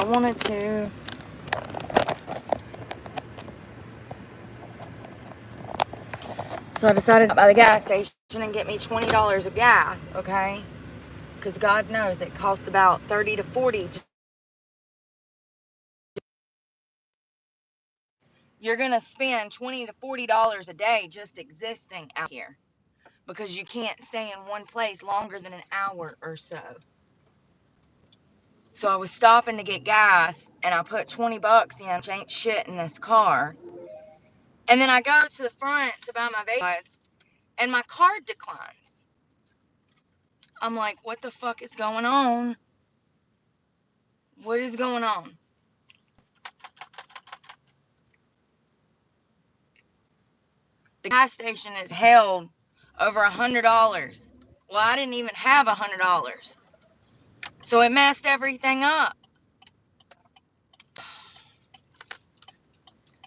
wanted to. So I decided to buy the gas station and get me $20 of gas, okay? Because God knows it cost about 30 to 40. You're going to spend $20 to $40 a day just existing out here because you can't stay in one place longer than an hour or so. So I was stopping to get gas, and I put 20 bucks in, which ain't shit in this car. And then I go to the front to buy my vape pods, and my card declines. I'm like, what the fuck is going on? What is going on? The gas station is held over $100. Well, I didn't even have $100. So it messed everything up.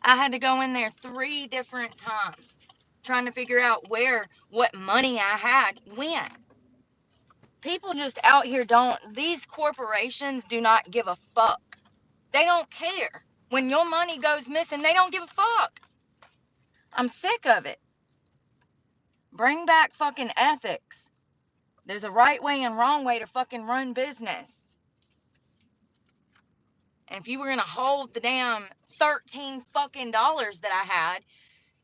I had to go in there 3 different times trying to figure out what money I had went. People just out here these corporations do not give a fuck. They don't care. When your money goes missing, they don't give a fuck. I'm sick of it. Bring back fucking ethics. There's a right way and wrong way to fucking run business. And if you were going to hold the damn $13 fucking dollars that I had,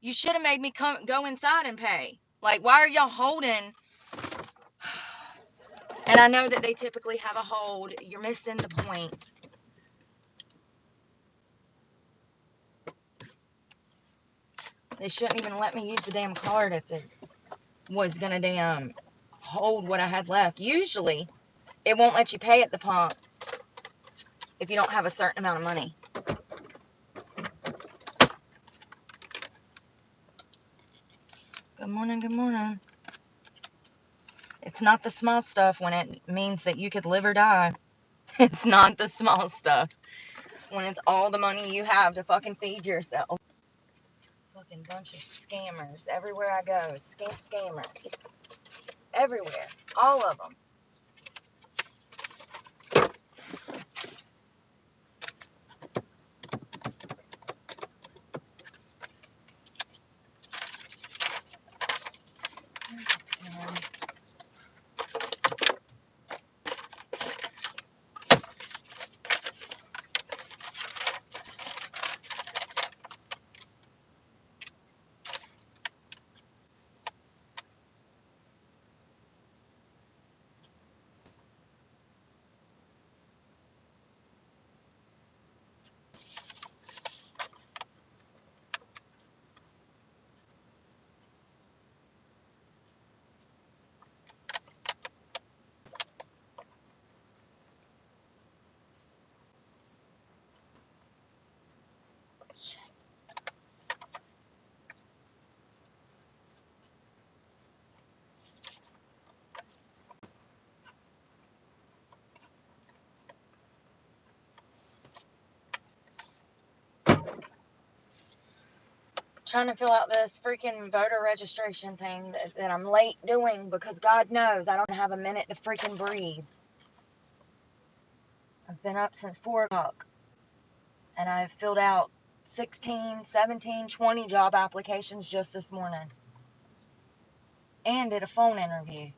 you should have made me go inside and pay. Like, why are y'all holding? And I know that they typically have a hold. You're missing the point. They shouldn't even let me use the damn card if it was going to damn hold what I had left. Usually, it won't let you pay at the pump if you don't have a certain amount of money. Good morning, good morning. It's not the small stuff when it means that you could live or die. It's not the small stuff when it's all the money you have to fucking feed yourself. Fucking bunch of scammers everywhere I go. Scammers. Everywhere. All of them. Shit. Trying to fill out this freaking voter registration thing that I'm late doing because God knows I don't have a minute to freaking breathe. I've been up since 4 o'clock and I've filled out 16, 17, 20 job applications just this morning and did a phone interview.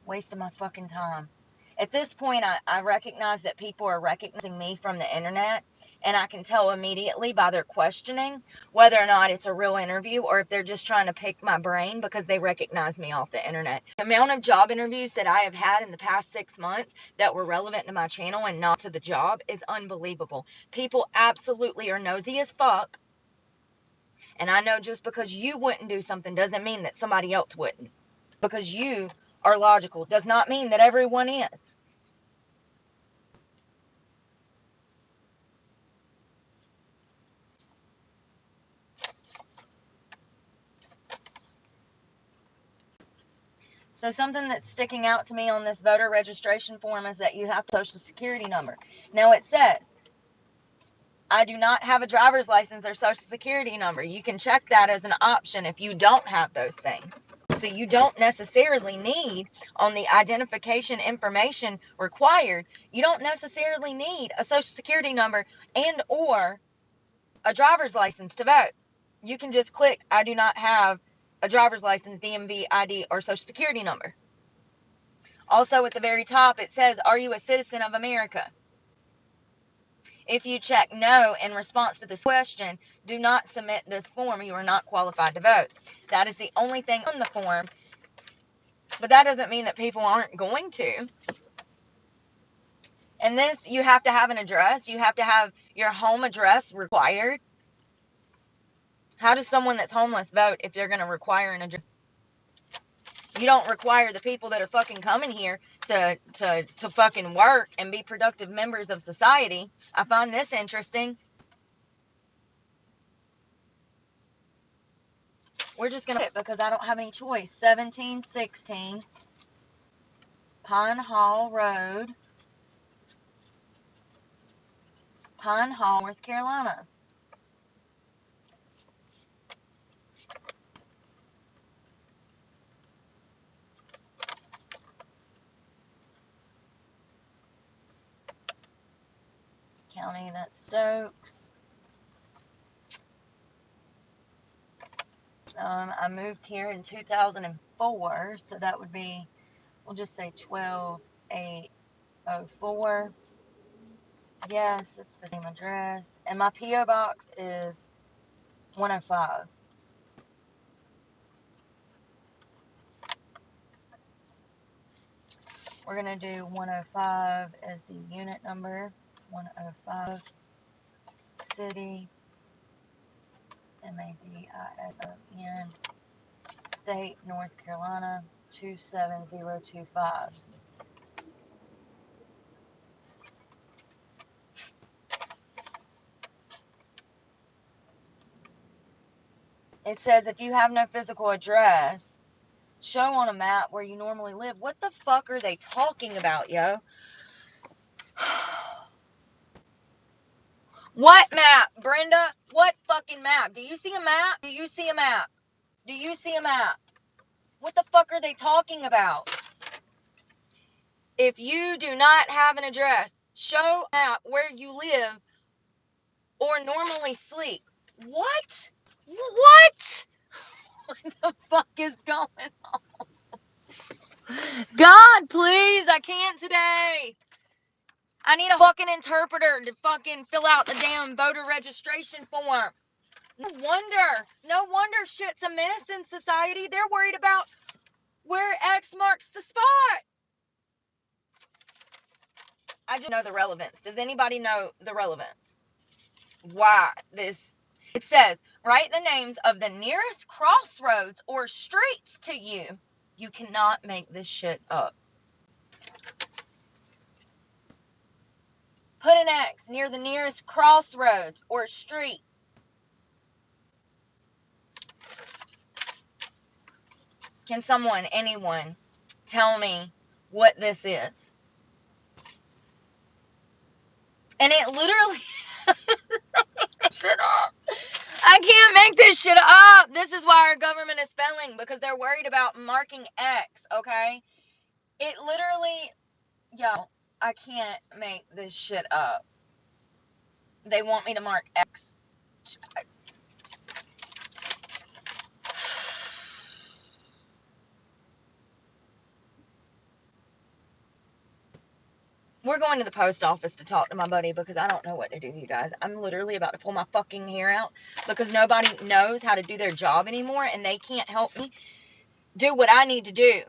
Wasting my fucking time. At this point, I recognize that people are recognizing me from the internet, and I can tell immediately by their questioning whether or not it's a real interview or if they're just trying to pick my brain because they recognize me off the internet. The amount of job interviews that I have had in the past 6 months that were relevant to my channel and not to the job is unbelievable. People absolutely are nosy as fuck, and I know just because you wouldn't do something doesn't mean that somebody else wouldn't. Because you are logical does not mean that everyone is. So something that's sticking out to me on this voter registration form is that you have a social security number. Now it says, I do not have a driver's license or social security number. You can check that as an option if you don't have those things. So you don't necessarily need, on the identification information required, you don't necessarily need a social security number and or a driver's license to vote. You can just click, I do not have a driver's license, DMV, ID, or social security number. Also at the very top, it says, are you a citizen of America? If you check no in response to this question, do not submit this form. You are not qualified to vote. That is the only thing on the form. But that doesn't mean that people aren't going to. And this, you have to have an address. You have to have your home address required. How does someone that's homeless vote if they're going to require an address? You don't require the people that are fucking coming here to fucking work and be productive members of society. I find this interesting. We're just going to it because I don't have any choice. 1716 Pine Hall Road, Pine Hall, North Carolina. County, that's Stokes. I moved here in 2004, so that would be, we'll just say 12804. Yes, it's the same address. And my P.O. box is 105. We're going to do 105 as the unit number. 105. City. Madison. State, North Carolina. 27025. It says if you have no physical address, show on a map where you normally live. What the fuck are they talking about, yo? What map, Brenda? What fucking map? Do you see a map? Do you see a map? Do you see a map? What the fuck are they talking about? If you do not have an address, show a map where you live or normally sleep. What? What? What the fuck is going on? God, please, I can't today. I need a fucking interpreter to fucking fill out the damn voter registration form. No wonder shit's a mess in society. They're worried about where X marks the spot. I just know the relevance. Does anybody know the relevance? Why this? It says, write the names of the nearest crossroads or streets to you. You cannot make this shit up. Put an X near the nearest crossroads or street. Can someone, anyone, tell me what this is? And it literally... shit up. I can't make this shit up. This is why our government is failing, because they're worried about marking X, okay? It literally... Yo, I can't make this shit up. They want me to mark X. We're going to the post office to talk to my buddy because I don't know what to do, you guys. I'm literally about to pull my fucking hair out because nobody knows how to do their job anymore and they can't help me do what I need to do.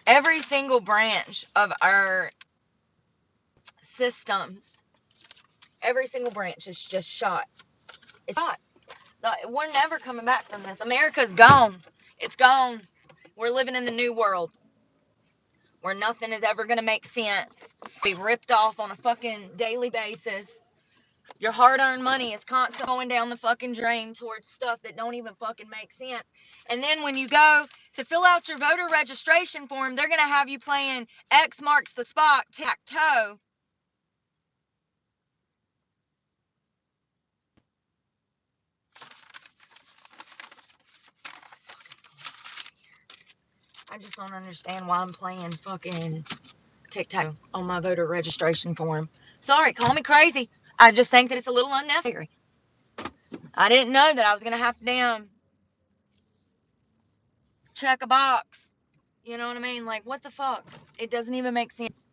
Every single branch of our systems, every single branch is just shot. It's shot. We're never coming back from this. America's gone. It's gone. We're living in the new world where nothing is ever going to make sense. Be ripped off on a fucking daily basis. Your hard-earned money is constantly going down the fucking drain towards stuff that don't even fucking make sense. And then when you go to fill out your voter registration form, they're going to have you playing X marks the spot, tic-tac-toe. I just don't understand why I'm playing fucking tic-tac on my voter registration form. Sorry, call me crazy. I just think that it's a little unnecessary. I didn't know that I was going to have to damn check a box. You know what I mean? Like, what the fuck? It doesn't even make sense.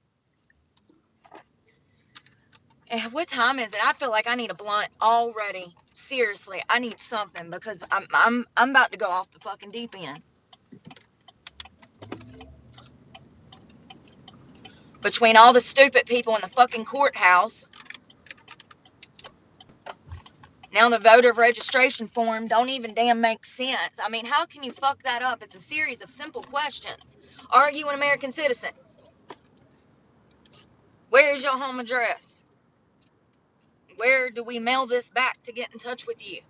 What time is it? I feel like I need a blunt already. Seriously, I need something because I'm about to go off the fucking deep end. Between all the stupid people in the fucking courthouse, now the voter registration form don't even damn make sense. I mean, how can you fuck that up? It's a series of simple questions. Are you an American citizen? Where is your home address? Where do we mail this back to get in touch with you?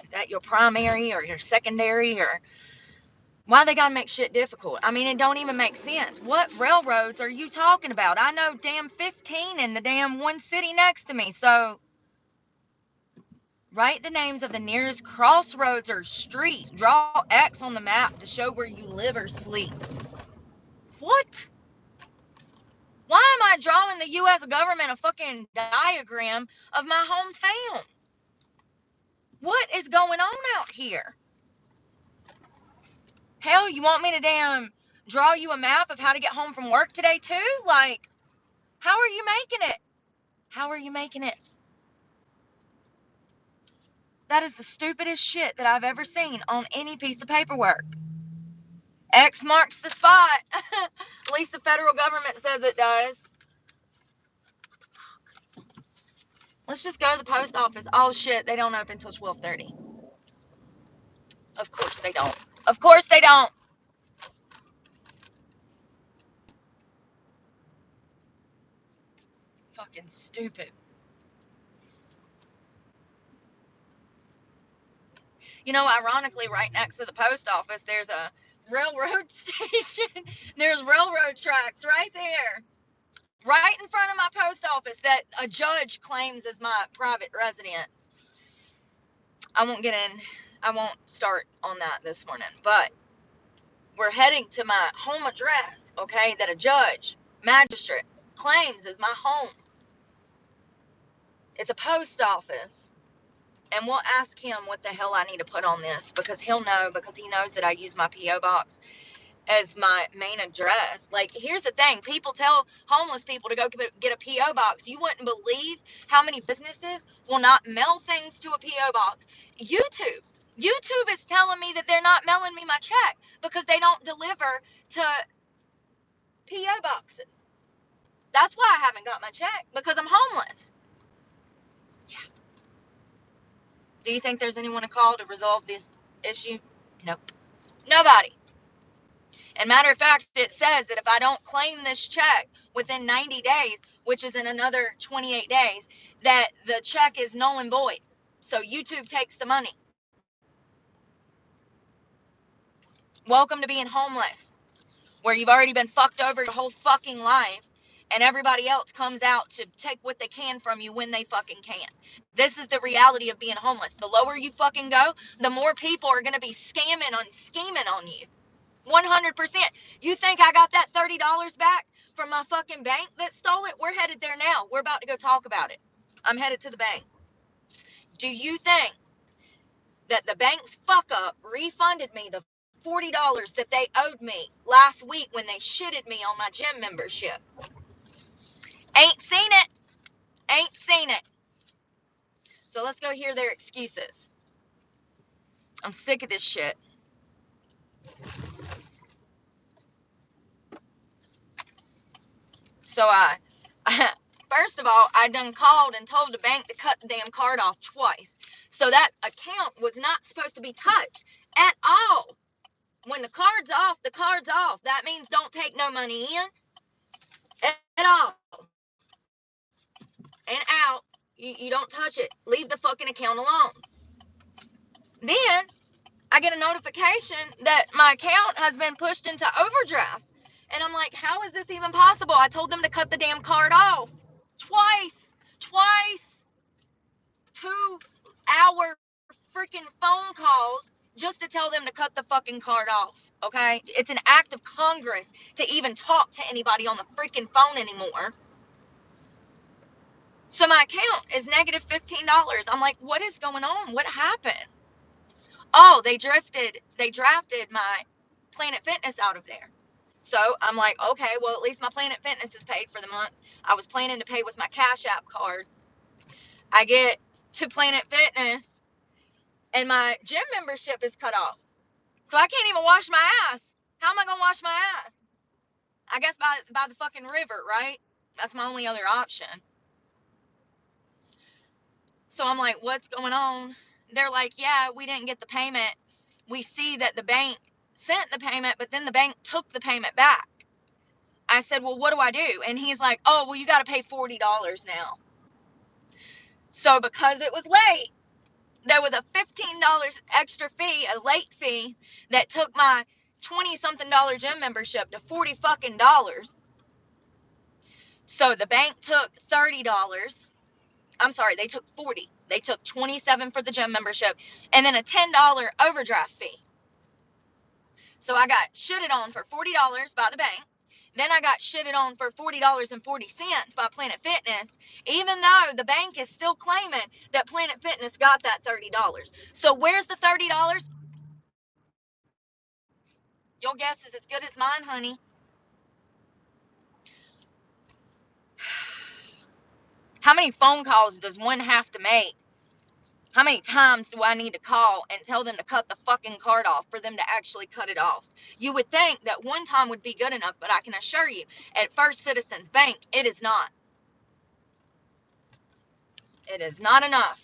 Is that your primary or your secondary, or why they gotta make shit difficult? I mean, it don't even make sense. What railroads are you talking about? I know damn 15 in the damn one city next to me. So write the names of the nearest crossroads or streets. Draw X on the map to show where you live or sleep. What? Why am I drawing the U.S. government a fucking diagram of my hometown? What is going on out here? Hell, you want me to damn draw you a map of how to get home from work today too? Like, how are you making it? How are you making it? That is the stupidest shit that I've ever seen on any piece of paperwork. X marks the spot. At least the federal government says it does. Let's just go to the post office. Oh shit, they don't open until 12:30. Of course they don't. Of course they don't. Fucking stupid. You know, ironically, right next to the post office, there's a railroad station. There's railroad tracks right there. Right in front of my post office that a judge claims as my private residence. I won't get in. I won't start on that this morning. But we're heading to my home address, okay, that a judge, magistrate, claims as my home. It's a post office. And we'll ask him what the hell I need to put on this because he'll know, because he knows that I use my P.O. box as my main address. Like, here's the thing. People tell homeless people to go get a P.O. box. You wouldn't believe how many businesses will not mail things to a P.O. box. YouTube is telling me that they're not mailing me my check because they don't deliver to P.O. boxes. That's why I haven't got my check, because I'm homeless. Yeah. Do you think there's anyone to call to resolve this issue? Nope. Nobody. And matter of fact, it says that if I don't claim this check within 90 days, which is in another 28 days, that the check is null and void. So YouTube takes the money. Welcome to being homeless, where you've already been fucked over your whole fucking life, and everybody else comes out to take what they can from you when they fucking can. This is the reality of being homeless. The lower you fucking go, the more people are going to be scheming on you. 100%. You think I got that $30 back from my fucking bank that stole it? We're headed there now. We're about to go talk about it. I'm headed to the bank. Do you think that the bank's fuck up refunded me the $40 that they owed me last week when they shitted me on my gym membership? Ain't seen it. Ain't seen it. So let's go hear their excuses. I'm sick of this shit. So first of all, I done called and told the bank to cut the damn card off twice. So that account was not supposed to be touched at all. When the card's off, the card's off. That means don't take no money in at all. And out. You don't touch it. Leave the fucking account alone. Then I get a notification that my account has been pushed into overdraft. And I'm like, how is this even possible? I told them to cut the damn card off. Twice. 2 hour freaking phone calls just to tell them to cut the fucking card off, okay? It's an act of Congress to even talk to anybody on the freaking phone anymore. So my account is negative $15. I'm like, what is going on? What happened? Oh, they drafted my Planet Fitness out of there. So I'm like, okay, well, at least my Planet Fitness is paid for the month. I was planning to pay with my Cash App card. I get to Planet Fitness and my gym membership is cut off. So I can't even wash my ass. How am I going to wash my ass? I guess by the fucking river, right? That's my only other option. So I'm like, what's going on? They're like, yeah, we didn't get the payment. We see that the bank sent the payment, but then the bank took the payment back. I said, well, what do I do? And he's like, oh, well, you got to pay $40 now. So because it was late, there was a $15 extra fee, a late fee, that took my 20-something dollar gym membership to $40 fucking dollars. So the bank took $30. I'm sorry, they took $40. They took $27 for the gym membership and then a $10 overdraft fee. So I got shitted on for $40 by the bank. Then I got shitted on for $40.40 by Planet Fitness, even though the bank is still claiming that Planet Fitness got that $30. So where's the $30? Your guess is as good as mine, honey. How many phone calls does one have to make? How many times do I need to call and tell them to cut the fucking card off for them to actually cut it off? You would think that one time would be good enough, but I can assure you, at First Citizens Bank, it is not. It is not enough.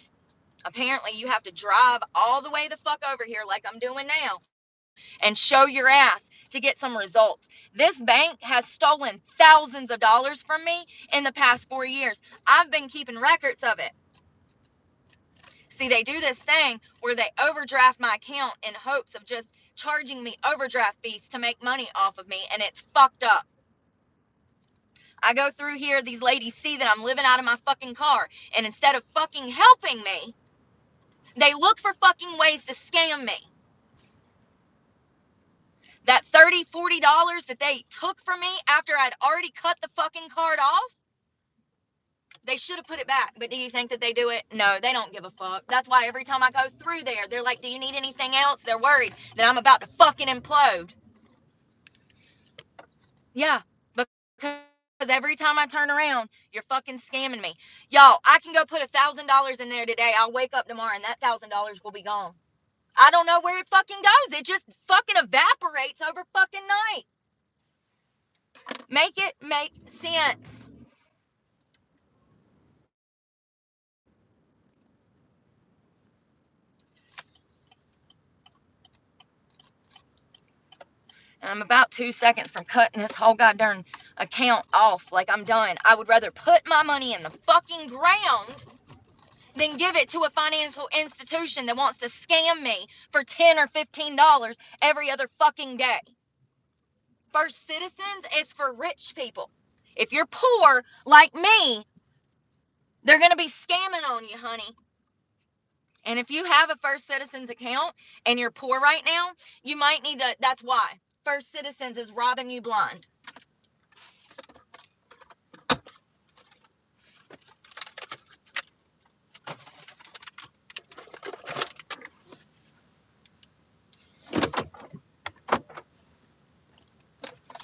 Apparently, you have to drive all the way the fuck over here like I'm doing now and show your ass to get some results. This bank has stolen thousands of dollars from me in the past 4 years. I've been keeping records of it. See, they do this thing where they overdraft my account in hopes of just charging me overdraft fees to make money off of me, and it's fucked up. I go through here, these ladies see that I'm living out of my fucking car, and instead of fucking helping me, they look for fucking ways to scam me. That $30, $40 that they took from me after I'd already cut the fucking card off, they should have put it back. But do you think that they do it? No, they don't give a fuck. That's why every time I go through there, they're like, do you need anything else? They're worried that I'm about to fucking implode. Yeah, because every time I turn around, you're fucking scamming me. Y'all, I can go put $1,000 in there today. I'll wake up tomorrow and that $1,000 will be gone. I don't know where it fucking goes. It just fucking evaporates over fucking night. Make it make sense. And I'm about 2 seconds from cutting this whole goddamn account off. Like, I'm done. I would rather put my money in the fucking ground than give it to a financial institution that wants to scam me for $10 or $15 every other fucking day. First Citizens is for rich people. If you're poor like me, they're going to be scamming on you, honey. And if you have a First Citizens account and you're poor right now, you might need to, that's why. First Citizens is robbing you blind.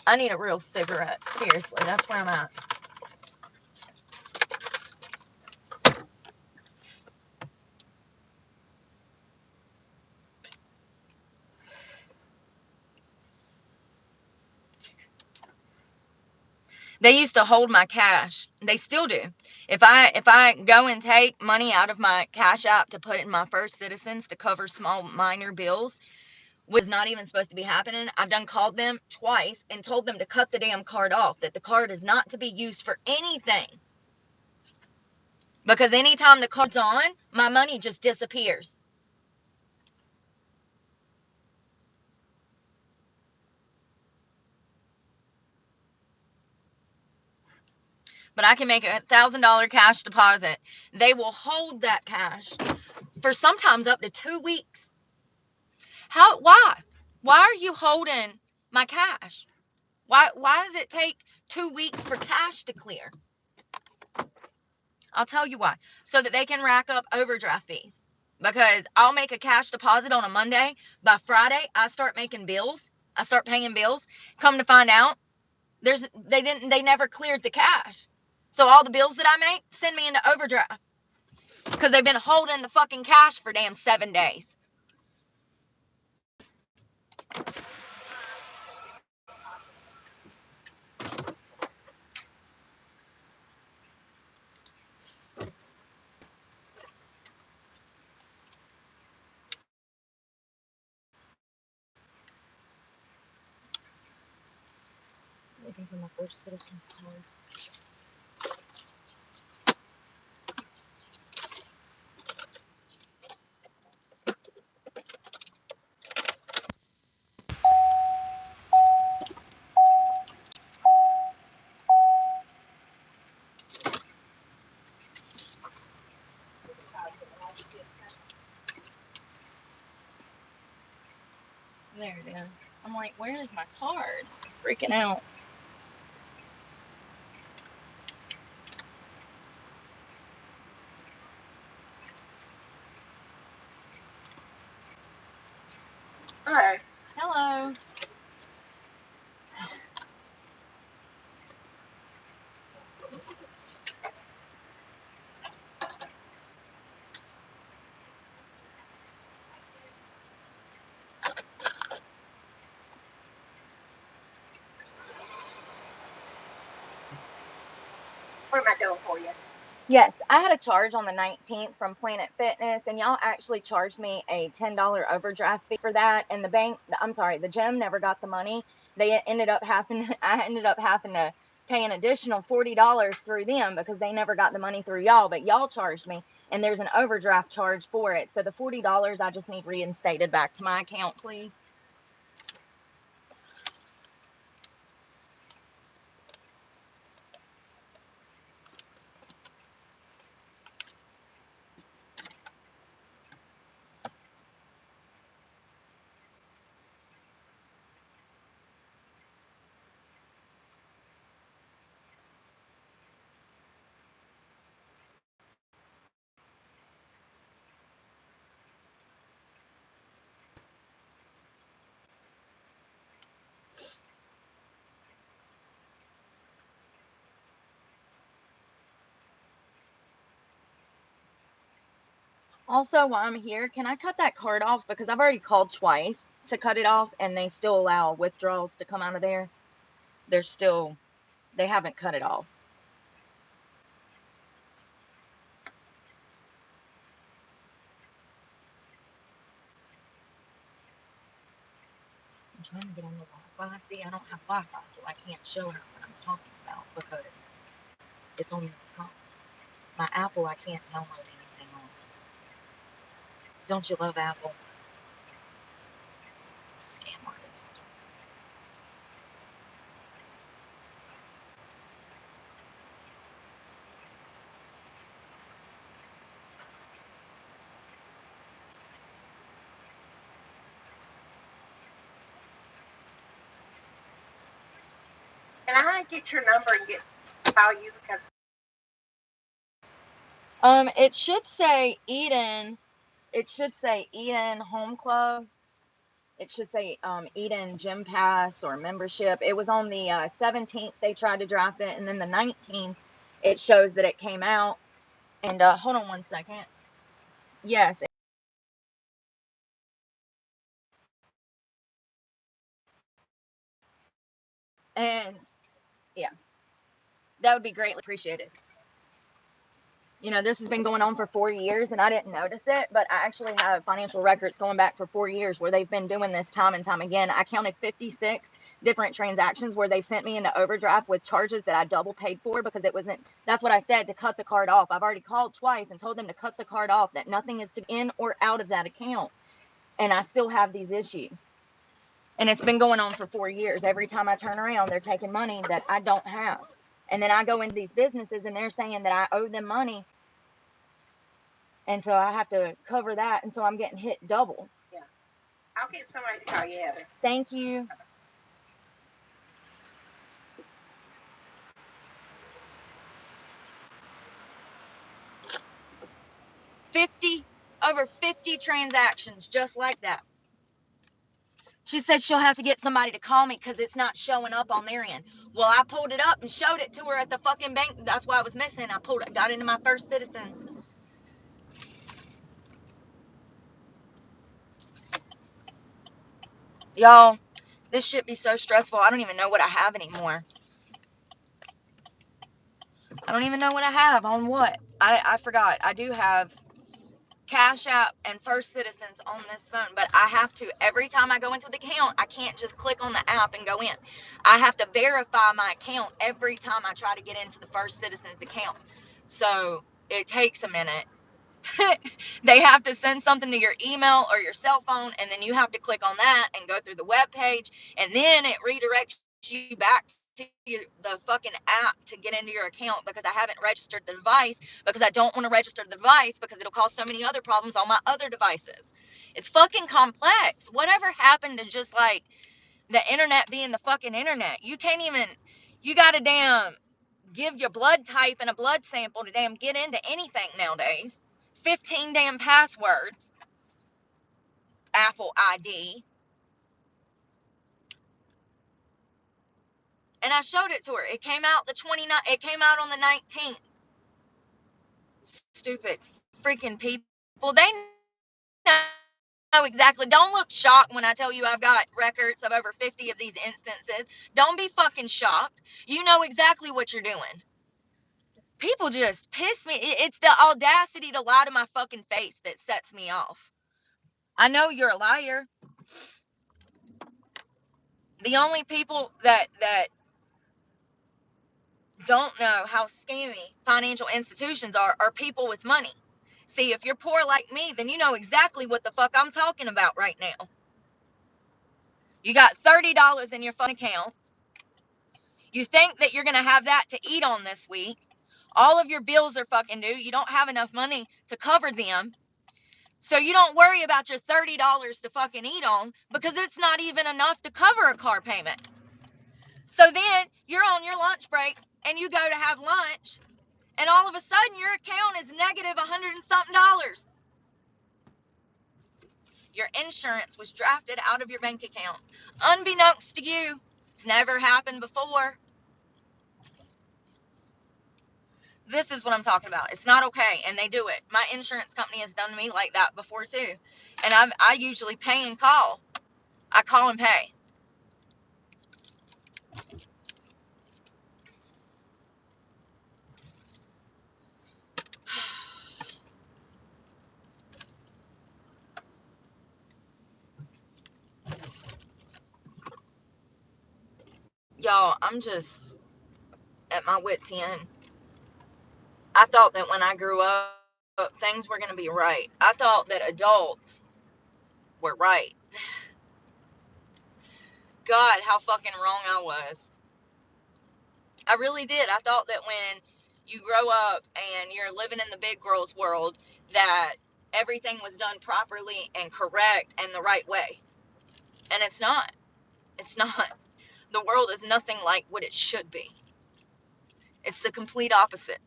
I need a real cigarette. Seriously, that's where I'm at. They used to hold my cash. They still do. If I go and take money out of my Cash App to put it in my First Citizens to cover small minor bills, was not even supposed to be happening. I've done called them twice and told them to cut the damn card off, that the card is not to be used for anything. Because anytime the card's on, my money just disappears. But I can make a $1,000 cash deposit. They will hold that cash for sometimes up to 2 weeks. Why? Why are you holding my cash? Why does it take 2 weeks for cash to clear? I'll tell you why. So that they can rack up overdraft fees. Because I'll make a cash deposit on a Monday. By Friday, I start making bills. I start paying bills. Come to find out, they never cleared the cash. So all the bills that I make send me into overdraft. Because they've been holding the fucking cash for damn 7 days. Looking for my first citizen's card. There it is. I'm like, where is my card? Freaking out. Hi. Hello. What am I doing for you? Yes, I had a charge on the 19th from Planet Fitness, and y'all actually charged me a $10 overdraft fee for that. And the gym never got the money. I ended up having to pay an additional $40 through them because they never got the money through y'all, but y'all charged me, and there's an overdraft charge for it. So the $40 I just need reinstated back to my account, please. Also, while I'm here, can I cut that card off? Because I've already called twice to cut it off, and they still allow withdrawals to come out of there. They haven't cut it off. I'm trying to get on the Wi-Fi. See, I don't have Wi-Fi, so I can't show her what I'm talking about because it's on this phone. My Apple, I can't download anything on. Don't you love Apple? Scam artist. Can I get your number and call you because It should say Eden. It should say Eden Home Club. It should say Eden Gym Pass or membership. It was on the 17th they tried to draft it, and then the 19th it shows that it came out. And hold on one second. Yes. And yeah, that would be greatly appreciated. You know, this has been going on for 4 years and I didn't notice it, but I actually have financial records going back for 4 years where they've been doing this time and time again. I counted 56 different transactions where they've sent me into overdraft with charges that I double paid for because it wasn't, that's what I said, to cut the card off. I've already called twice and told them to cut the card off, that nothing is to in or out of that account. And I still have these issues. And it's been going on for 4 years. Every time I turn around, they're taking money that I don't have. And then I go into these businesses and they're saying that I owe them money. And so I have to cover that. And so I'm getting hit double. Yeah. I'll get somebody to call you, Heather. Thank you. Over 50 transactions just like that. She said she'll have to get somebody to call me because it's not showing up on their end. Well, I pulled it up and showed it to her at the fucking bank. That's why it was missing. I got into my First Citizens. Y'all, this shit be so stressful. I don't even know what I have anymore. I don't even know what I have on what. I forgot. I do have Cash App and First Citizens on this phone, but I have to, every time I go into the account, I can't just click on the app and go in. I have to verify my account every time I try to get into the First Citizens account. So it takes a minute. They have to send something to your email or your cell phone, and then you have to click on that and go through the web page, and then it redirects you back to the fucking app to get into your account, because I haven't registered the device, because I don't want to register the device because it'll cause so many other problems on my other devices. It's fucking complex. Whatever happened to just like the internet being the fucking internet? You can't even, you gotta damn give your blood type and a blood sample to damn get into anything nowadays. 15 damn passwords, Apple ID. And I showed it to her. It came out the 29th. It came out on the 19th. Stupid freaking people. They know exactly. Don't look shocked when I tell you I've got records of over 50 of these instances. Don't be fucking shocked. You know exactly what you're doing. People just piss me. It's the audacity to lie to my fucking face that sets me off. I know you're a liar. The only people that don't know how scammy financial institutions are people with money. See, if you're poor like me, then you know exactly what the fuck I'm talking about right now. You got $30 in your phone account. You think that you're going to have that to eat on this week. All of your bills are fucking due. You don't have enough money to cover them. So you don't worry about your $30 to fucking eat on, because it's not even enough to cover a car payment. So then you're on your lunch break and you go to have lunch, and all of a sudden your account is negative $100 and something. Your insurance was drafted out of your bank account, unbeknownst to you. It's never happened before. This is what I'm talking about. It's not okay, and they do it. My insurance company has done me like that before too, and I usually pay and call. I call and pay. Y'all, I'm just at my wit's end. I thought that when I grew up, things were going to be right. I thought that adults were right. God, how fucking wrong I was. I really did. I thought that when you grow up and you're living in the big girl's world, that everything was done properly and correct and the right way. And it's not. It's not. The world is nothing like what it should be. It's the complete opposite.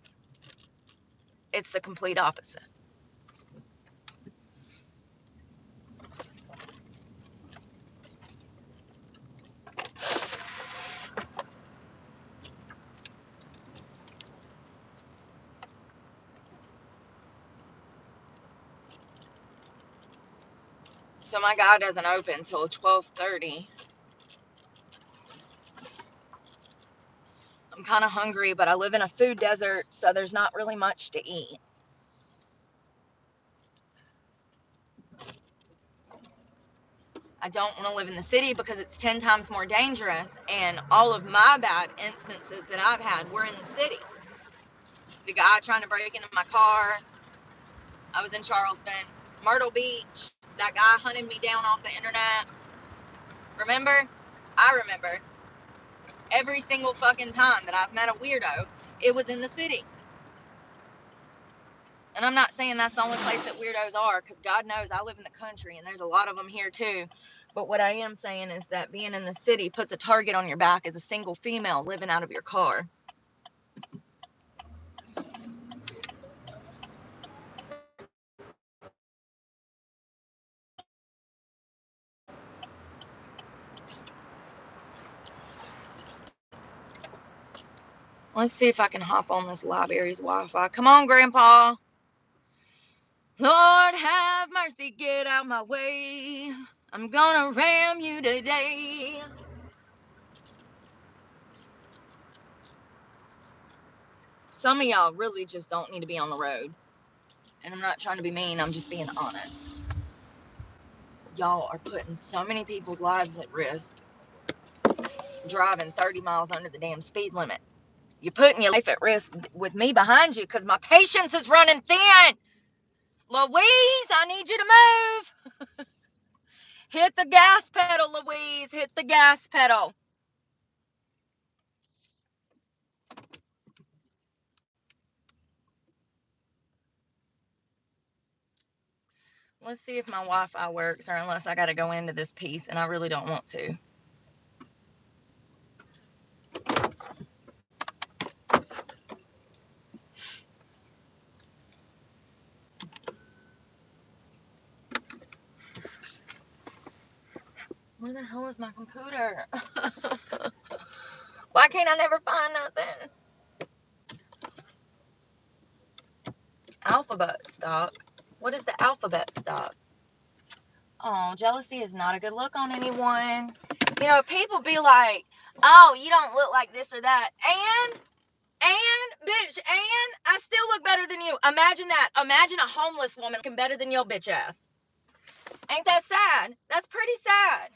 It's the complete opposite. So my guy doesn't open until 12:30. I'm kind of hungry, but I live in a food desert, so there's not really much to eat. I don't want to live in the city because it's 10 times more dangerous, and all of my bad instances that I've had were in the city. The guy trying to break into my car, I was in Charleston. Myrtle Beach, that guy hunted me down off the internet. Remember? I remember. Every single fucking time that I've met a weirdo, it was in the city. And I'm not saying that's the only place that weirdos are, because God knows I live in the country and there's a lot of them here too. But what I am saying is that being in the city puts a target on your back as a single female living out of your car. Let's see if I can hop on this library's Wi-Fi. Come on, Grandpa. Lord have mercy, get out my way. I'm gonna ram you today. Some of y'all really just don't need to be on the road. And I'm not trying to be mean, I'm just being honest. Y'all are putting so many people's lives at risk driving 30 miles under the damn speed limit. You're putting your life at risk with me behind you because my patience is running thin. Louise, I need you to move. Hit the gas pedal, Louise. Hit the gas pedal. Let's see if my Wi-Fi works, or unless I got to go into this piece, and I really don't want to. Where the hell is my computer? Why can't I never find nothing? Alphabet stop. What is the alphabet stop? Oh, jealousy is not a good look on anyone. You know, people be like, oh, you don't look like this or that. And, bitch, and I still look better than you. Imagine that. Imagine a homeless woman looking better than your bitch ass. Ain't that sad? That's pretty sad.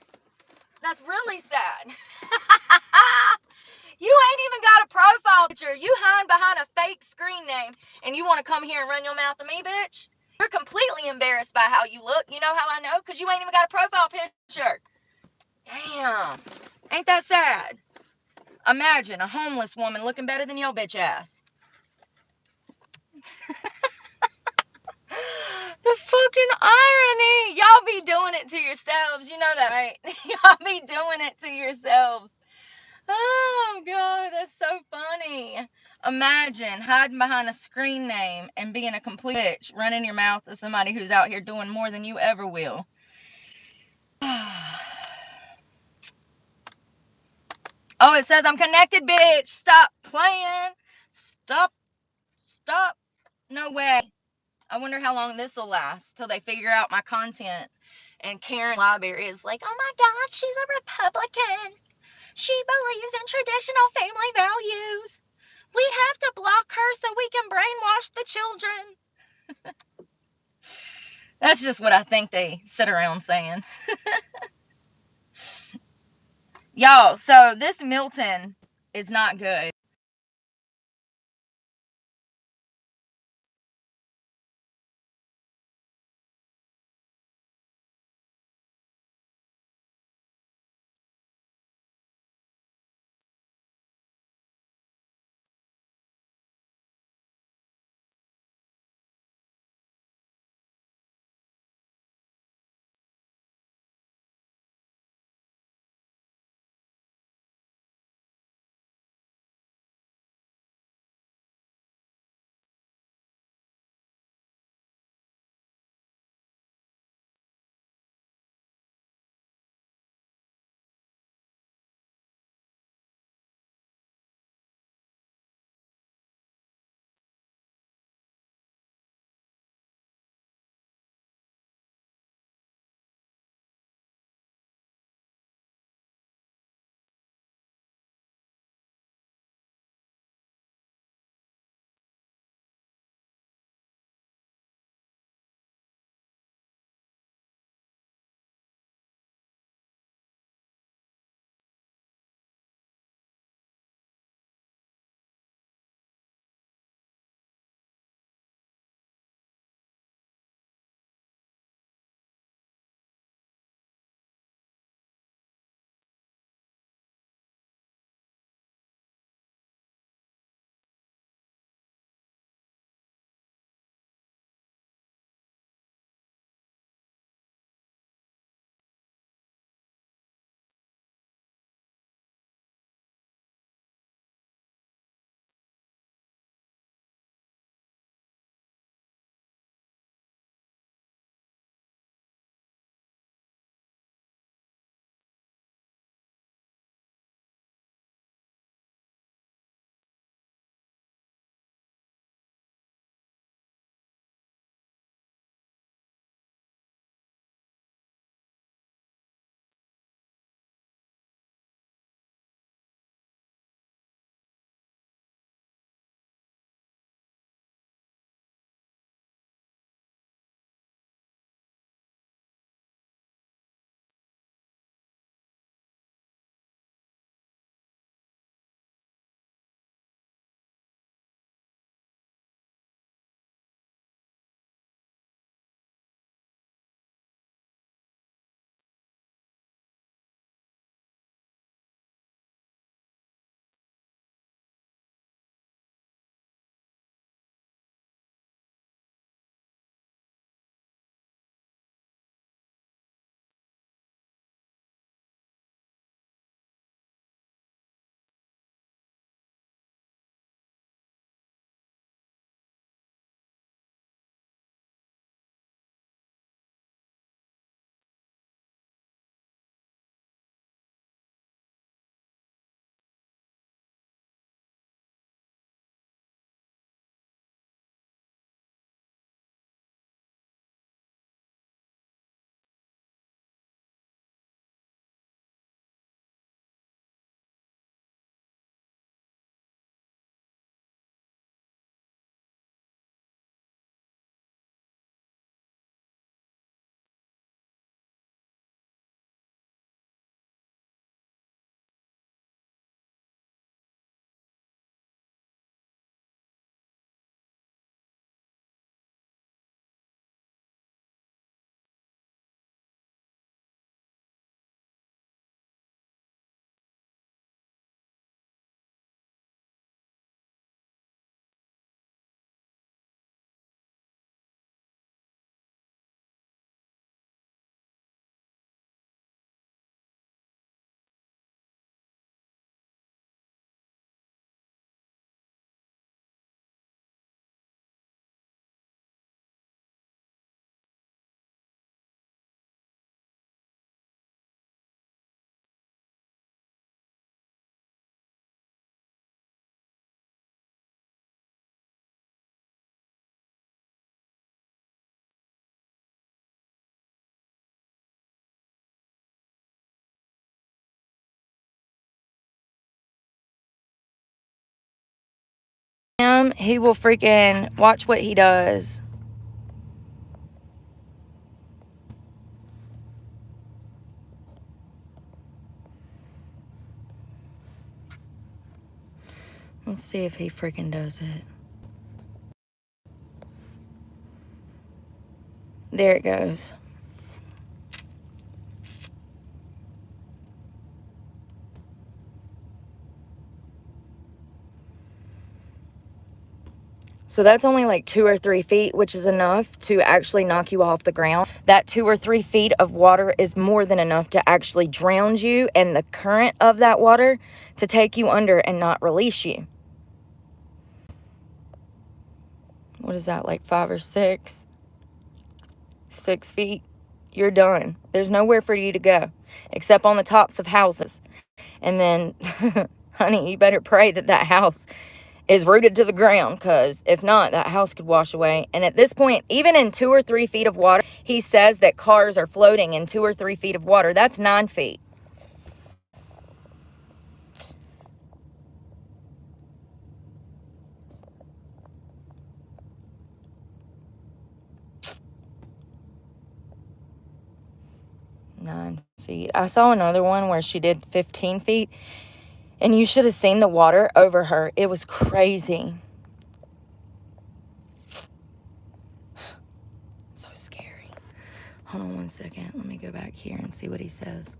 That's really sad. You ain't even got a profile picture. You hide behind a fake screen name and you want to come here and run your mouth to me, bitch? You're completely embarrassed by how you look. You know how I know? Because you ain't even got a profile picture. Damn. Ain't that sad? Imagine a homeless woman looking better than your bitch ass. The fucking irony. Y'all be doing it to yourselves. You know that, right? Y'all be doing it to yourselves. Oh, God, that's so funny. Imagine hiding behind a screen name and being a complete bitch, running your mouth to somebody who's out here doing more than you ever will. Oh, it says I'm connected, bitch. Stop playing. Stop. No way. I wonder how long this will last till they figure out my content. And Karen Library is like, oh my God, she's a Republican. She believes in traditional family values. We have to block her so we can brainwash the children. That's just what I think they sit around saying. Y'all, so this Milton is not good. him, he will freaking watch what he does. Let's see if he freaking does it. There it goes. So that's only like 2 or 3 feet, which is enough to actually knock you off the ground. That 2 or 3 feet of water is more than enough to actually drown you, and the current of that water to take you under and not release you. What is that, like 5 or 6 feet? You're done. There's nowhere for you to go except on the tops of houses. And then, honey, you better pray that that house is rooted to the ground, because if not, that house could wash away. And at this point, even in 2 or 3 feet of water, he says that cars are floating in 2 or 3 feet of water. That's 9 feet. I saw another one where she did 15 feet, and you should have seen the water over her. It was crazy. So scary. Hold on one second. Let me go back here and see what he says.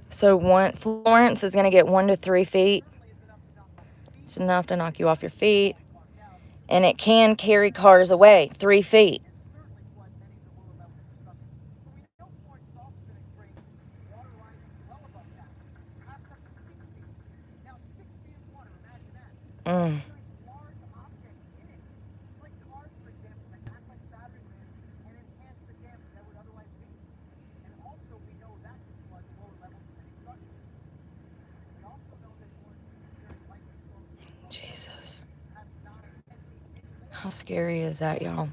So Florence is going to get 1 to 3 feet. It's enough to knock you off your feet. And it can carry cars away 3 feet. Jesus. How scary is that, y'all?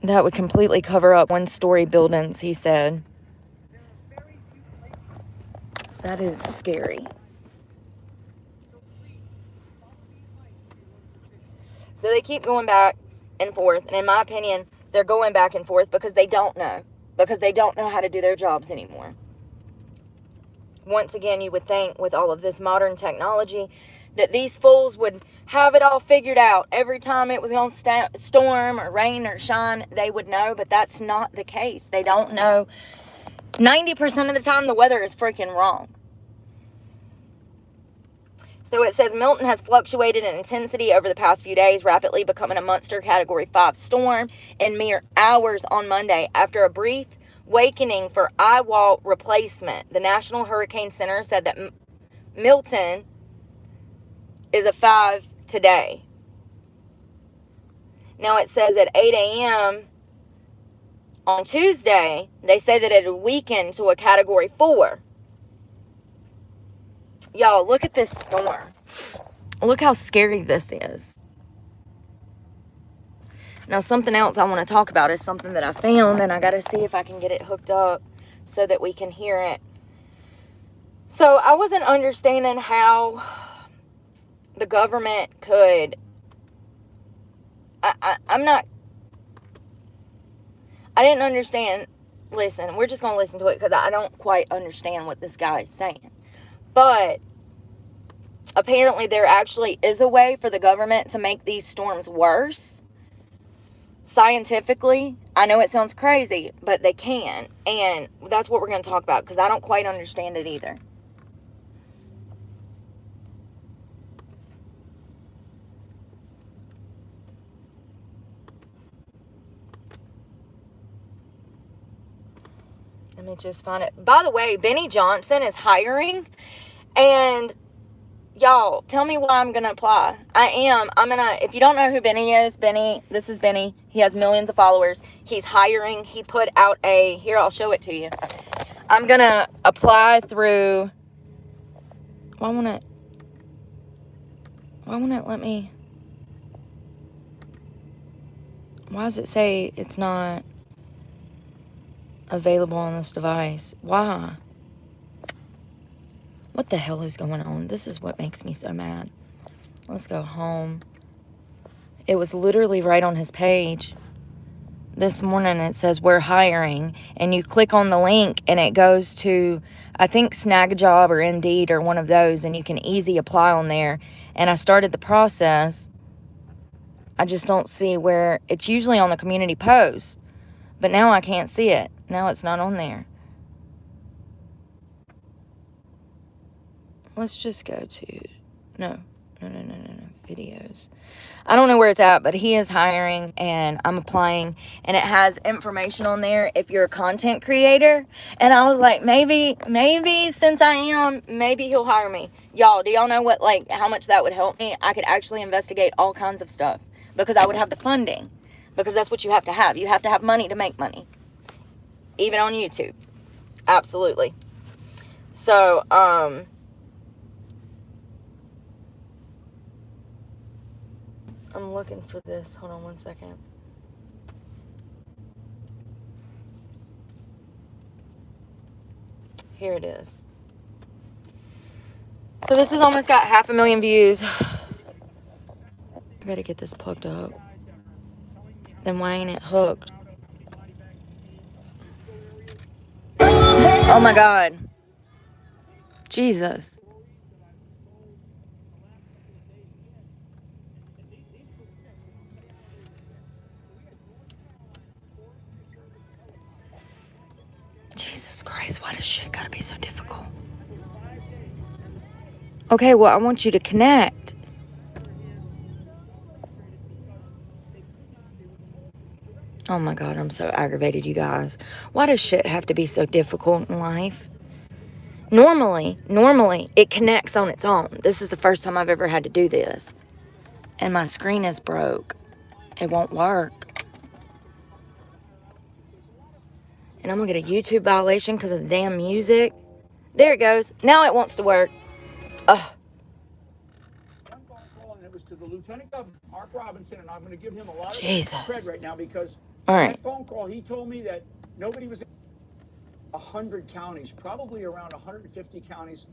That would completely cover up 1-story buildings, he said. That is scary. So they keep going back and forth. And in my opinion, they're going back and forth because they don't know. Because they don't know how to do their jobs anymore. Once again, you would think with all of this modern technology that these fools would have it all figured out. Every time it was going to storm or rain or shine, they would know. But that's not the case. They don't know. 90% of the time, the weather is freaking wrong. So it says Milton has fluctuated in intensity over the past few days, rapidly becoming a monster Category 5 storm in mere hours on Monday. After a brief awakening for eyewall replacement, the National Hurricane Center said that Milton is a 5 today. Now it says at 8 a.m. on Tuesday, they say that it had weakened to a Category 4. Y'all, look at this storm. Look how scary this is. Now, something else I want to talk about is something that I found, and I got to see if I can get it hooked up so that we can hear it. So, I wasn't understanding how the government could... I didn't understand. Listen, we're just going to listen to it because I don't quite understand what this guy is saying. But apparently there actually is a way for the government to make these storms worse. Scientifically, I know it sounds crazy, but they can. And that's what we're going to talk about because I don't quite understand it either. Let me just find it. By the way, Benny Johnson is hiring. And y'all, tell me why I'm going to apply. If you don't know who Benny is, this is Benny. He has millions of followers. He's hiring. He put out here, I'll show it to you. I'm going to apply through, why won't it let me? Why does it say it's not available on this device? Why? What the hell is going on? This is what makes me so mad. Let's go home. It was literally right on his page. This morning it says we're hiring, and you click on the link and it goes to, I think, Snag a Job or Indeed or one of those, and you can easy apply on there. And I started the process. I just don't see where it's usually on the community post, but now I can't see it. Now it's not on there. Let's just go to no videos. I don't know where it's at, but he is hiring and I'm applying, and it has information on there if you're a content creator. And I was like, maybe since I am, maybe he'll hire me. Y'all, do y'all know what, like, how much that would help me? I could actually investigate all kinds of stuff because I would have the funding, because that's what you have to have. You have to have money to make money, even on YouTube. Absolutely. So, I'm looking for this. Hold on one second. Here it is. So this has almost got 500,000 views. I gotta get this plugged up. Then why ain't it hooked? Oh my God. Jesus. Jesus Christ, why does shit gotta be so difficult? Okay, well, I want you to connect. Oh my God, I'm so aggravated, you guys. Why does shit have to be so difficult in life? Normally, it connects on its own. This is the first time I've ever had to do this. And my screen is broke. It won't work. And I'm gonna get a YouTube violation because of the damn music. There it goes. Now it wants to work. Ugh. One phone call, and it was to the Lieutenant Governor, Mark Robinson, and I'm going to give him a lot of Jesus. credit right now because All right. that phone call, he told me that nobody was in 100 counties, probably around 150 counties,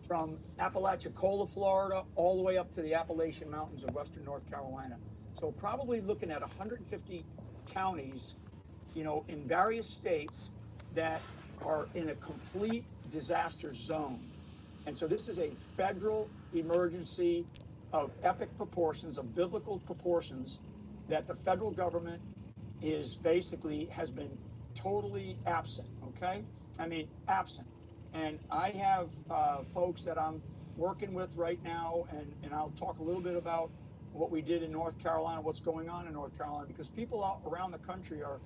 from Apalachicola, Florida, all the way up to the Appalachian Mountains of western North Carolina. So probably looking at 150 counties, you know, in various states that are in a complete disaster zone. And so this is a federal emergency of epic proportions, of biblical proportions, that the federal government is basically has been totally absent, okay? I mean, absent. And I have folks that I'm working with right now, and I'll talk a little bit about what we did in North Carolina, what's going on in North Carolina, because people out around the country are,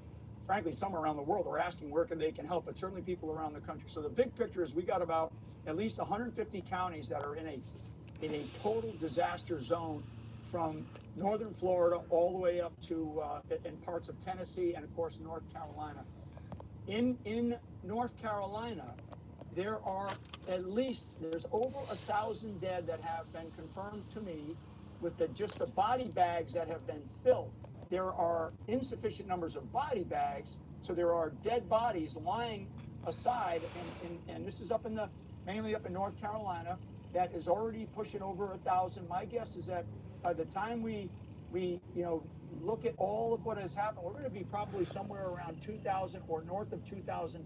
frankly, some around the world are asking where they can help, but certainly people around the country. So the big picture is we got about at least 150 counties that are in a total disaster zone, from northern Florida all the way up to in parts of Tennessee and of course North Carolina. In North Carolina, there's over 1,000 dead that have been confirmed to me, with just the body bags that have been filled. There are insufficient numbers of body bags, so there are dead bodies lying aside, and this is mainly up in North Carolina, that is already pushing over 1,000. My guess is that by the time we look at all of what has happened, we're going to be probably somewhere around 2,000 or north of 2,000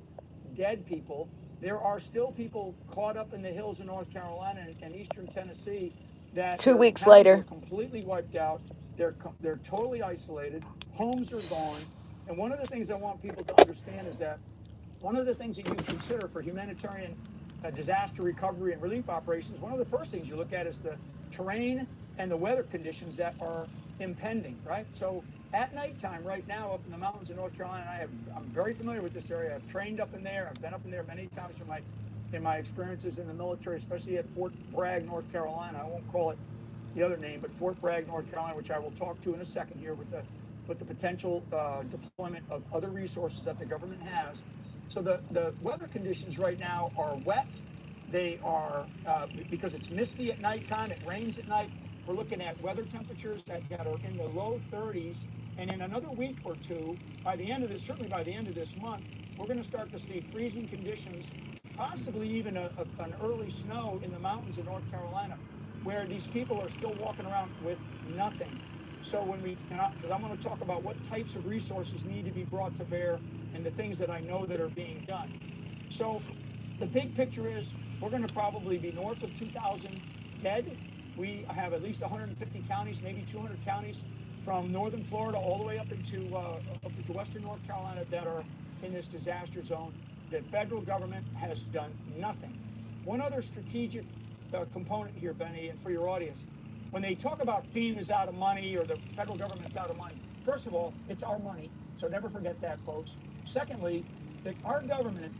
dead people. There are still people caught up in the hills of North Carolina and eastern Tennessee that 2 weeks later are completely wiped out. They're totally isolated. Homes are gone. And one of the things I want people to understand is that one of the things that you consider for humanitarian disaster recovery and relief operations, one of the first things you look at is the terrain and the weather conditions that are impending, right? So at nighttime right now up in the mountains of North Carolina, I'm very familiar with this area. I've trained up in there. I've been up in there many times in my experiences in the military, especially at Fort Bragg, North Carolina. I won't call it the other name, but Fort Bragg, North Carolina, which I will talk to in a second here with the potential deployment of other resources that the government has. So the weather conditions right now are wet. They are, because it's misty at nighttime, it rains at night. We're looking at weather temperatures that are in the low 30s. And in another week or two, certainly by the end of this month, we're going to start to see freezing conditions, possibly even an early snow in the mountains of North Carolina, where these people are still walking around with nothing. So because I'm going to talk about what types of resources need to be brought to bear and the things that I know that are being done. So the big picture is we're going to probably be north of 2,000 dead. We have at least 150 counties, maybe 200 counties from northern Florida all the way up into western North Carolina that are in this disaster zone. The federal government has done nothing. One other strategic component here, Benny, and for your audience, when they talk about FEMA's out of money or the federal government's out of money, first of all, it's our money, so never forget that, folks. Secondly, that our government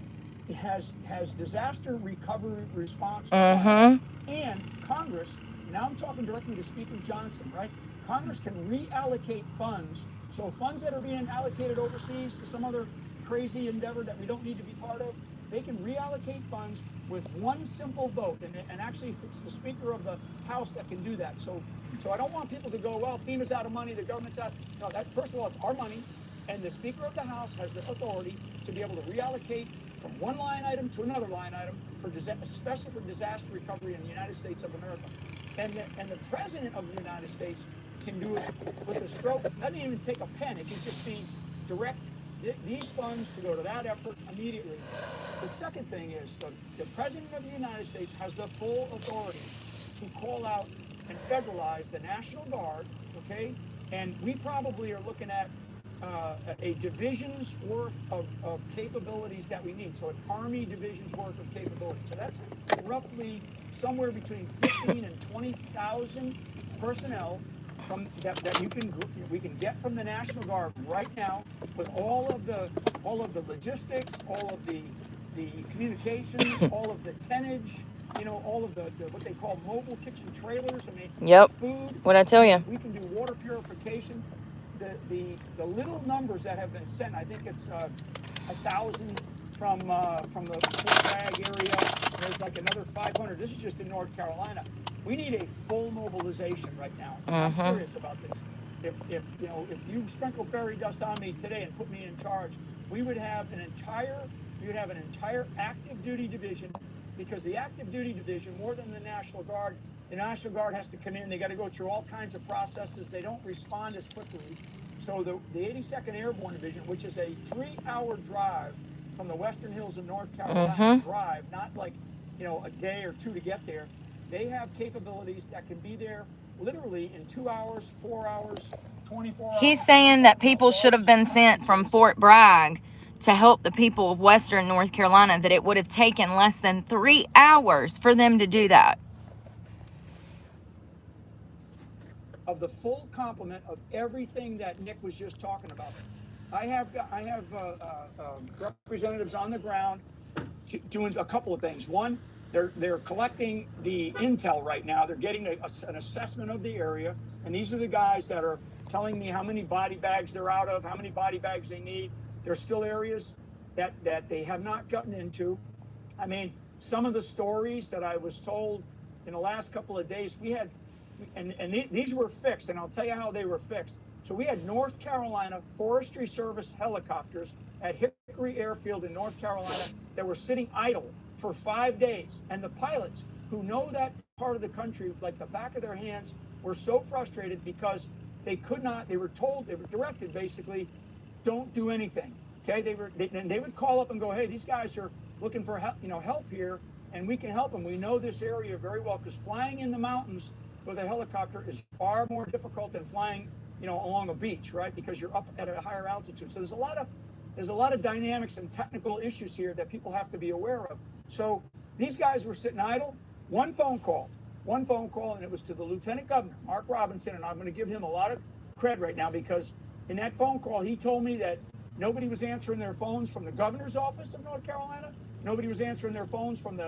has disaster recovery response funds, and Congress, now I'm talking directly to Speaker Johnson, right? Congress can reallocate funds, so funds that are being allocated overseas to some other crazy endeavor that we don't need to be part of, they can reallocate funds with one simple vote, and actually it's the Speaker of the House that can do that. So I don't want people to go, well, FEMA's out of money, the government's out. No, first of all, it's our money, and the Speaker of the House has the authority to be able to reallocate from one line item to another line item, especially for disaster recovery in the United States of America. And the President of the United States can do it with a stroke. It doesn't even take a pen. It can just be direct these funds to go to that effort immediately. The second thing is the President of the United States has the full authority to call out and federalize the National Guard, okay? And we probably are looking at a division's worth of capabilities that we need. So an Army division's worth of capabilities. So that's roughly somewhere between 15 and 20,000 personnel that we can get from the National Guard right now, with all of the logistics, all of the communications, all of the tonnage, all of the what they call mobile kitchen trailers. I mean, Yep. food. What'd I tell you? We can do water purification. The little numbers that have been sent, I think it's 1,000 from the Fort Bragg area. There's like another 500. This is just in North Carolina. We need a full mobilization right now. I'm serious about this. If you sprinkle fairy dust on me today and put me in charge, we would have an entire active duty division, because the active duty division, more than the National Guard has to come in. They got to go through all kinds of processes. They don't respond as quickly. So the 82nd Airborne Division, which is a 3-hour drive from the Western Hills of North Carolina, drive, not like a day or two to get there. They have capabilities that can be there literally in 2 hours, 4 hours, 24 hours. He's saying that people should have been sent from Fort Bragg to help the people of Western North Carolina, that it would have taken less than 3 hours for them to do that. Of the full complement of everything that Nick was just talking about. I have representatives on the ground doing a couple of things. One, they're collecting the intel right now. They're getting an assessment of the area, and these are the guys that are telling me how many body bags they're out of, how many body bags they need. There's still areas that they have not gotten into. I mean, some of the stories that I was told in the last couple of days, we had, and these were fixed, and I'll tell you how they were fixed. So we had North Carolina Forestry Service helicopters at Hickory Airfield in North Carolina that were sitting idle for 5 days. And the pilots who know that part of the country like the back of their hands were so frustrated because they were directed basically, don't do anything. Okay, they would call up and go, hey, these guys are looking for help here, and we can help them. We know this area very well, because flying in the mountains with a helicopter is far more difficult than flying along a beach, right? Because you're up at a higher altitude. So there's a lot of dynamics and technical issues here that people have to be aware of. So these guys were sitting idle. One phone call, and it was to the Lieutenant Governor, Mark Robinson, and I'm going to give him a lot of cred right now, because in that phone call, he told me that nobody was answering their phones from the governor's office of North Carolina. Nobody was answering their phones from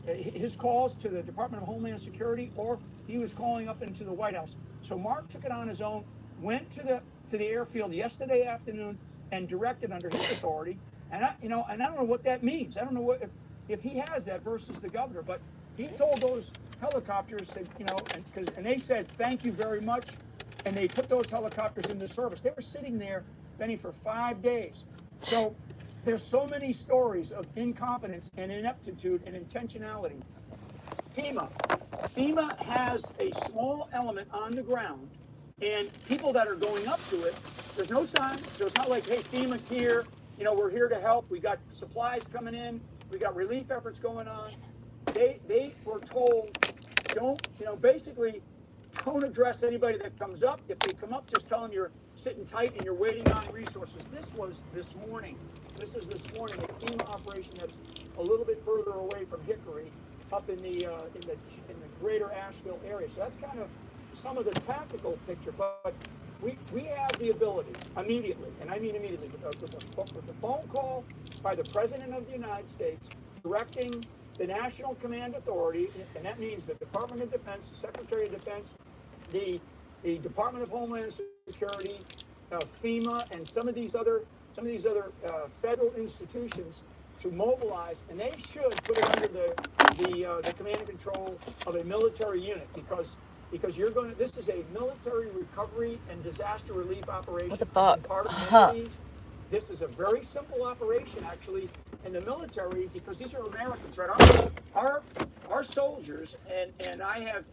his calls to the Department of Homeland Security, or he was calling up into the White House. So Mark took it on his own, went to the airfield yesterday afternoon and directed under his authority. And I don't know what that means. I don't know if he has that versus the governor, but he told those helicopters, and they said, thank you very much. And they put those helicopters into service. They were sitting there, Benny, for 5 days. So there's so many stories of incompetence and ineptitude and intentionality. FEMA has a small element on the ground, and people that are going up to it, there's no sign. So it's not like, hey, FEMA's here. We're here to help. We got supplies coming in. We got relief efforts going on. They were told, basically, don't address anybody that comes up. If they come up, just tell them you're sitting tight and you're waiting on resources. This was this morning. This is this morning, a FEMA operation that's a little bit further away from Hickory, up in the greater Asheville area. So that's kind of some of the tactical picture. But we have the ability immediately, and I mean immediately, with the phone call by the President of the United States directing the National Command Authority, and that means the Department of Defense, the Secretary of Defense, the Department of Homeland Security, FEMA, and some of these other federal institutions to mobilize, and they should put it under the command and control of a military unit, because this is a military recovery and disaster relief operation. What the fuck? Part of these. This is a very simple operation, actually, in the military, because these are Americans, right? Our soldiers, and I have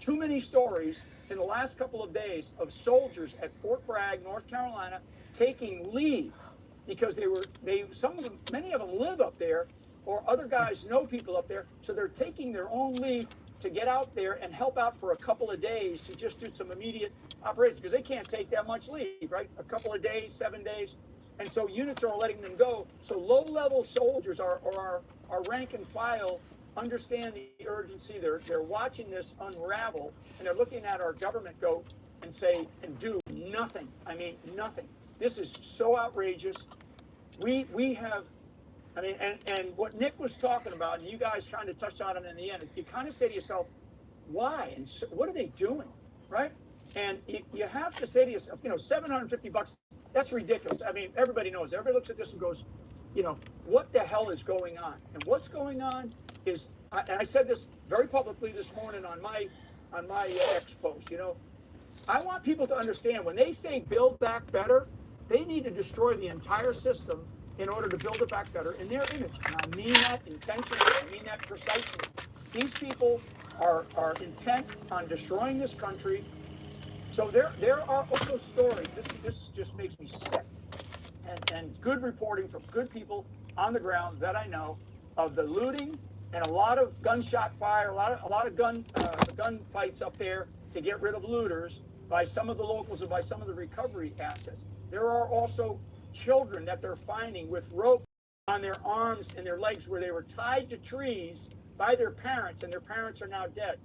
too many stories in the last couple of days of soldiers at Fort Bragg, North Carolina, taking leave because many of them live up there, or other guys know people up there, so they're taking their own leave to get out there and help out for a couple of days to just do some immediate operations, because they can't take that much leave, right? A couple of days, 7 days. And so units are letting them go. So low-level soldiers our rank and file understand the urgency. They're watching this unravel, and they're looking at our government go and say and do nothing. I mean, nothing. This is so outrageous. We have, I mean, and what Nick was talking about, and you guys kind of touched on it in the end, you kind of say to yourself, why? And so, what are they doing, right? And you have to say to yourself, $750, that's ridiculous. I mean, everybody knows. Everybody looks at this and goes, what the hell is going on? And what's going on is, and I said this very publicly this morning on my X post, I want people to understand, when they say build back better, they need to destroy the entire system in order to build it back better in their image. And I mean that intentionally. I mean that precisely. These people are intent on destroying this country. So there are also stories. This just makes me sick. And good reporting from good people on the ground that I know of the looting and a lot of gunshot fire, a lot of gun fights up there to get rid of looters by some of the locals and by some of the recovery assets. There are also children that they're finding with rope on their arms and their legs where they were tied to trees by their parents, and their parents are now dead.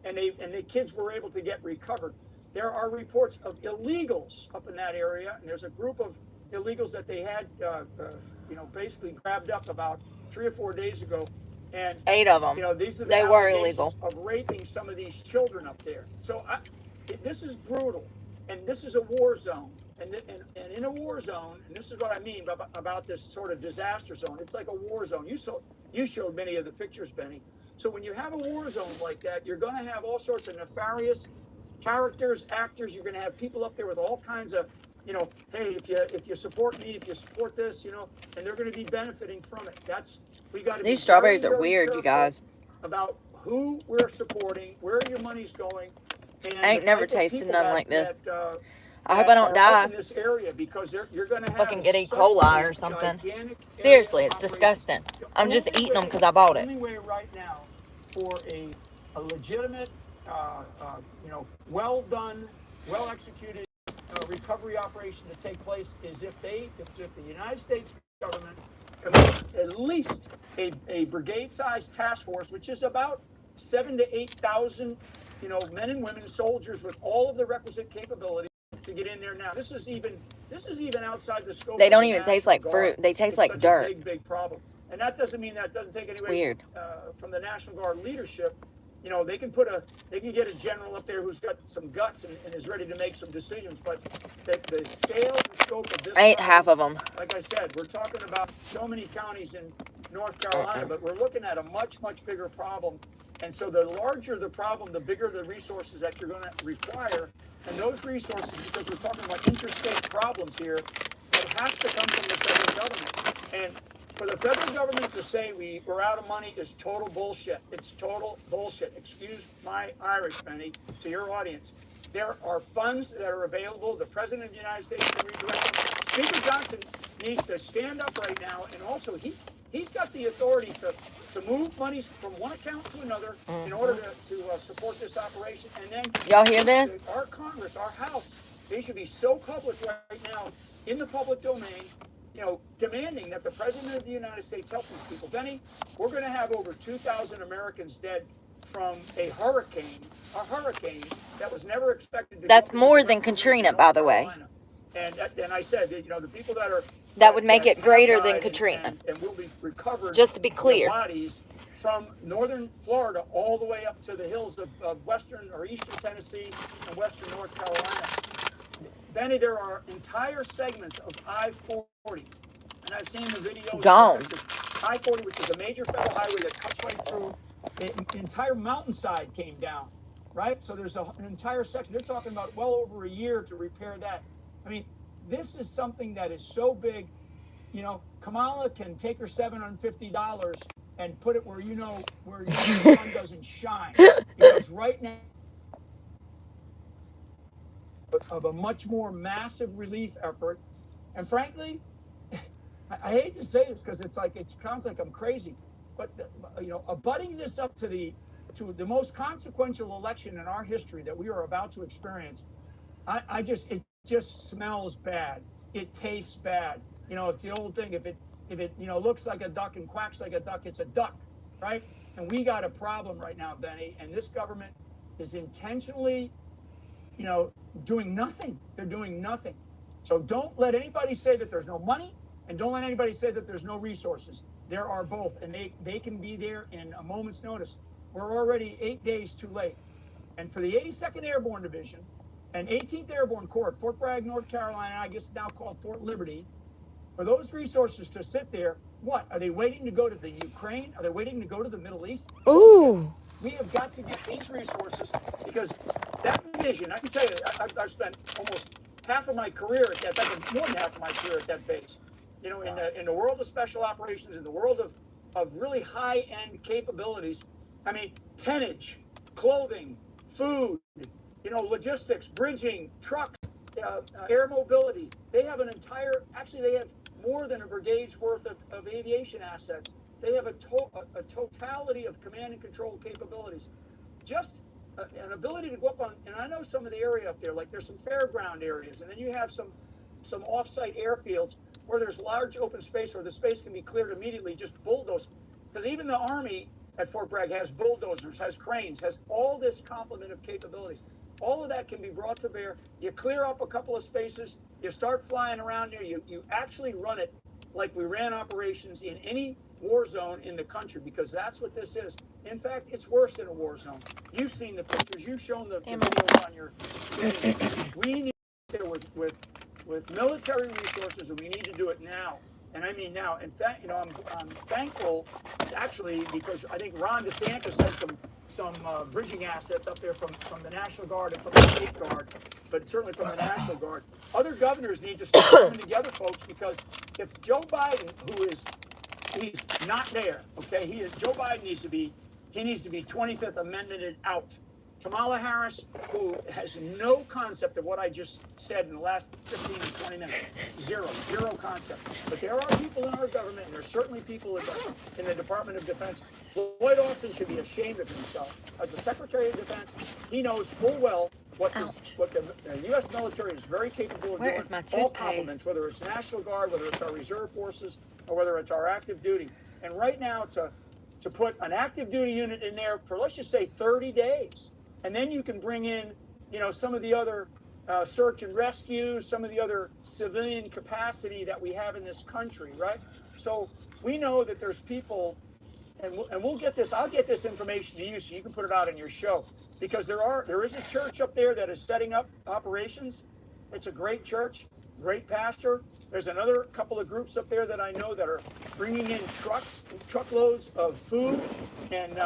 And the kids were able to get recovered. There are reports of illegals up in that area, and there's a group of illegals that they had, basically grabbed up about 3 or 4 days ago. And 8 of them. These are they were illegal of raping some of these children up there. So this is brutal, and this is a war zone. And in a war zone, and this is what I mean about this sort of disaster zone. It's like a war zone. You showed many of the pictures, Benny. So when you have a war zone like that, you're going to have all sorts of nefarious characters, actors. You're going to have people up there with all kinds of, hey, if you support me, if you support this, and they're going to be benefiting from it. We got to. These strawberries are weird, you guys. About who we're supporting, where your money's going. And I ain't never tasted none like this. I hope I don't die. In this area, because you're going to have fucking get E. coli or something. Seriously, it's disgusting. I'm just eating them because I bought it. The only way right now for a legitimate, well done, well executed recovery operation to take place is if the United States government commits at least a brigade-sized task force, which is about 7,000 to 8,000, men and women, soldiers with all of the requisite capability to get in there now. This is even outside the scope. They don't even taste like fruit. They taste like dirt. It's a big problem. And that doesn't mean that doesn't take away from the National Guard leadership. They can get a general up there who's got some guts and is ready to make some decisions. But the scale and scope of this, I ate half of them. Like I said, we're talking about so many counties in North Carolina, but we're looking at a much, much bigger problem. And so the larger the problem, the bigger the resources that you're going to require. And those resources, because we're talking about interstate problems here, it has to come from the federal government. And for the federal government to say we're out of money is total bullshit. It's total bullshit. Excuse my Irish, Benny, to your audience. There are funds that are available. The President of the United States can redirect them. Speaker Johnson needs to stand up right now, and also he's got the authority to move monies from one account to another in order to support this operation. And then Y'all hear this? Our Congress, our House, they should be so public right now in the public domain, demanding that the President of the United States help these people. Benny, we're going to have over 2,000 Americans dead from a hurricane that was never expected to. That's more than Katrina, by the way. And I said, the people that would make it greater than Katrina. And will be recovered. Just to be clear. Bodies from northern Florida all the way up to the hills of western or eastern Tennessee and western North Carolina. Benny, there are entire segments of I-40, and I've seen the videos. Gone. I-40, which is a major federal highway that cuts right through. The entire mountainside came down, right? So there's an entire section. They're talking about well over a year to repair that. I mean, this is something that is so big. Kamala can take her $750 and put it where the sun doesn't shine. Because right now, of a much more massive relief effort, and frankly, I hate to say this because it sounds like I'm crazy, but abutting this up to the most consequential election in our history that we are about to experience, it just smells bad. It tastes bad. It's the old thing. If it looks like a duck and quacks like a duck, it's a duck, right? And we got a problem right now, Benny. And this government is intentionally, doing nothing. They're doing nothing. So don't let anybody say that there's no money, and don't let anybody say that there's no resources. There are both, and they can be there in a moment's notice. We're already 8 days too late. And for the 82nd Airborne Division and 18th Airborne Corps, Fort Bragg, North Carolina, I guess it's now called Fort Liberty, for those resources to sit there, what? Are they waiting to go to the Ukraine? Are they waiting to go to the Middle East? Ooh. We have got to get these resources, because that division, I can tell you, I've spent almost half of my career at that, more than half of my career at that base. In the world of special operations, in the world of really high-end capabilities, I mean, tonnage, clothing, food, logistics, bridging, trucks, air mobility. They have they have more than a brigade's worth of aviation assets. They have a totality of command and control capabilities. Just an ability to go up on, and I know some of the area up there, like there's some fairground areas, and then you have some off-site airfields where there's large open space where the space can be cleared immediately, just bulldoze. Because even the Army at Fort Bragg has bulldozers, has cranes, has all this complement of capabilities. All of that can be brought to bear. You clear up a couple of spaces, you start flying around there, you actually run it like we ran operations in any war zone in the country, because that's what this is. In fact, it's worse than a war zone. You've seen the pictures, you've shown the videos on your screen. We need to there with military resources, and we need to do it now. And I mean now. And I'm thankful, actually, because I think Ron DeSantis sent some bridging assets up there from the National Guard and from the State Guard, but certainly from the National Guard. Other governors need to start coming together, folks, because if Joe Biden, he's not there, okay? Joe Biden needs to be 25th Amendmented out. Kamala Harris, who has no concept of what I just said in the last 15 and 20 minutes. Zero concept. But there are people in our government, and there's certainly people in the Department of Defense. Lloyd Austin should be ashamed of himself. As the Secretary of Defense, he knows full well what the U.S. military is very capable of doing. Where is my all toothpaste? complements, whether it's National Guard, whether it's our reserve forces, or whether it's our active duty. And right now, to put an active duty unit in there for, let's just say, 30 days, and then you can bring in, some of the other search and rescue, some of the other civilian capacity that we have in this country, right? So we know that there's people, and we'll get this. I'll get this information to you so you can put it out in your show, because there is a church up there that is setting up operations. It's a great church, great pastor. There's another couple of groups up there that I know that are bringing in truckloads of food and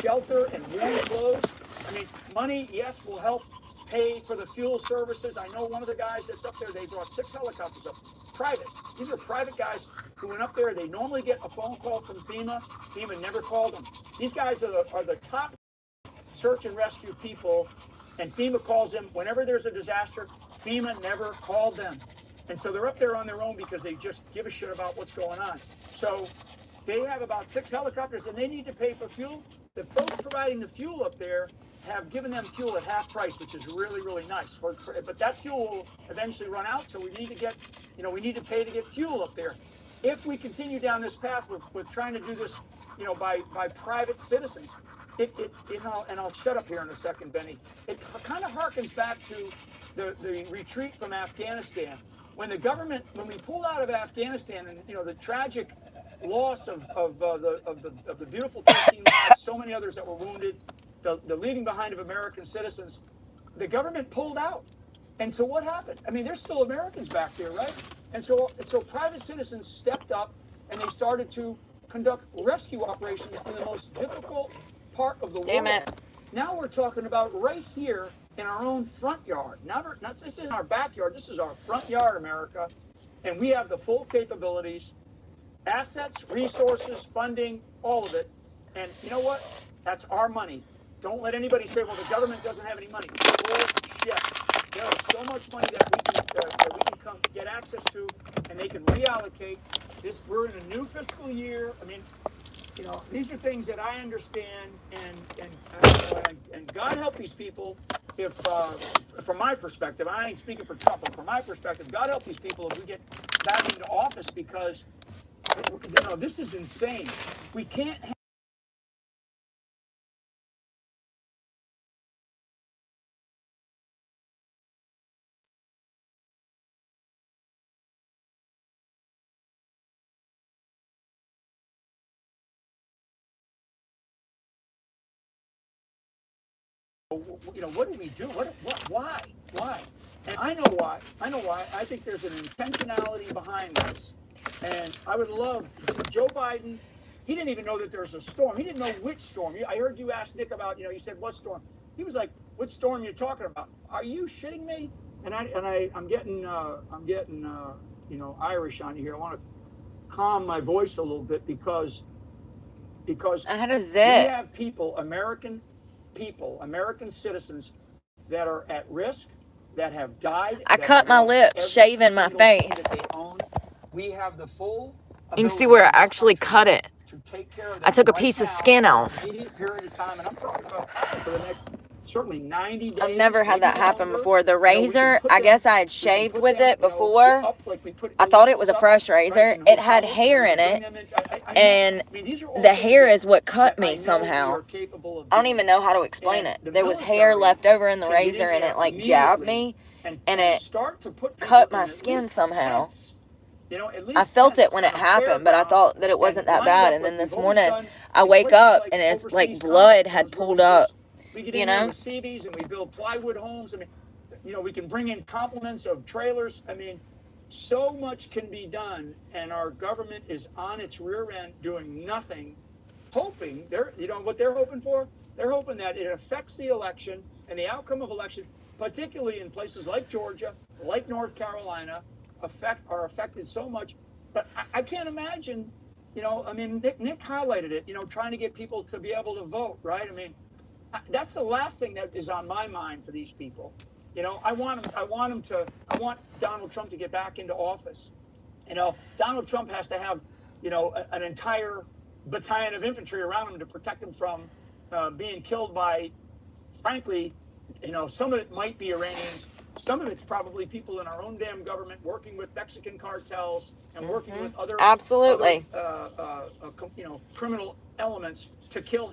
shelter and warm clothes. I mean, money, yes, will help pay for the fuel services. I know one of the guys that's up there, they brought 6 helicopters up, private. These are private guys who went up there. They normally get a phone call from FEMA. FEMA never called them. These guys are the top search and rescue people, and FEMA calls them whenever there's a disaster. FEMA never called them. And so they're up there on their own because they just give a shit about what's going on. So they have about 6 helicopters, and they need to pay for fuel. The folks providing the fuel up there have given them fuel at half price, which is really, really nice. But that fuel will eventually run out, so we need to get, we need to pay to get fuel up there. If we continue down this path with trying to do this, by private citizens, and I'll shut up here in a second, Benny. It kind of harkens back to the retreat from Afghanistan. When we pulled out of Afghanistan, and the tragic loss of the beautiful 13 lives, so many others that were wounded, the leaving behind of American citizens, the government pulled out. And so what happened? I mean, there's still Americans back there, right? And so private citizens stepped up, and they started to conduct rescue operations in the most difficult part of the world. Now we're talking about right here in our own front yard. This isn't our backyard. This is our front yard, America. And we have the full capabilities, assets, resources, funding, all of it. And you know what? That's our money. Don't let anybody say, well, the government doesn't have any money. Bullshit. There is so much money that we can come get access to, and they can reallocate. We're in a new fiscal year. I mean, these are things that I understand, and God help these people. If, from my perspective, I ain't speaking for Trump, but from my perspective, God help these people if we get back into office, because this is insane. We can't have what do we do? Why? And I know why. I think there's an intentionality behind this. And I would love Joe Biden. He didn't even know that there's a storm. He didn't know which storm. I heard you ask Nick about, he said, what storm? He was like, what storm are you talking about? Are you shitting me? And I'm getting Irish on you here. I want to calm my voice a little bit because I had a zip. We have American citizens that are at risk, that have died. I cut my lip shaving my face. We have the full. You can see where I actually cut it. I took a piece of skin off. Period of time, and I'm talking about for the next certainly 90 days. I've never had that happen before. The razor, I guess I had shaved with it before. I thought it was a fresh razor. It had hair in it, and the hair is what cut me somehow. I don't even know how to explain it. There was hair left over in the razor, and it like jabbed me, and it cut my skin somehow. I felt it when it happened, but I thought that it wasn't that bad. And then this morning, I wake up, and it's like blood had pulled up. We get in with CBs, and we build plywood homes. I mean, we can bring in complements of trailers. I mean, so much can be done, and our government is on its rear end doing nothing, hoping. What they're hoping for? They're hoping that it affects the election and the outcome of election, particularly in places like Georgia, like North Carolina, are affected so much. But I can't imagine, Nick highlighted it, trying to get people to be able to vote, right? I mean, that's the last thing that is on my mind for these people. I want Donald Trump to get back into office. Donald Trump has to have, an entire battalion of infantry around him to protect him from being killed by, frankly, some of it might be Iranians. Some of it's probably people in our own damn government working with Mexican cartels and working with other criminal elements to kill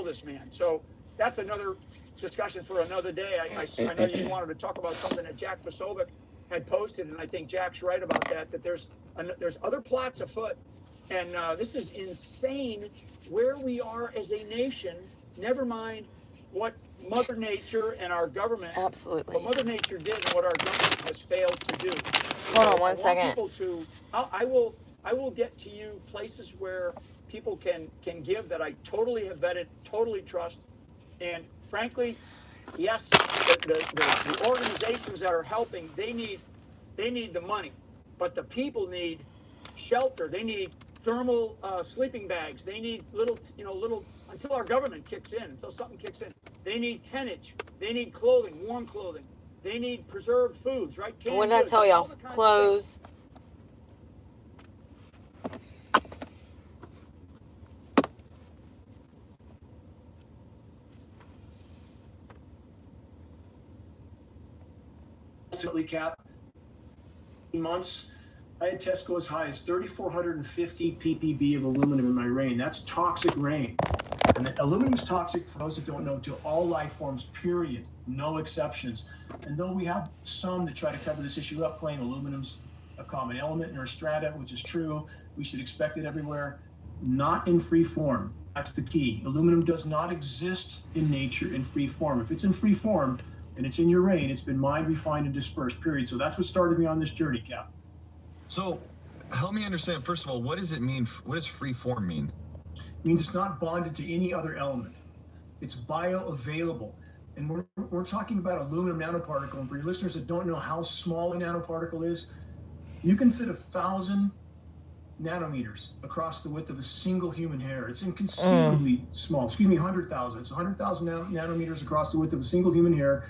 this man. So that's another discussion for another day. I know you wanted to talk about something that Jack Posobiec had posted, and I think Jack's right about that there's other plots afoot, and this is insane where we are as a nation, never mind what Mother Nature and our government, absolutely, what Mother Nature did and what our government has failed to do. Hold on one want second. people to, I will get to you places where people can give that I totally have vetted, totally trust. And frankly, yes, the organizations that are helping, they need the money, but the people need shelter. They need thermal sleeping bags. They need little until our government kicks in, until something kicks in. They need tonnage. They need clothing, warm clothing. They need preserved foods, right? What did I tell y'all? Clothes. Ultimately, Cap, months, I had tests go as high as 3,450 ppb of aluminum in my rain. That's toxic rain. And aluminum is toxic, for those that don't know, to all life forms, period. No exceptions. And though we have some that try to cover this issue up, claim aluminum's a common element in our strata, which is true. We should expect it everywhere. Not in free form. That's the key. Aluminum does not exist in nature in free form. If it's in free form and it's in your rain, it's been mined, refined, and dispersed, period. So that's what started me on this journey, Cap. So help me understand, first of all, what does it mean? What does free form mean? It means it's not bonded to any other element. It's bioavailable. And we're talking about aluminum nanoparticle. And for your listeners that don't know how small a nanoparticle is, you can fit 1,000 nanometers across the width of a single human hair. It's inconceivably small. 100,000. It's 100,000 nanometers across the width of a single human hair.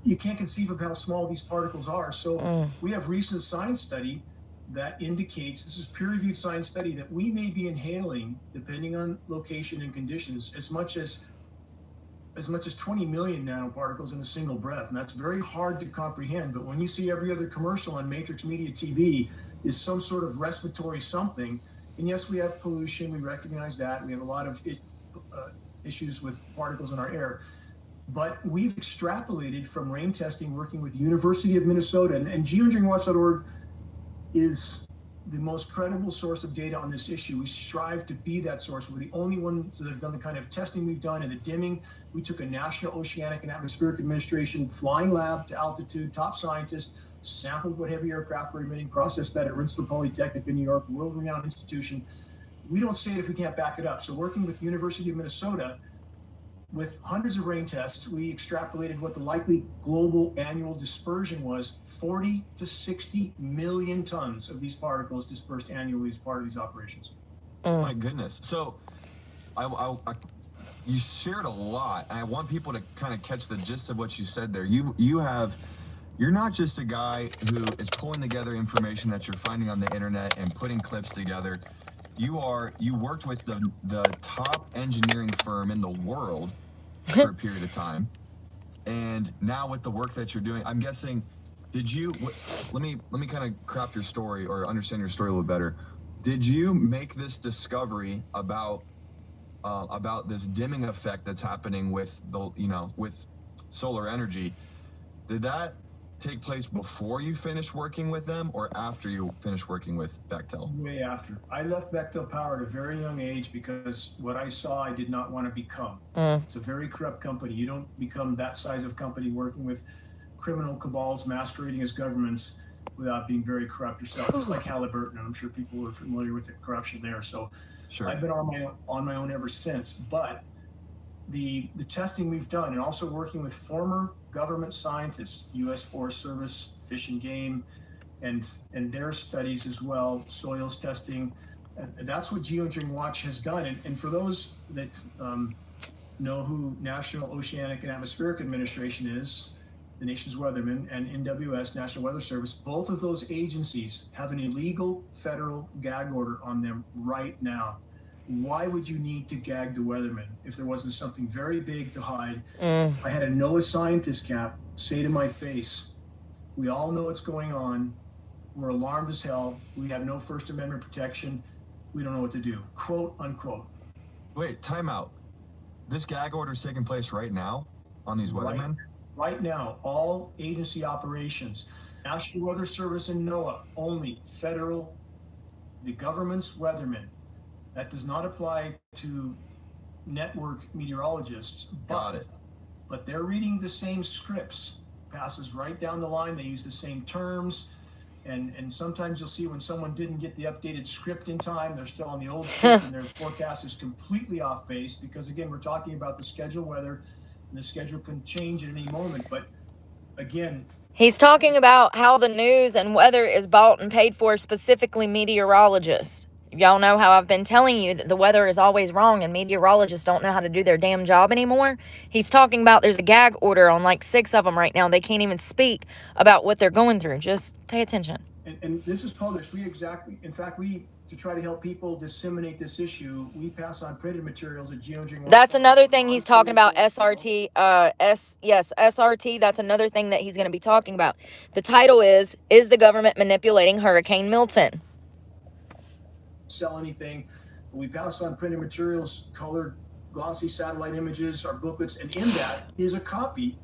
You can't conceive of how small these particles are. So we have recent science study that indicates, this is peer-reviewed science study, that we may be inhaling, depending on location and conditions, as much as 20 million nanoparticles in a single breath. And that's very hard to comprehend. But when you see every other commercial on Matrix Media TV is some sort of respiratory something, and yes, we have pollution, we recognize that. We have a lot of issues with particles in our air. But we've extrapolated from rain testing, working with the University of Minnesota, and geoengineeringwatch.org is the most credible source of data on this issue. We strive to be that source. We're the only ones that have done the kind of testing we've done and the dimming. We took a National Oceanic and Atmospheric Administration flying lab to altitude, top scientists, sampled what heavy aircraft were emitting, processed that at Rensselaer Polytechnic in New York, world-renowned institution. We don't say it if we can't back it up. So working with the University of Minnesota, with hundreds of rain tests, we extrapolated what the likely global annual dispersion was. 40 to 60 million tons of these particles dispersed annually as part of these operations. Oh my goodness. So you shared a lot, and I want people to kind of catch the gist of what you said there. You're not just a guy who is pulling together information that you're finding on the internet and putting clips together. You worked with the top engineering firm in the world for a period of time, and now with the work that you're doing, I'm guessing, let me kind of craft your story or understand your story a little better. Did you make this discovery about this dimming effect that's happening with with solar energy? Did that take place before you finished working with them or after you finished working with Bechtel? Way after. I left Bechtel Power at a very young age because what I saw I did not want to become. It's a very corrupt company. You don't become that size of company working with criminal cabals masquerading as governments without being very corrupt yourself. It's like Halliburton, and I'm sure people are familiar with the corruption there. So sure. I've been on my own ever since. But the testing we've done, and also working with former government scientists, U.S. Forest Service, Fish and Game, and their studies as well, soils testing, and that's what Geoengineering Watch has done. And for those that know who National Oceanic and Atmospheric Administration is, the nation's weathermen, and NWS, National Weather Service, both of those agencies have an illegal federal gag order on them right now. Why would you need to gag the weathermen if there wasn't something very big to hide? I had a NOAA scientist, Cap, say to my face, we all know what's going on. We're alarmed as hell. We have no First Amendment protection. We don't know what to do, quote unquote. Wait, time out. This gag order is taking place right now on these weathermen? Right now, all agency operations, National Weather Service and NOAA, only federal, the government's weathermen. That does not apply to network meteorologists, but they're reading the same scripts, passes right down the line. They use the same terms, And sometimes you'll see when someone didn't get the updated script in time, they're still on the old script and their forecast is completely off base because, again, we're talking about the schedule weather, and the schedule can change at any moment. But again, he's talking about how the news and weather is bought and paid for specifically meteorologists. Y'all know how I've been telling you that the weather is always wrong and meteorologists don't know how to do their damn job anymore. He's talking about there's a gag order on like 6 of them right now. They can't even speak about what they're going through. Just pay attention. And this is published. In fact, to try to help people disseminate this issue, we pass on printed materials at Geoengineering. That's another thing he's talking about, SRT. SRT, that's another thing that he's going to be talking about. The title is the government manipulating Hurricane Milton? Sell anything. We pass on printed materials, colored, glossy satellite images, our booklets, and in that is a copy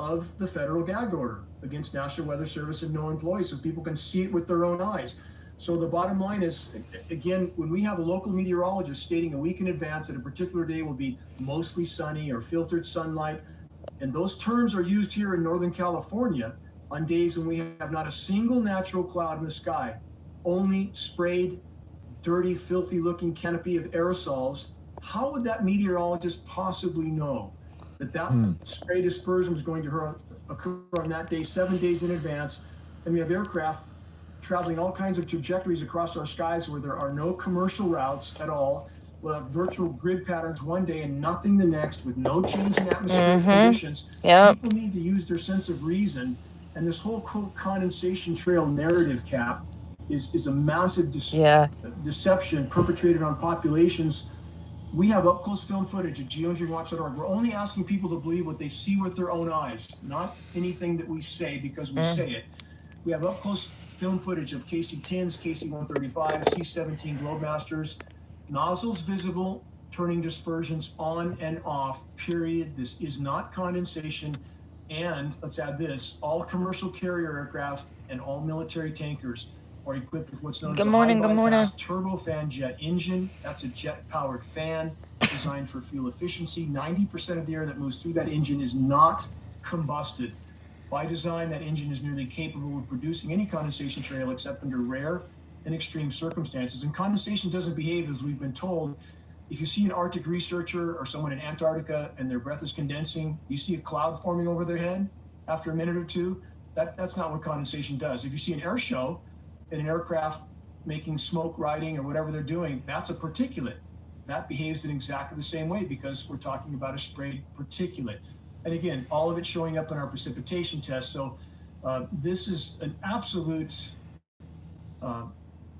of the federal gag order against National Weather Service and no employees, so people can see it with their own eyes. So the bottom line is, again, when we have a local meteorologist stating a week in advance that a particular day will be mostly sunny or filtered sunlight, and those terms are used here in Northern California on days when we have not a single natural cloud in the sky, only sprayed, dirty, filthy looking canopy of aerosols, how would that meteorologist possibly know that spray dispersion was going to occur on that day, 7 days in advance? And we have aircraft traveling all kinds of trajectories across our skies where there are no commercial routes at all. We'll have virtual grid patterns one day and nothing the next, with no change in atmospheric conditions. Yep. People need to use their sense of reason. And this whole condensation trail narrative, Cap, is a massive deception perpetrated on populations. We have up-close film footage at geoengineeringwatch.org. We're only asking people to believe what they see with their own eyes, not anything that we say because we say it. We have up-close film footage of KC-10s, KC-135, C-17 Globemasters, nozzles visible, turning dispersions on and off, period. This is not condensation. And let's add this, all commercial carrier aircraft and all military tankers are equipped with what's known as a high-bypass turbofan jet engine. That's a jet-powered fan designed for fuel efficiency. 90% of the air that moves through that engine is not combusted. By design, that engine is nearly capable of producing any condensation trail except under rare and extreme circumstances. And condensation doesn't behave as we've been told. If you see an Arctic researcher or someone in Antarctica and their breath is condensing, you see a cloud forming over their head after a minute or two, that's not what condensation does. If you see an air show in an aircraft making smoke riding or whatever they're doing, that's a particulate. That behaves in exactly the same way because we're talking about a sprayed particulate. And again, all of it showing up in our precipitation test. So this is an absolute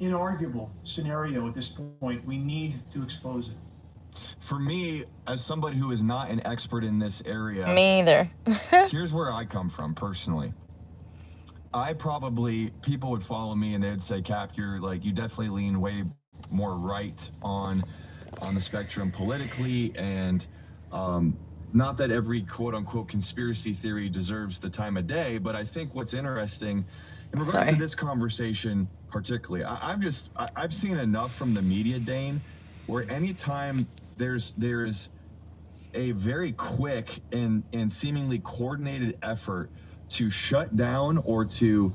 inarguable scenario at this point. We need to expose it. For me, as somebody who is not an expert in this area, me either. Here's where I come from personally. People would follow me and they would say, Cap, you definitely lean way more right on the spectrum politically, and not that every quote unquote conspiracy theory deserves the time of day, but I think what's interesting in regards to this conversation particularly, I've seen enough from the media, Dane, where anytime there's a very quick and seemingly coordinated effort to shut down or to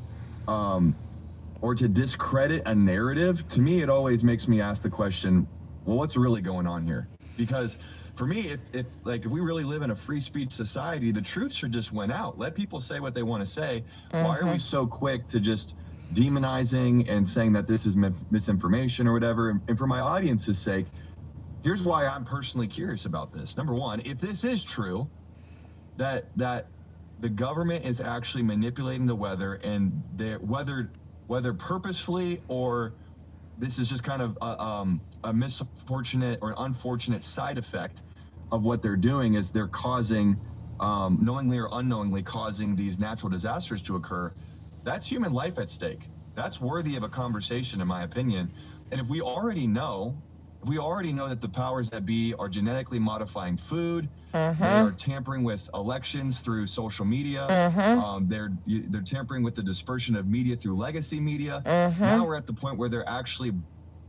discredit a narrative, to me it always makes me ask the question, well, what's really going on here? Because for me, if we really live in a free speech society, the truth should just win out. Let people say what they want to say. Why are we so quick to just demonizing and saying that this is misinformation or whatever? And for my audience's sake, here's why I'm personally curious about this. Number one, if this is true, that the government is actually manipulating the weather, and whether purposefully or this is just kind of a misfortunate or unfortunate side effect of what they're doing, is they're causing, knowingly or unknowingly causing these natural disasters to occur. That's human life at stake. That's worthy of a conversation, in my opinion. And if we already know that the powers that be are genetically modifying food, they are tampering with elections through social media, they're tampering with the dispersion of media through legacy media. Now we're at the point where they're actually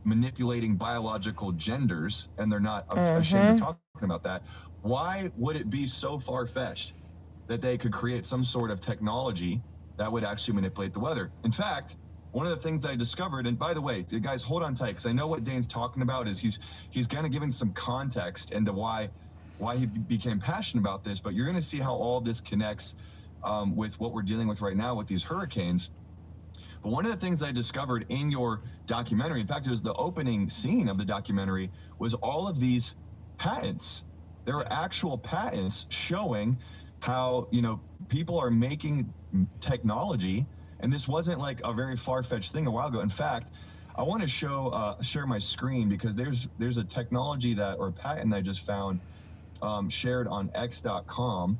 manipulating biological genders, and they're not ashamed of talking about that. Why would it be so far-fetched that they could create some sort of technology that would actually manipulate the weather? In fact, one of the things that I discovered, and by the way, guys, hold on tight, because I know what Dane's talking about is he's kind of giving some context into why he became passionate about this, but you're going to see how all this connects with what we're dealing with right now with these hurricanes. But one of the things I discovered in your documentary, in fact, it was the opening scene of the documentary, was all of these patents. There were actual patents showing how, you know, people are making technology, and this wasn't like a very far-fetched thing a while ago. In fact, I want to share my screen, because there's a technology that, or a patent that I just found shared on x.com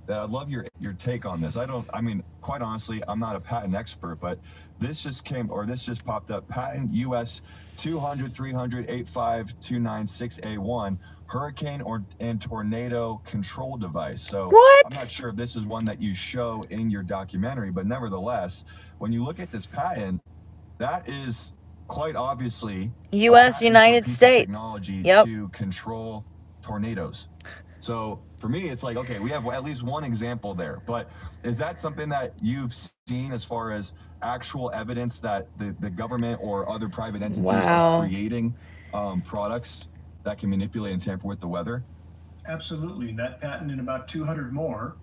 that I'd love your take on this. I mean, quite honestly, I'm not a patent expert, but this just popped up, patent US 200-300-85296A1, hurricane and tornado control device. So What? I'm not sure if this is one that you show in your documentary, but nevertheless, when you look at this patent, that is quite obviously US, United States. Technology Yep. to control tornadoes. So for me, it's like, okay, we have at least one example there. But is that something that you've seen as far as actual evidence that the government or other private entities are creating products that can manipulate and tamper with the weather? Absolutely. That patent and about 200 more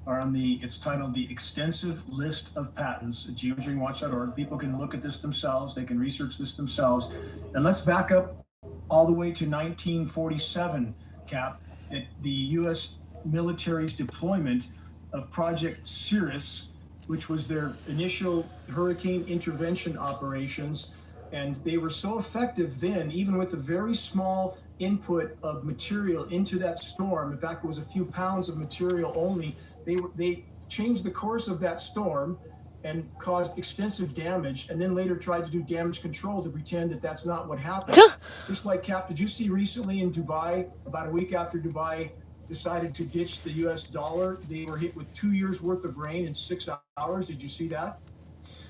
are on it's titled the Extensive List of Patents at geoengineeringwatch.org. People can look at this themselves. They can research this themselves. And let's back up all the way to 1947, Cap, at the U.S. military's deployment of Project Cirrus, which was their initial hurricane intervention operations. And they were so effective then, even with a very small input of material into that storm. In fact, it was a few pounds of material only. They changed the course of that storm and caused extensive damage, and then later tried to do damage control to pretend that that's not what happened. Just like, Cap, did you see recently in Dubai, about a week after Dubai decided to ditch the US dollar, they were hit with 2 years worth of rain in 6 hours? Did you see that?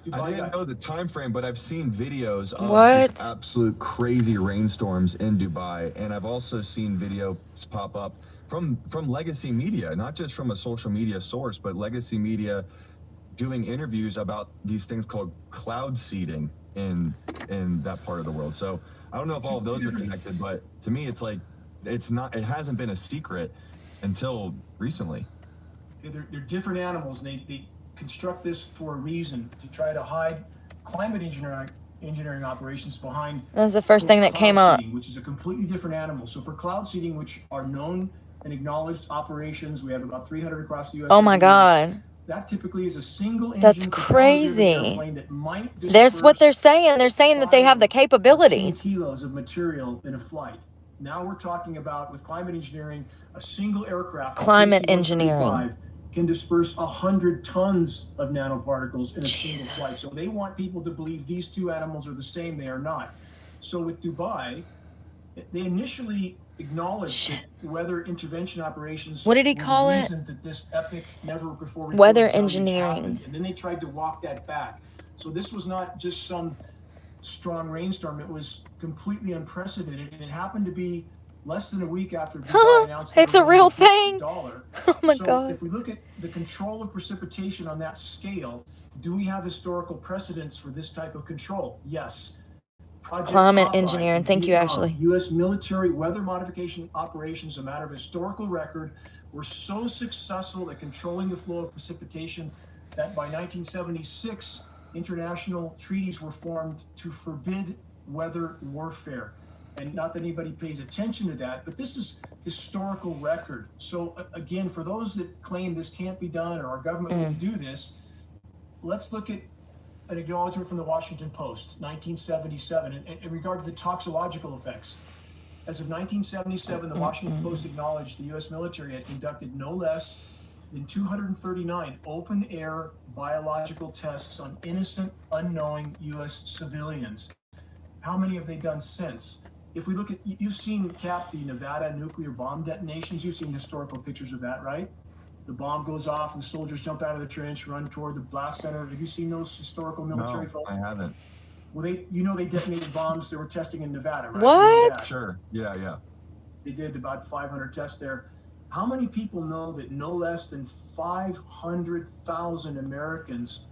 Dubai, I didn't know the time frame, but I've seen videos of just absolute crazy rainstorms in Dubai, and I've also seen videos pop up from legacy media, not just from a social media source, but legacy media doing interviews about these things called cloud seeding in that part of the world. So I don't know if all of those are connected, but to me, it's like it hasn't been a secret until recently. They're different animals, and they construct this for a reason, to try to hide climate engineering operations behind. That was the first thing that came up. Which is a completely different animal. So for cloud seeding, which are known and acknowledged operations, we have about 300 across the U.S. Oh my God. That typically is a single engine. That's crazy. That might That's what they're saying. They're saying that they have the capabilities. 10 kilos of material in a flight. Now we're talking about, with climate engineering, a single aircraft. Climate engineering can disperse 100 tons of nanoparticles in a single flight. So they want people to believe these two animals are the same. They are not. So with Dubai, they initially acknowledged that weather intervention operations. What did he call it? That this epic, never before weather engineering. And then they tried to walk that back. So this was not just some strong rainstorm. It was completely unprecedented, and it happened to be less than a week after Dubai announced it's a real thing. $1. Oh my so God. If we look at the control of precipitation on that scale, do we have historical precedents for this type of control? Yes. Climate engineering. Thank you, Ashley. U.S. military weather modification operations, a matter of historical record, were so successful at controlling the flow of precipitation that by 1976, international treaties were formed to forbid weather warfare. And not that anybody pays attention to that, but this is historical record. So again, for those that claim this can't be done or our government won't do this, let's look at an acknowledgement from the Washington Post, 1977, in regard to the toxicological effects. As of 1977, the Washington Post acknowledged the U.S. military had conducted no less than 239 open-air biological tests on innocent, unknowing U.S. civilians. How many have they done since? If we look at, you've seen, Cap, the Nevada nuclear bomb detonations. You've seen historical pictures of that, right? The bomb goes off and soldiers jump out of the trench, run toward the blast center. Have you seen those historical military photos? I haven't. Well, they detonated bombs they were testing in Nevada, right? What? Sure. Yeah. They did about 500 tests there. How many people know that no less than 500,000 Americans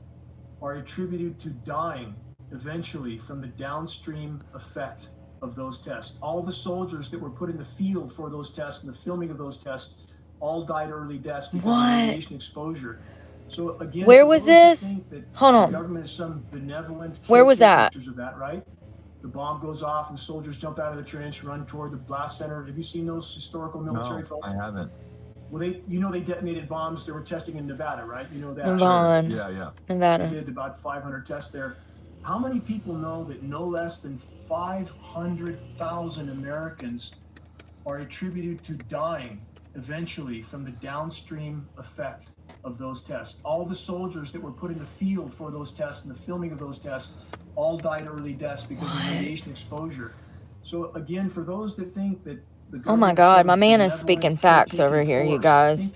are attributed to dying eventually from the downstream effect of those tests. All the soldiers that were put in the field for those tests and the filming of those tests all died early deaths because of radiation exposure. So again, where was this? Hold the on. government is some benevolent Where was that? Pictures of that, right? The bomb goes off and soldiers jump out of the trench, run toward the blast center. Have you seen those historical military photos? I haven't. Well, they detonated bombs they were testing in Nevada, right? You know that. Nevada. Yeah. Nevada. They did about 500 tests there. How many people know that no less than 500,000 Americans are attributed to dying eventually from the downstream effect of those tests? All the soldiers that were put in the field for those tests and the filming of those tests all died early deaths because of radiation exposure. So again, for those that think that oh my God, my man is speaking facts over here, you guys.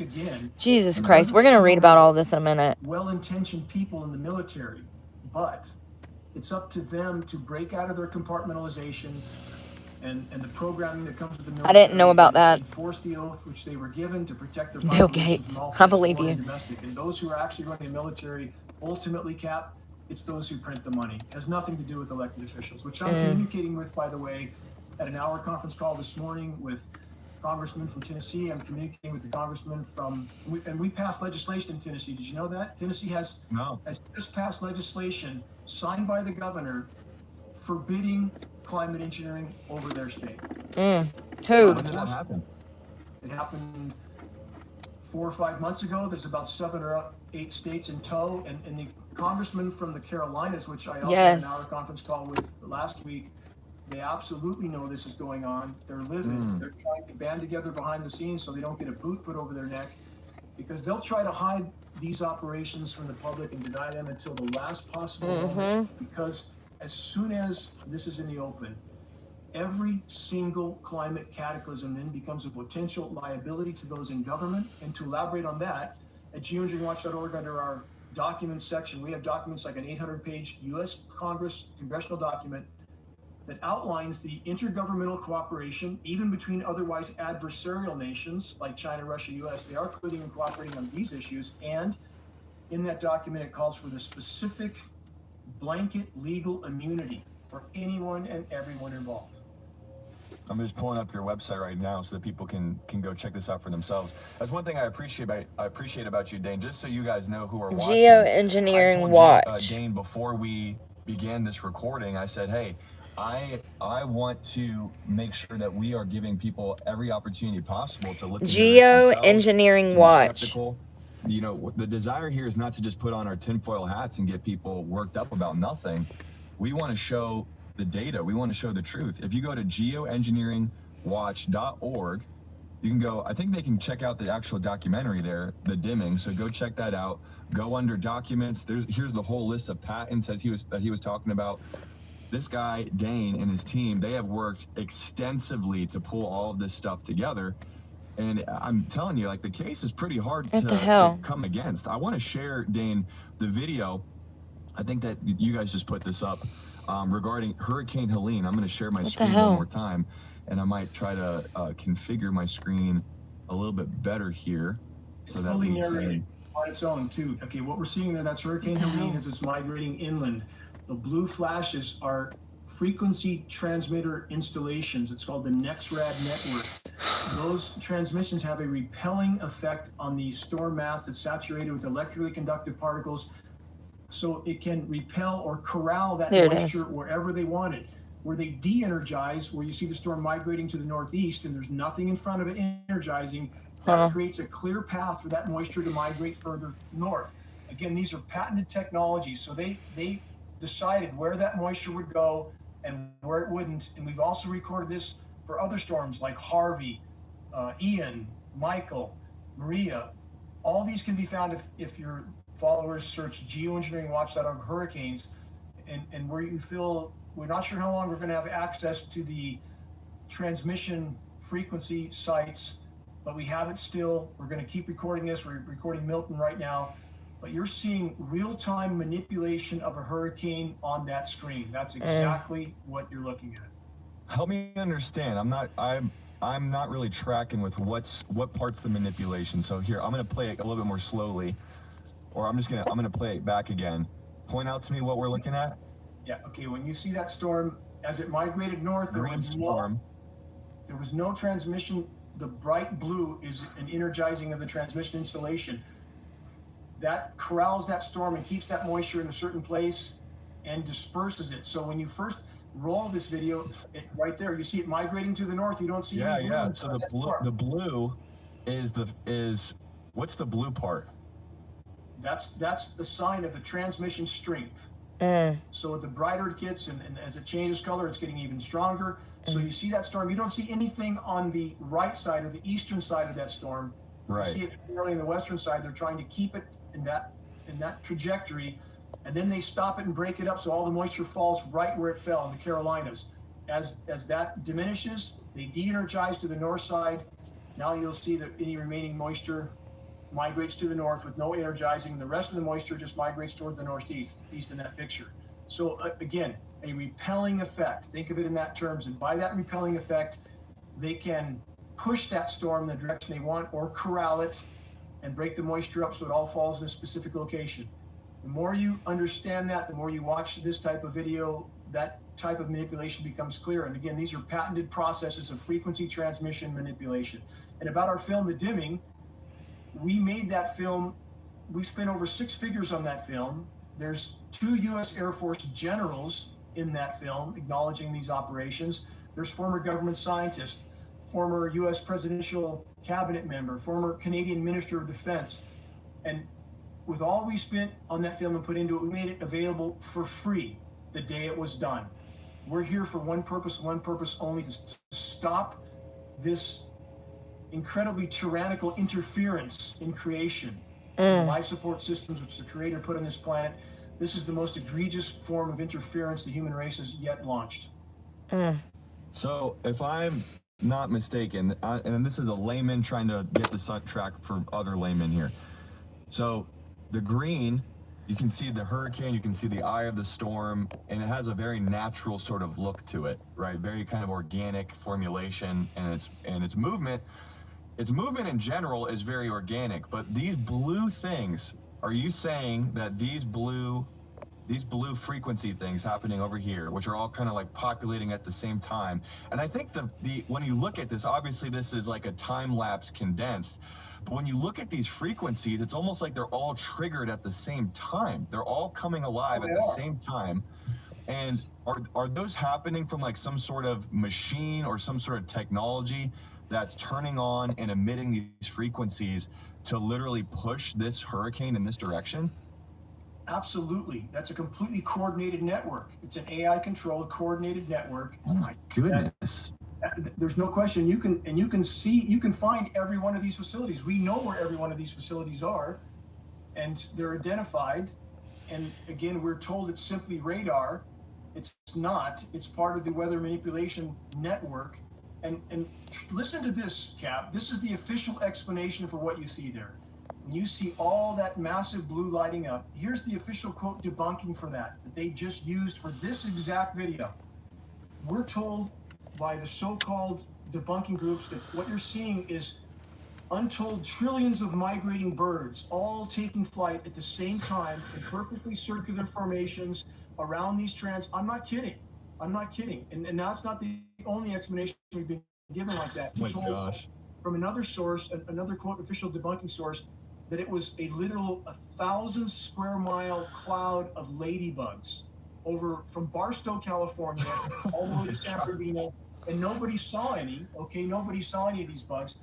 Jesus Christ, we're going to read about all this in a minute. Well-intentioned people in the military, but it's up to them to break out of their compartmentalization and the programming that comes with the military. I didn't know about that. Enforce the oath which they were given to protect their Bill Gates, I believe you. Domestic. And those who are actually running the military, ultimately, Cap, it's those who print the money. It has nothing to do with elected officials, which I'm communicating with, by the way, at an hour conference call this morning with congressman from Tennessee. I'm communicating with the congressman and we passed legislation in Tennessee. Did you know that? Tennessee has just passed legislation signed by the governor forbidding climate engineering over their state. Who? When did that happen? It happened 4 or 5 months ago. There's about 7 or 8 states in tow, and the congressman from the Carolinas, which I also had an hour conference call with last week, they absolutely know this is going on. They're livid. They're trying to band together behind the scenes so they don't get a boot put over their neck, because they'll try to hide these operations from the public and deny them until the last possible moment. Because as soon as this is in the open, every single climate cataclysm then becomes a potential liability to those in government. And to elaborate on that, at geoengineeringwatch.org under our documents section, we have documents like an 800-page U.S. Congress congressional document that outlines the intergovernmental cooperation, even between otherwise adversarial nations like China, Russia, U.S. They are including and cooperating on these issues. And in that document, it calls for the specific blanket legal immunity for anyone and everyone involved. I'm just pulling up your website right now so that people can go check this out for themselves. That's one thing I appreciate about you, Dane. Just so you guys know who are watching. Geoengineering Watch. Dane, before we began this recording, I said, hey, I want to make sure that we are giving people every opportunity possible to look into Geoengineering Watch. You know, the desire here is not to just put on our tinfoil hats and get people worked up about nothing. We want to show the data. We want to show the truth. If you go to geoengineeringwatch.org, you can go, I think they can check out the actual documentary there, The Dimming. So go check that out. Go under documents. Here's the whole list of patents that he was talking about. This guy, Dane, and his team, they have worked extensively to pull all of this stuff together. And I'm telling you, like, the case is pretty hard to come against. I want to share, Dane, the video. I think that you guys just put this up regarding Hurricane Helene. I'm going to share my screen one more time, and I might try to configure my screen a little bit better here. It's so fully narrated on its own, too. Okay, what we're seeing there, that's Hurricane Helene as it's migrating inland. The blue flashes are frequency transmitter installations. It's called the NexRad network. Those transmissions have a repelling effect on the storm mass that's saturated with electrically conductive particles, so it can repel or corral that moisture wherever they want it. Where they de-energize, where you see the storm migrating to the northeast and there's nothing in front of it energizing, that creates a clear path for that moisture to migrate further north. Again, these are patented technologies, so they decided where that moisture would go and where it wouldn't. And we've also recorded this for other storms like Harvey, Ian, Michael, Maria. All these can be found if your followers search geoengineeringwatch.org hurricanes, and where you feel we're not sure how long we're going to have access to the transmission frequency sites, but we have it still. We're going to keep recording this. We're recording Milton right now. But you're seeing real-time manipulation of a hurricane on that screen. That's exactly what you're looking at. Help me understand. I'm not really tracking with what part's the manipulation. So here, I'm gonna play it a little bit more slowly, or I'm gonna play it back again. Point out to me what we're looking at. Yeah, okay, when you see that storm, as it migrated north, there was no transmission. The bright blue is an energizing of the transmission insulation. That corrals that storm and keeps that moisture in a certain place and disperses it. So when you first roll this video, right there, you see it migrating to the north. You don't see any blue. Yeah. So the blue is what's the blue part? That's the sign of the transmission strength. So the brighter it gets, and as it changes color, it's getting even stronger. So you see that storm. You don't see anything on the right side or the eastern side of that storm. Right. You see it clearly on the western side. They're trying to keep it in that trajectory, and then they stop it and break it up so all the moisture falls right where it fell in the Carolinas. As that diminishes, they de-energize to the north side. Now you'll see that any remaining moisture migrates to the north with no energizing. The rest of the moisture just migrates toward the northeast in that picture. So again, a repelling effect. Think of it in that terms. And by that repelling effect, they can push that storm in the direction they want or corral it and break the moisture up so it all falls in a specific location. The more you understand that, the more you watch this type of video, that type of manipulation becomes clear. And again, these are patented processes of frequency transmission manipulation. And about our film, The Dimming, we made that film. We spent over 6 figures on that film. There's 2 U.S. Air Force generals in that film acknowledging these operations. There's former government scientists, former U.S. presidential cabinet member, former Canadian Minister of Defense. And with all we spent on that film and put into it, we made it available for free the day it was done. We're here for one purpose only, to stop this incredibly tyrannical interference in creation. Life support systems which the Creator put on this planet. This is the most egregious form of interference the human race has yet launched. So if I'm not mistaken, and this is a layman trying to get the sun track for other laymen here. So the green, you can see the hurricane, you can see the eye of the storm, and it has a very natural sort of look to it, right? Very kind of organic formulation, and its movement. Its movement in general is very organic, but these blue things, are you saying that these blue frequency things happening over here, which are all kind of like populating at the same time? And I think when you look at this, obviously this is like a time lapse condensed, but when you look at these frequencies, it's almost like they're all triggered at the same time. They're all coming alive at the same time. And are those happening from like some sort of machine or some sort of technology that's turning on and emitting these frequencies to literally push this hurricane in this direction? Absolutely. That's a completely coordinated network. It's an AI-controlled, coordinated network. Oh my goodness. There's no question. You can find every one of these facilities. We know where every one of these facilities are, and they're identified. And again, we're told it's simply radar. It's not. It's part of the weather manipulation network. And listen to this, Cap. This is the official explanation for what you see there. When you see all that massive blue lighting up, here's the official quote debunking for that they just used for this exact video. We're told by the so-called debunking groups that what you're seeing is untold trillions of migrating birds all taking flight at the same time in perfectly circular formations around these I'm not kidding. And that's not the only explanation we've been given like that. Oh my gosh. From another source, another quote official debunking source, that it was a literal 1,000 square mile cloud of ladybugs over from Barstow, California, all the way to San Bernardino, and nobody saw any. Okay, nobody saw any of these bugs.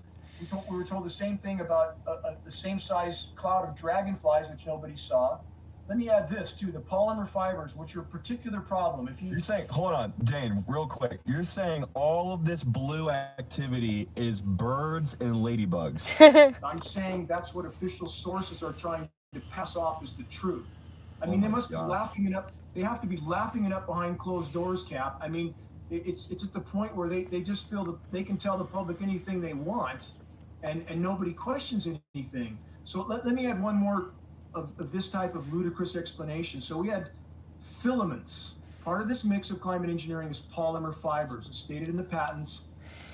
We were told the same thing about the same size cloud of dragonflies, which nobody saw. Let me add this too: the polymer fibers, which are a particular problem. You're saying, hold on, Dane, real quick. You're saying all of this blue activity is birds and ladybugs. I'm saying that's what official sources are trying to pass off as the truth. I mean, they must be laughing it up. They have to be laughing it up behind closed doors, Cap. I mean, it's at the point where they just feel that they can tell the public anything they want, and nobody questions anything. So let me add one more of this type of ludicrous explanation. So we had filaments. Part of this mix of climate engineering is polymer fibers. It's stated in the patents,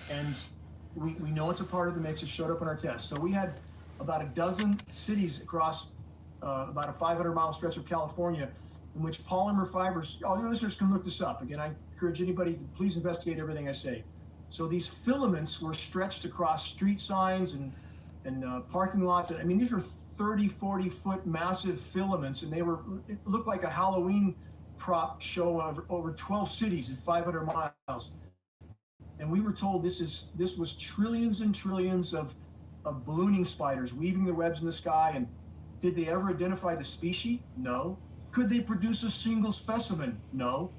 and we know it's a part of the mix. It showed up in our tests. So we had about a dozen cities across about a 500-mile stretch of California in which polymer fibers, all your listeners can look this up. Again, I encourage anybody to please investigate everything I say. So these filaments were stretched across street signs and parking lots. I mean, these were 30, 40-foot massive filaments, and it looked like a Halloween prop show over 12 cities in 500 miles. And we were told this was trillions and trillions of ballooning spiders weaving their webs in the sky. And did they ever identify the species? No. Could they produce a single specimen? No.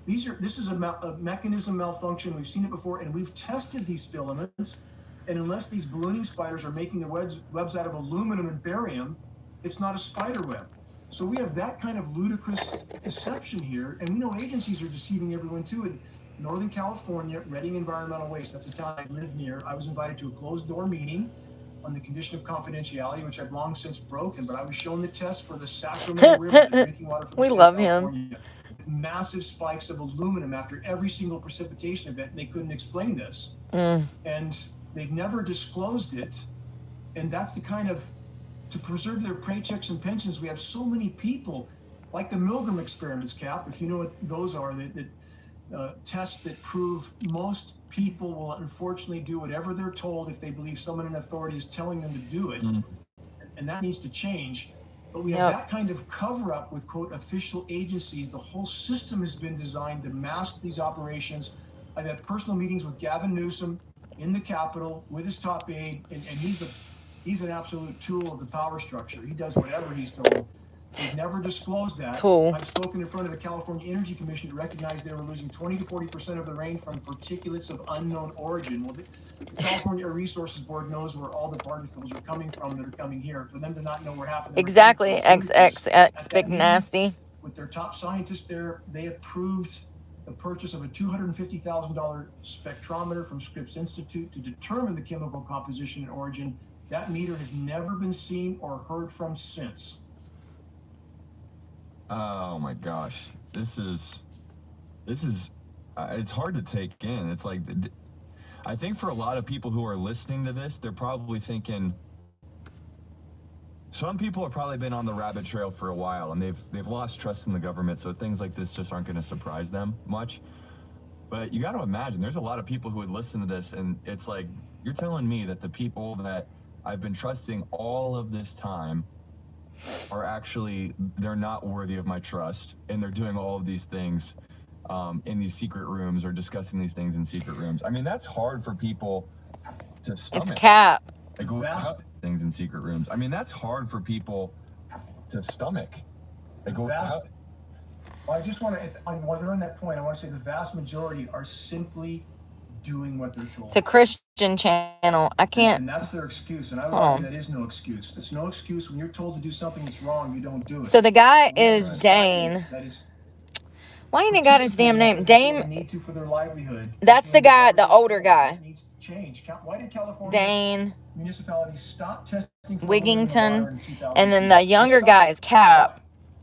This is a mechanism malfunction. We've seen it before, and we've tested these filaments. And unless these ballooning spiders are making the webs out of aluminum and barium, it's not a spider web. So we have that kind of ludicrous deception here. And we know agencies are deceiving everyone too. In Northern California, Redding Environmental Waste, that's a town I live near. I was invited to a closed door meeting on the condition of confidentiality, which I've long since broken, but I was shown the test for the Sacramento River, the drinking water from We the state love of him. California, with massive spikes of aluminum after every single precipitation event, and they couldn't explain this. And they've never disclosed it. And that's the kind of, to preserve their paychecks and pensions, we have so many people, like the Milgram experiments, Cap, if you know what those are, that tests that prove most people will unfortunately do whatever they're told if they believe someone in authority is telling them to do it. And that needs to change. But we have that kind of cover up with, quote, official agencies. The whole system has been designed to mask these operations. I've had personal meetings with Gavin Newsom in the Capitol with his top aide, and he's an absolute tool of the power structure. He does whatever he's told. They've never disclosed that. Tool. I've spoken in front of the California Energy Commission to recognize they were losing 20 to 40% of the rain from particulates of unknown origin. Well, the California Air Resources Board knows where all the particles are coming from that are coming here. For them to not know where half of them Exactly. are coming from, XXX big nasty. with their top scientists there, they approved the purchase of a $250,000 spectrometer from Scripps Institute to determine the chemical composition and origin. That meter has never been seen or heard from since. Oh my gosh, this is it's hard to take in. It's like, I think for a lot of people who are listening to this, they're probably thinking, some people have probably been on the rabbit trail for a while and they've lost trust in the government, so things like this just aren't going to surprise them much. But you got to imagine there's a lot of people who would listen to this, and it's like, you're telling me that the people that I've been trusting all of this time are actually, they're not worthy of my trust, and they're doing all of these things in these secret rooms, or discussing these things in secret rooms. I mean, that's hard for people to stomach. It's Cap. Like, things in secret rooms. I mean, that's hard for people to stomach. Like, Well, I just want to, while you're on that point, I want to say the vast majority are simply doing what they're told. It's a Christian channel. I can't. And that's their excuse. And I would argue that is no excuse. That's no excuse. When you're told to do something that's wrong, you don't do it. So the guy is Dane. That is, Why ain't he got his damn name? Dane. Need to for their livelihood. That's the guy, the older guy. Needs to change. Why did California Dane municipalities stop testing for Wigington, and then the younger guy is Cap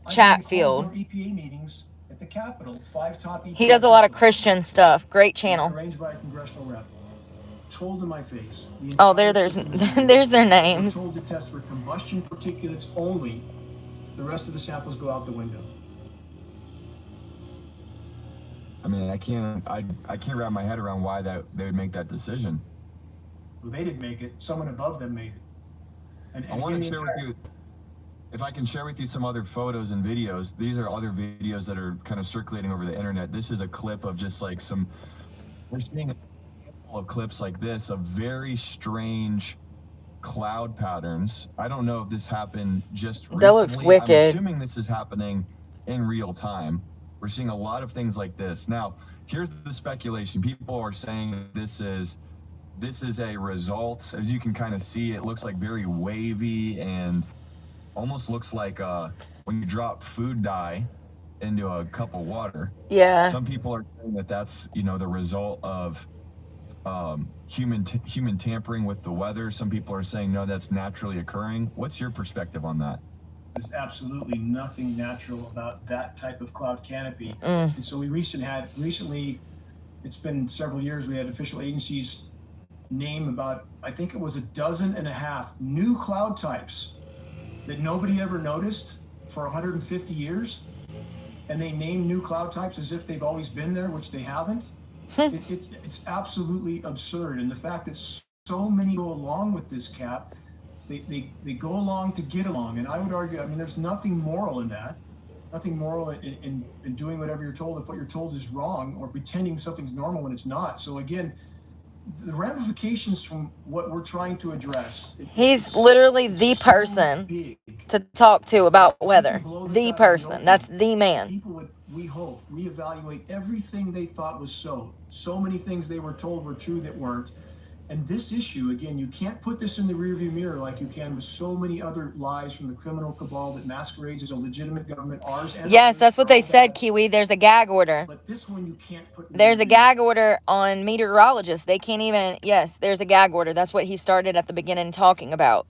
Chatfield. EPA meetings at the Capitol. 5 top EPA. He does a lot of Christian stuff. Great channel. Arranged by a congressional rep. Told in my face. Oh, there's their names. Told to test for combustion particulates only. The rest of the samples go out the window. I mean, I can't wrap my head around why they would make that decision. Well, they didn't make it. Someone above them made it. And I want to share with you, if I can share with you some other photos and videos. These are other videos that are kind of circulating over the internet. This is a clip of just like we're seeing a couple of clips like this of very strange cloud patterns. I don't know if this happened just recently. That looks wicked. I'm assuming this is happening in real time. We're seeing a lot of things like this. Now, here's the speculation. People are saying that this is a result. As you can kind of see, it looks like very wavy and almost looks like when you drop food dye into a cup of water. Yeah. Some people are saying that that's, the result of human tampering with the weather. Some people are saying, no, that's naturally occurring. What's your perspective on that? There's absolutely nothing natural about that type of cloud canopy. And so we recently, it's been several years, we had official agencies name about, I think it was 12.5 new cloud types that nobody ever noticed for 150 years. and they name new cloud types as if they've always been there, which they haven't. It's absolutely absurd. And the fact that so many go along with this, Cap, they go along to get along. And I would argue, I mean, there's nothing moral in that. Nothing moral in doing whatever you're told if what you're told is wrong, or pretending something's normal when it's not. So again, the ramifications from what we're trying to address. He's literally the person to talk to about weather. The person. That's the man. People would, we hope, reevaluate everything they thought was so. So many things they were told were true that weren't. And this issue, again, you can't put this in the rearview mirror like you can with so many other lies from the criminal cabal that masquerades as a legitimate government, ours. And yes, that's what they said, Kiwi. There's a gag order. But this one you can't put. There's a gag order on meteorologists. They can't even. Yes, there's a gag order. That's what he started at the beginning talking about.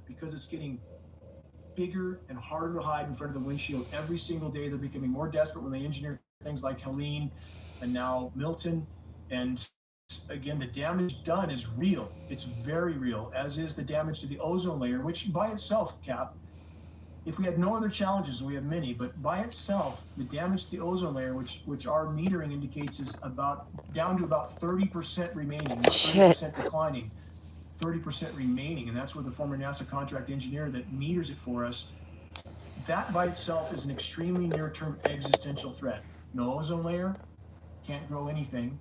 Because it's getting bigger and harder to hide in front of the windshield every single day. They're becoming more desperate when they engineer things like Helene and now Milton. And again, the damage done is real. It's very real, as is the damage to the ozone layer, which by itself, Cap, if we had no other challenges, and we have many, but by itself, the damage to the ozone layer, which our metering indicates is about down to about 30% remaining, 30% declining, 30% remaining. And that's where the former NASA contract engineer that meters it for us, that by itself is an extremely near-term existential threat. No ozone layer, can't grow anything.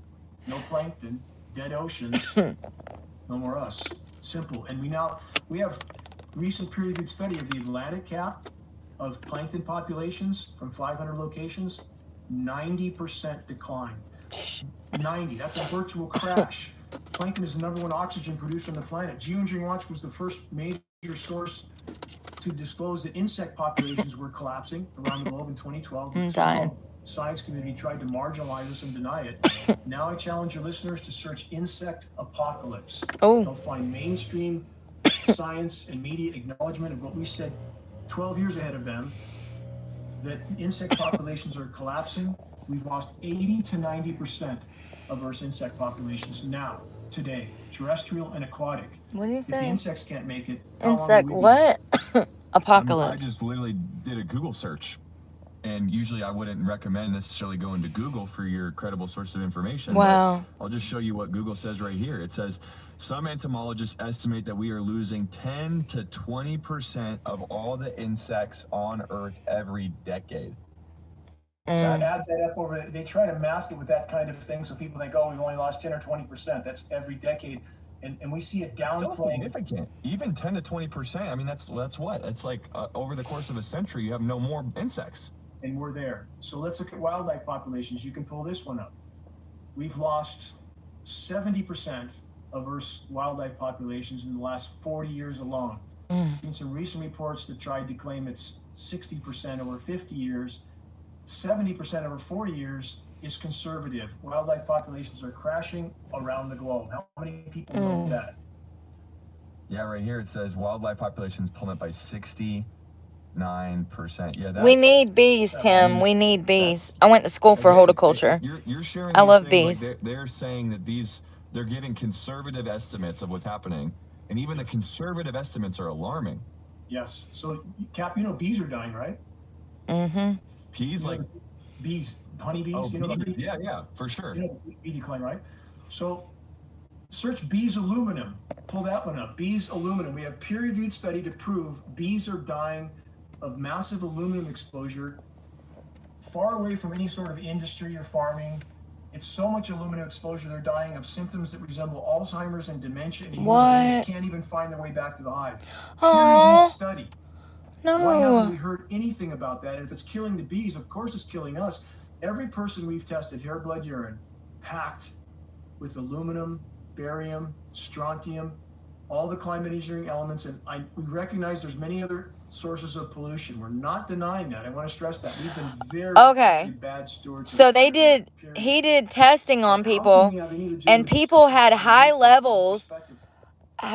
No plankton, dead oceans, no more us. Simple. And we have recent peer-reviewed study of the Atlantic, Cap, of plankton populations from 500 locations, 90% decline. 90, that's a virtual crash. Plankton is the #1 oxygen producer on the planet. Geoengineering Watch was the first major source to disclose that insect populations were collapsing around the globe in 2012. I'm dying. Science community tried to marginalize us and deny it. Now I challenge your listeners to search insect apocalypse. Oh. They'll find mainstream science and media acknowledgement of what we said 12 years ahead of them, that insect populations are collapsing. We've lost 80 to 90% of Earth's insect populations now, today, terrestrial and aquatic. What do you If the say? insects can't make it, Insect what? Apocalypse. I just literally did a Google search. And usually I wouldn't recommend necessarily going to Google for your credible source of information. Wow. I'll just show you what Google says right here. It says, some entomologists estimate that we are losing 10 to 20% of all the insects on Earth every decade. That adds that up over. They try to mask it with that kind of thing so people think, oh, we've only lost 10 or 20%. That's every decade. And we see a downplay. So significant. Even 10 to 20%. I mean, that's what? It's like over the course of a century, you have no more insects. And we're there. So let's look at wildlife populations. You can pull this one up. We've lost 70% of Earth's wildlife populations in the last 40 years alone. I've seen some recent reports that tried to claim it's 60% over 50 years. 70% over 40 years is conservative. Wildlife populations are crashing around the globe. How many people know that? Yeah, right here it says wildlife populations plummet by 69%. Yeah, we need bees, Tim. We need bees. I went to school for horticulture. You're sharing. I love bees. bees. They're saying that they're giving conservative estimates of what's happening, and even the conservative estimates are alarming. Yes. So, Cap, bees are dying, right? Mm-hmm. Bees, like bees, honeybees. Oh, bees. Yeah, for sure. Bee decline, right? So, search bees aluminum. Pull that one up. Bees aluminum. We have peer-reviewed study to prove bees are dying of massive aluminum exposure, far away from any sort of industry or farming. It's so much aluminum exposure, they're dying of symptoms that resemble Alzheimer's and dementia. And they can't even find their way back to the hive. Peer-reviewed study. No. Why haven't we heard anything about that? And if it's killing the bees, of course it's killing us. Every person we've tested, hair, blood, urine, packed with aluminum, barium, strontium, all the climate engineering elements. And we recognize there's many other sources of pollution. We're not denying that. I want to stress that. We've been very bad stewards. So he did testing on people, and people had high levels.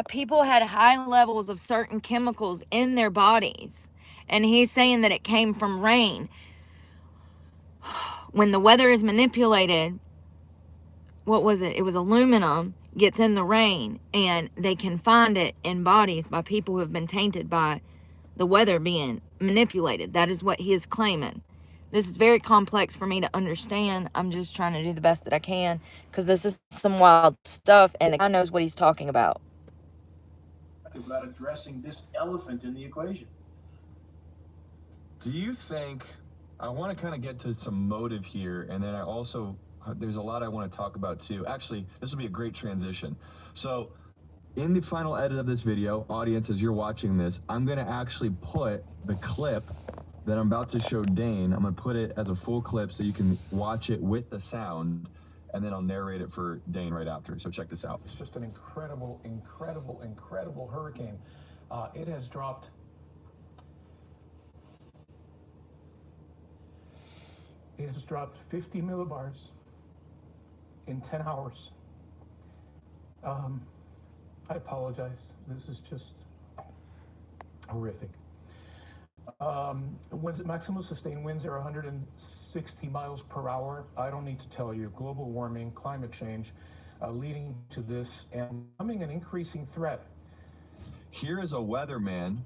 People had high levels of certain chemicals in their bodies. And he's saying that it came from rain. When the weather is manipulated, what was it? It was aluminum gets in the rain, and they can find it in bodies by people who have been tainted by the weather being manipulated. That is what he is claiming. This is very complex for me to understand. I'm just trying to do the best that I can, because this is some wild stuff, and the guy knows what he's talking about. About addressing this elephant in the equation. Do you think, I want to kind of get to some motive here, and then I also, there's a lot I want to talk about too. Actually, this will be a great transition. So in the final edit of this video, audience, as you're watching this, I'm going to actually put the clip that I'm about to show Dane. I'm going to put it as a full clip so you can watch it with the sound, and then I'll narrate it for Dane right after. So check this out. It's just an incredible, incredible, incredible hurricane. It has dropped It has dropped 50 millibars in 10 hours. I apologize. This is just horrific. Maximum sustained winds are 160 miles per hour. I don't need to tell you, global warming, climate change, leading to this and becoming an increasing threat. Here is a weatherman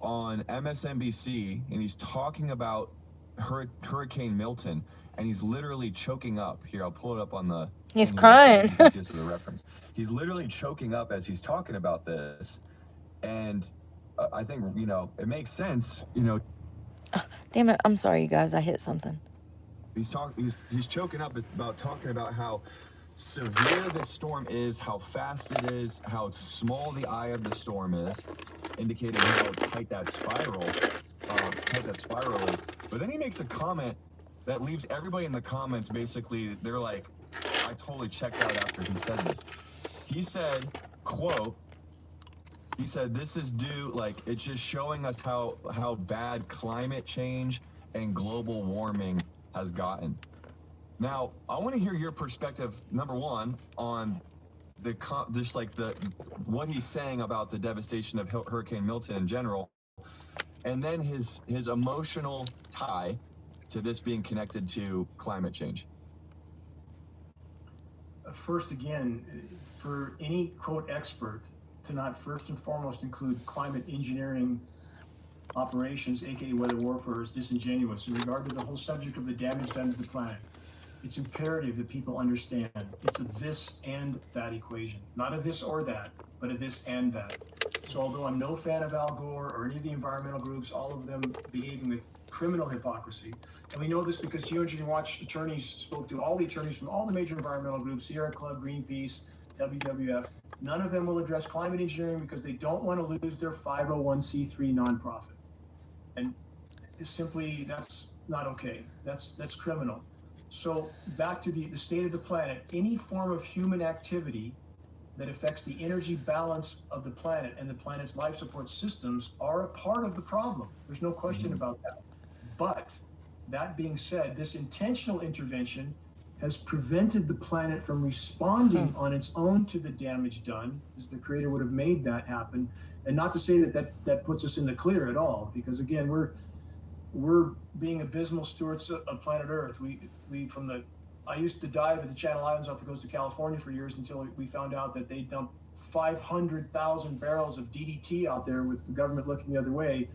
on MSNBC, and he's talking about Hurricane Milton, and he's literally choking up. Here, I'll pull it up on the... He's crying. Just for the reference. He's literally choking up as he's talking about this, and I think, you know, it makes sense, you know. Damn it, I'm sorry, you guys, I hit something. He's choking up about talking about how severe the storm is, how fast it is, how small the eye of the storm is, indicating how tight that spiral is. But then he makes a comment that leaves everybody in the comments basically, they're like, I totally checked out after he said this. He said, quote, he said, this is due, like, it's just showing us how bad climate change and global warming has gotten. Now, I want to hear your perspective, number one, on what he's saying about the devastation of Hurricane Milton in general, and then his emotional tie to this being connected to climate change. First, again, for any quote expert to not first and foremost include climate engineering operations, aka weather warfare, is disingenuous in regard to the whole subject of the damage done to the planet. It's imperative that people understand it's a this and that equation, not a this or that, but a this and that. So although I'm no fan of Al Gore or any of the environmental groups, all of them behaving with criminal hypocrisy, and we know this because Geoengineering Watch attorneys spoke to all the attorneys from all the major environmental groups, Sierra Club, Greenpeace, WWF. None of them will address climate engineering because they don't want to lose their 501c3 nonprofit. And simply, that's not okay. That's criminal. So back to the state of the planet, any form of human activity that affects the energy balance of the planet and the planet's life support systems are a part of the problem. There's no question about that. But that being said, this intentional intervention has prevented the planet from responding on its own to the damage done, as the creator would have made that happen. And not to say that puts us in the clear at all, because again, we're being abysmal stewards of planet Earth. I used to dive at the Channel Islands off the coast of California for years until we found out that they dumped 500,000 barrels of DDT out there with the government looking the other way.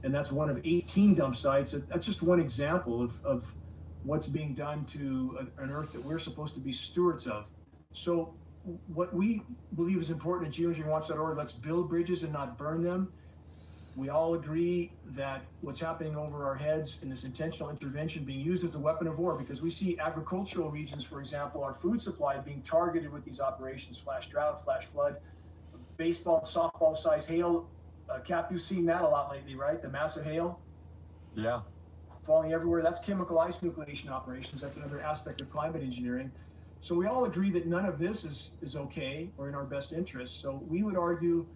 And that's one of 18 dump sites. That's just one example of what's being done to an Earth that we're supposed to be stewards of. So what we believe is important at geoengineeringwatch.org, let's build bridges and not burn them. We all agree that what's happening over our heads in this intentional intervention being used as a weapon of war, because we see agricultural regions, for example, our food supply being targeted with these operations, flash drought, flash flood, baseball, softball size hail. Cap, you've seen that a lot lately, right? The massive hail. Yeah. Falling everywhere. That's chemical ice nucleation operations. That's another aspect of climate engineering. So we all agree that none of this is okay or in our best interest. So we would argue,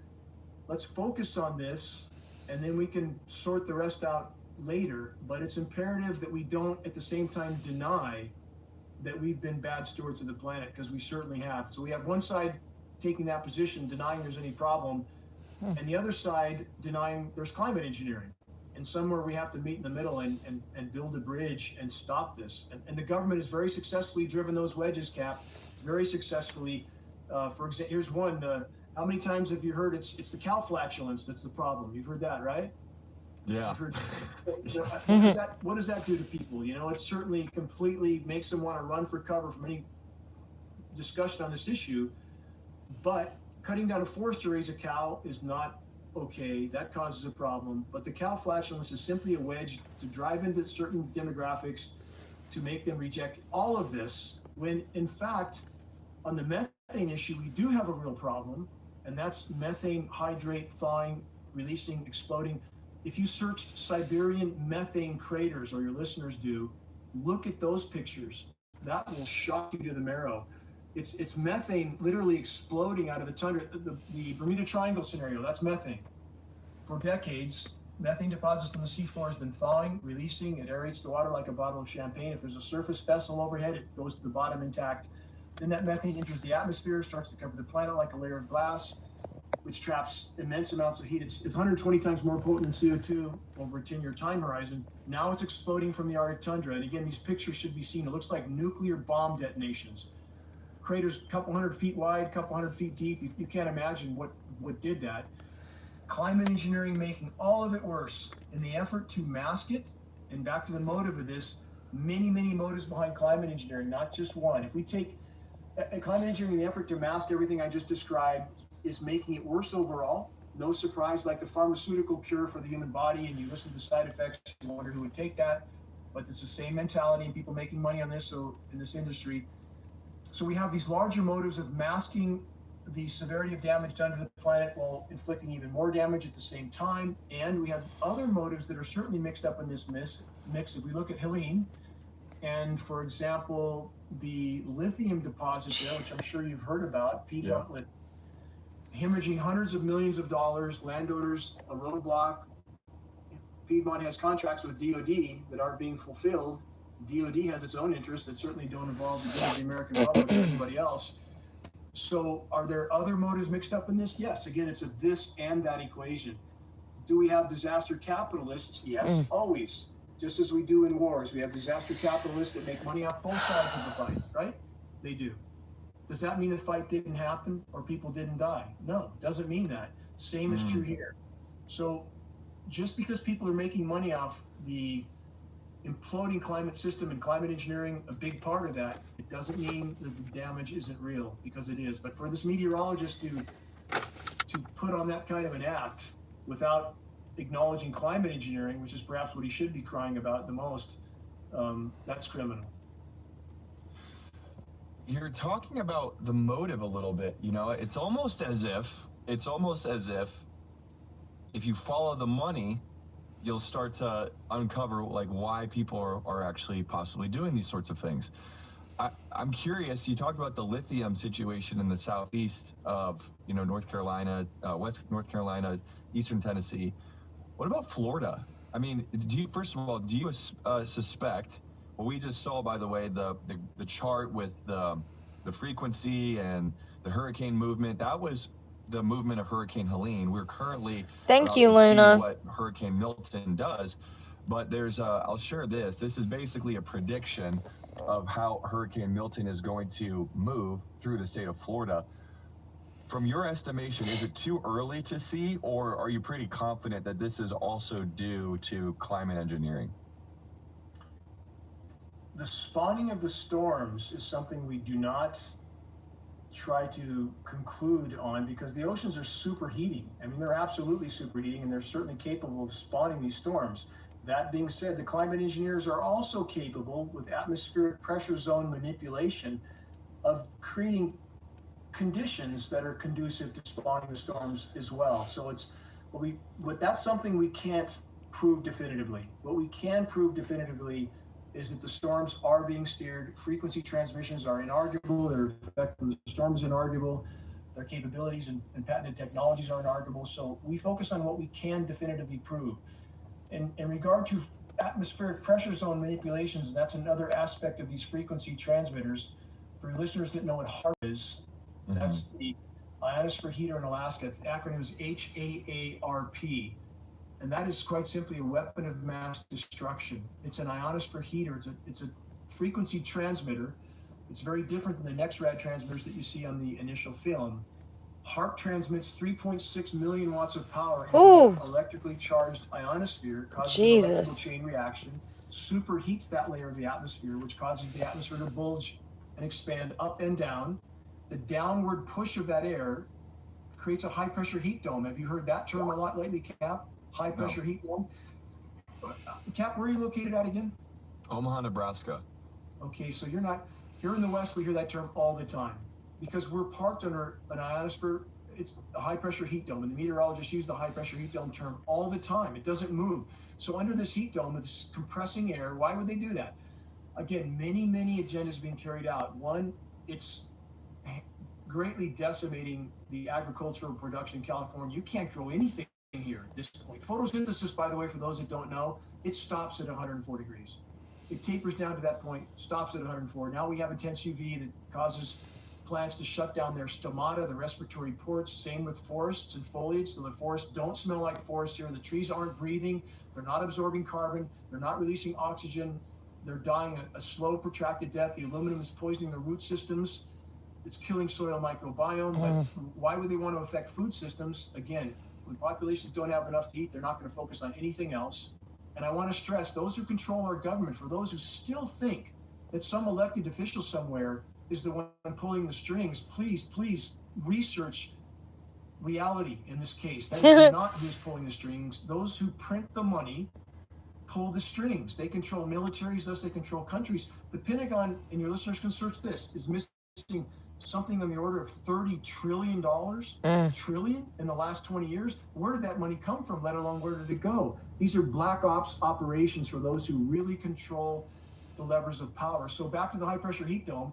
let's focus on this, and then we can sort the rest out later. But it's imperative that we don't at the same time deny that we've been bad stewards of the planet, because we certainly have. So we have one side taking that position, denying there's any problem, and the other side denying there's climate engineering. And somewhere we have to meet in the middle and build a bridge and stop this. And the government has very successfully driven those wedges, Cap, very successfully. For example, here's one, How many times have you heard it's the cow flatulence that's the problem? You've heard that, right? Yeah. What does that do to people? You know, it certainly completely makes them want to run for cover from any discussion on this issue. But cutting down a forest to raise a cow is not okay. That causes a problem. But the cow flatulence is simply a wedge to drive into certain demographics to make them reject all of this, when in fact, on the methane issue, we do have a real problem, and that's methane hydrate, thawing, releasing, exploding. If you searched Siberian methane craters, or your listeners do, look at those pictures. That will shock you to the marrow. It's methane literally exploding out of the tundra. The Bermuda Triangle scenario, that's methane. For decades, methane deposits on the seafloor has been thawing, releasing. It aerates the water like a bottle of champagne. If there's a surface vessel overhead, it goes to the bottom intact. Then that methane enters the atmosphere, starts to cover the planet like a layer of glass, which traps immense amounts of heat. It's 120 times more potent than CO2 over a 10-year time horizon. Now it's exploding from the Arctic tundra. And again, these pictures should be seen. It looks like nuclear bomb detonations. Craters a couple hundred feet wide, couple hundred feet deep. You can't imagine what did that. Climate engineering making all of it worse in the effort to mask it. And back to the motive of this, many motives behind climate engineering, not just one. If we take climate engineering, the effort to mask everything I just described is making it worse overall. No surprise, like the pharmaceutical cure for the human body, and you listen to the side effects, you wonder who would take that. But it's the same mentality, and people making money on this. So in this industry, so we have these larger motives of masking the severity of damage done to the planet while inflicting even more damage at the same time. And we have other motives that are certainly mixed up in this mix. If we look at Helene, and for example, the lithium deposit there, which I'm sure you've heard about, Piedmont, with hemorrhaging hundreds of millions of dollars, landowners, a roadblock. Piedmont has contracts with DOD that aren't being fulfilled. DOD has its own interests that certainly don't involve the good of the American public or anybody else. So are there other motives mixed up in this? Yes. Again, it's a this and that equation. Do we have disaster capitalists? Yes, always. Just as we do in wars. We have disaster capitalists that make money off both sides of the fight, right? They do. Does that mean the fight didn't happen or people didn't die? No, doesn't mean that. Same is true here. So just because people are making money off the imploding climate system and climate engineering, a big part of that, it doesn't mean that the damage isn't real, because it is. But for this meteorologist to put on that kind of an act without acknowledging climate engineering, which is perhaps what he should be crying about the most, that's criminal. You're talking about the motive a little bit, you know, it's almost as if if you follow the money, you'll start to uncover like why people are actually possibly doing these sorts of things. I'm curious, you talked about the lithium situation in the southeast of, you know, North Carolina, West North Carolina, Eastern Tennessee. What about Florida? I mean, first of all, do you suspect, well, we just saw, by the way, the chart with the frequency and the hurricane movement, that was the movement of Hurricane Helene. We're currently Thank you, Luna. what Hurricane Milton does, but there's I'll share this. This is basically a prediction of how Hurricane Milton is going to move through the state of Florida. From your estimation, is it too early to see, or are you pretty confident that this is also due to climate engineering? The spawning of the storms is something we do not try to conclude on, because the oceans are superheating. I mean, they're absolutely superheating, and they're certainly capable of spawning these storms. That being said, the climate engineers are also capable, with atmospheric pressure zone manipulation, of creating conditions that are conducive to spawning the storms as well. So but that's something we can't prove definitively. What we can prove definitively is that the storms are being steered. Frequency transmissions are inarguable. Their effect on the storm is inarguable. Their capabilities and patented technologies are inarguable. So we focus on what we can definitively prove. In regard to atmospheric pressure zone manipulations, that's another aspect of these frequency transmitters. For your listeners that know what HAARP is, that's the ionosphere heater in Alaska. Its acronym is HAARP. And that is quite simply a weapon of mass destruction. It's an ionosphere heater. It's a frequency transmitter. It's very different than the NexRad transmitters that you see on the initial film. HAARP transmits 3.6 million watts of power into Ooh. the electrically charged ionosphere, causes an electrical Jesus. chain reaction, superheats that layer of the atmosphere, which causes the atmosphere to bulge and expand up and down. The downward push of that air creates a high pressure heat dome. Have you heard that term a lot lately, Cap? High pressure heat dome. Cap, where are you located at again? Omaha, Nebraska. Okay, so you're not here in the West. We hear that term all the time because we're parked under an ionosphere. It's a high pressure heat dome, and the meteorologists use the high pressure heat dome term all the time. It doesn't move. So under this heat dome, it's compressing air. Why would they do that? Again, many agendas being carried out. One, it's greatly decimating the agricultural production in California. You can't grow anything here at this point. Photosynthesis, by the way, for those that don't know, it stops at 104 degrees. It tapers down to that point, stops at 104. Now we have intense UV that causes plants to shut down their stomata, the respiratory ports. Same with forests and foliage. So the forests don't smell like forests here. The trees aren't breathing. They're not absorbing carbon. They're not releasing oxygen. They're dying a slow, protracted death. The aluminum is poisoning the root systems. It's killing soil microbiome. But why would they want to affect food systems? Again, when populations don't have enough to eat, they're not going to focus on anything else. And I want to stress, those who control our government, for those who still think that some elected official somewhere is the one pulling the strings, please research reality in this case. That is not who's pulling the strings. Those who print the money pull the strings. They control militaries, thus they control countries. The Pentagon, and your listeners can search this, is missing something on the order of $30 trillion, trillion in the last 20 years. Where did that money come from, let alone where did it go? These are black ops operations for those who really control the levers of power. So back to the high pressure heat dome,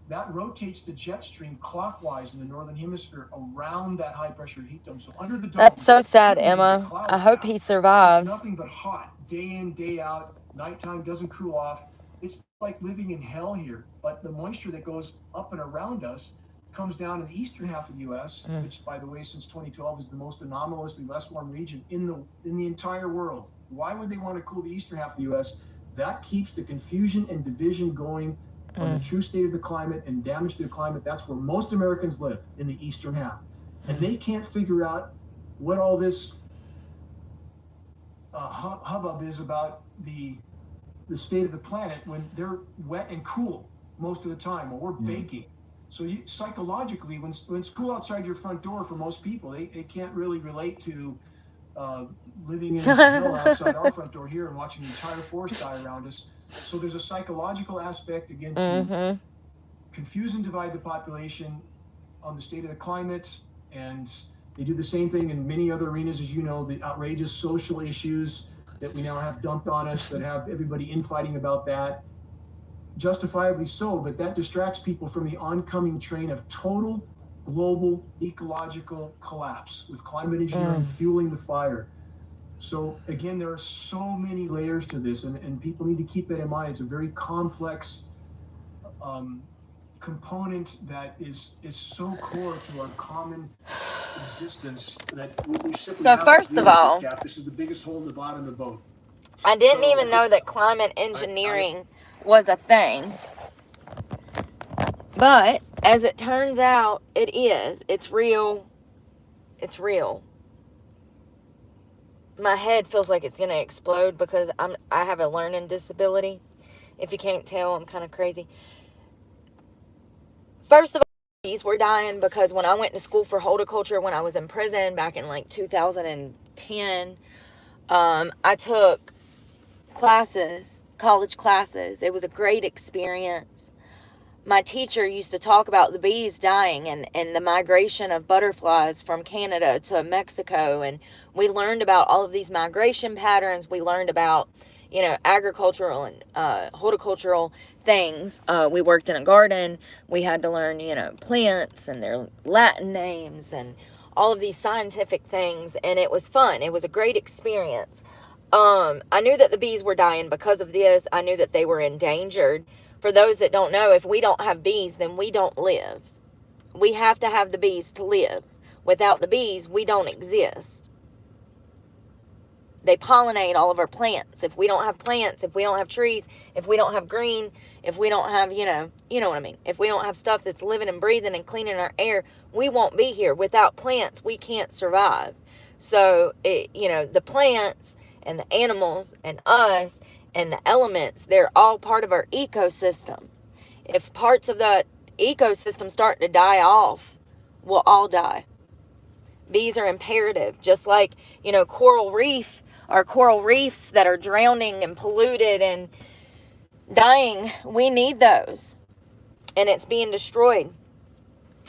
that rotates the jet stream clockwise in the northern hemisphere around that high pressure heat dome. So under the dome, That's so sad, Emma. I hope he survives. It's nothing but hot, day in, day out. Nighttime doesn't cool off. It's like living in hell here. But the moisture that goes up and around us comes down in the eastern half of the U.S., which, by the way, since 2012 is the most anomalously less warm region in the entire world. Why would they want to cool the eastern half of the U.S.? That keeps the confusion and division going on the true state of the climate and damage to the climate. That's where most Americans live, in the eastern half. And they can't figure out what all this hubbub is about the state of the planet when they're wet and cool most of the time, or we're baking. So psychologically, when it's cool outside your front door for most people, they can't really relate to living in hell outside our front door here and watching the entire forest die around us. So there's a psychological aspect, again, to confuse and divide the population on the state of the climate. And they do the same thing in many other arenas, as you know, the outrageous social issues that we now have dumped on us, that have everybody infighting about that. Justifiably so, but that distracts people from the oncoming train of total global ecological collapse, with climate engineering fueling the fire. So again, there are so many layers to this, and people need to keep that in mind. It's a very complex component that is so core to our common existence that we simply So have first to deal of with all, this gap. This is the biggest hole in the bottom of the boat. I didn't even know that climate engineering was a thing. But as it turns out, it is. It's real. It's real. My head feels like it's going to explode because I have a learning disability. If you can't tell, I'm kind of crazy. First of all, bees were dying because when I went to school for horticulture when I was in prison back in like 2010, I took classes, college classes. It was a great experience. My teacher used to talk about the bees dying and the migration of butterflies from Canada to Mexico. And we learned about all of these migration patterns. We learned about, agricultural and horticultural things. We worked in a garden. We had to learn, plants and their Latin names and all of these scientific things. And it was fun. It was a great experience. I knew that the bees were dying because of this. I knew that they were endangered. For those that don't know, if we don't have bees, then we don't live. We have to have the bees to live. Without the bees, we don't exist. They pollinate all of our plants. If we don't have plants, if we don't have trees, if we don't have green, if we don't have, you know what I mean? If we don't have stuff that's living and breathing and cleaning our air, we won't be here. Without plants, we can't survive. So, the plants and the animals and us and the elements, they're all part of our ecosystem. If parts of that ecosystem start to die off, we'll all die. Bees are imperative, just like, coral reefs that are drowning and polluted and dying. We need those, and it's being destroyed.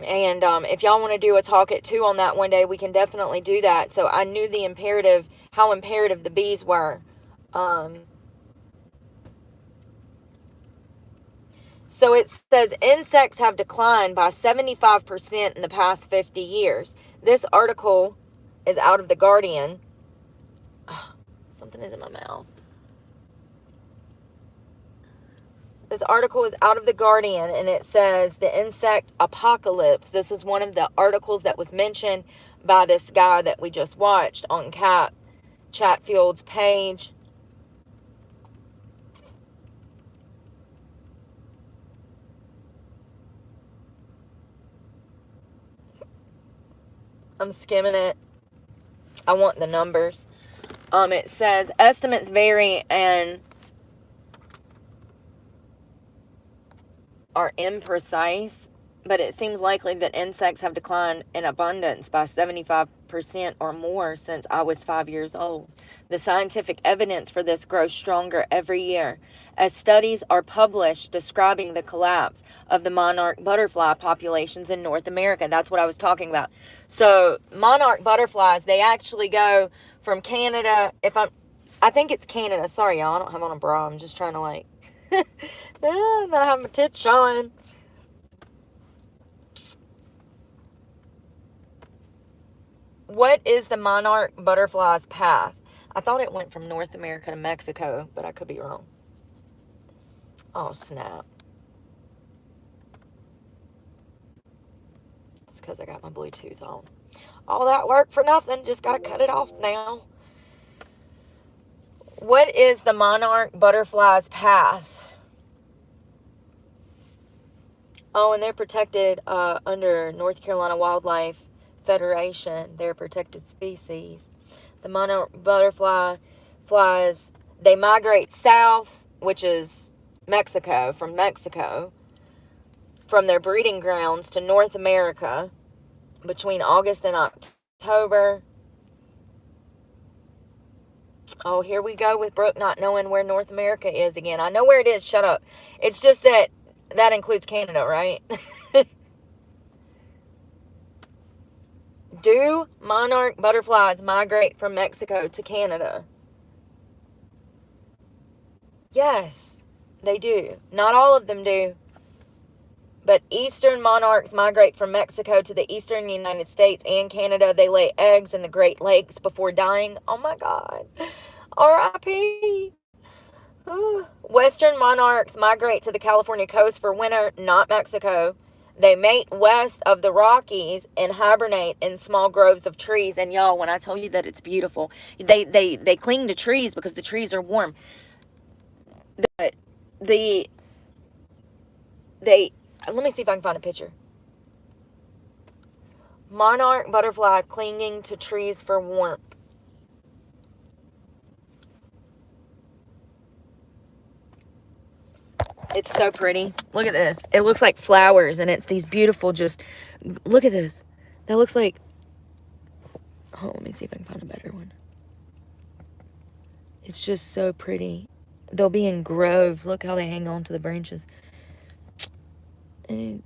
And if y'all want to do a talk at 2 on that one day, we can definitely do that. So I knew how imperative the bees were. So it says insects have declined by 75% in the past 50 years. This article is out of The Guardian. Oh, something is in my mouth. This article is out of The Guardian, and it says the insect apocalypse. This is one of the articles that was mentioned by this guy that we just watched on Cap Chatfield's page. I'm skimming it. I want the numbers. It says estimates vary and are imprecise, but it seems likely that insects have declined in abundance by 75% or more since I was 5 years old. The scientific evidence for this grows stronger every year as studies are published describing the collapse of the monarch butterfly populations in North America. That's what I was talking about. So monarch butterflies, they actually go from Canada. I think it's Canada. Sorry, y'all. I don't have on a bra. I'm just trying to not have my tits showing. What is the monarch butterfly's path? I thought it went from North America to Mexico, but I could be wrong. Oh, snap. It's because I got my Bluetooth on. All that work for nothing. Just got to cut it off now. What is the monarch butterfly's path? Oh, and they're protected under North Carolina Wildlife Federation. They're a protected species. The monarch butterfly flies, they migrate south, which is Mexico, from their breeding grounds to North America between August and October. Oh, here we go with Brooke not knowing where North America is again. I know where it is. Shut up. It's just that includes Canada, right? Do monarch butterflies migrate from Mexico to Canada? Yes, they do. Not all of them do. But eastern monarchs migrate from Mexico to the eastern United States and Canada. They lay eggs in the Great Lakes before dying. Oh my God. R.I.P. Western monarchs migrate to the California coast for winter, not Mexico. They mate west of the Rockies and hibernate in small groves of trees. And y'all, when I tell you that it's beautiful, they cling to trees because the trees are warm. Let me see if I can find a picture. Monarch butterfly clinging to trees for warmth. It's so pretty. Look at this. It looks like flowers, and it's these beautiful, look at this. That looks like, let me see if I can find a better one. It's just so pretty. They'll be in groves. Look how they hang on to the branches. And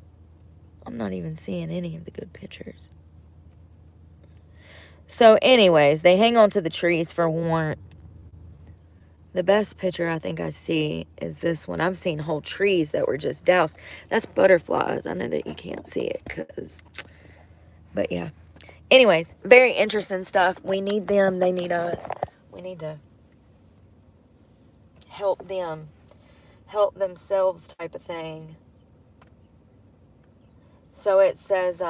I'm not even seeing any of the good pictures. So anyways, they hang on to the trees for warmth. The best picture I think I see is this one. I've seen whole trees that were just doused. That's butterflies. I know that you can't see it but yeah. Anyways, very interesting stuff. We need them. They need us. We need to help them. Help themselves type of thing. So it says,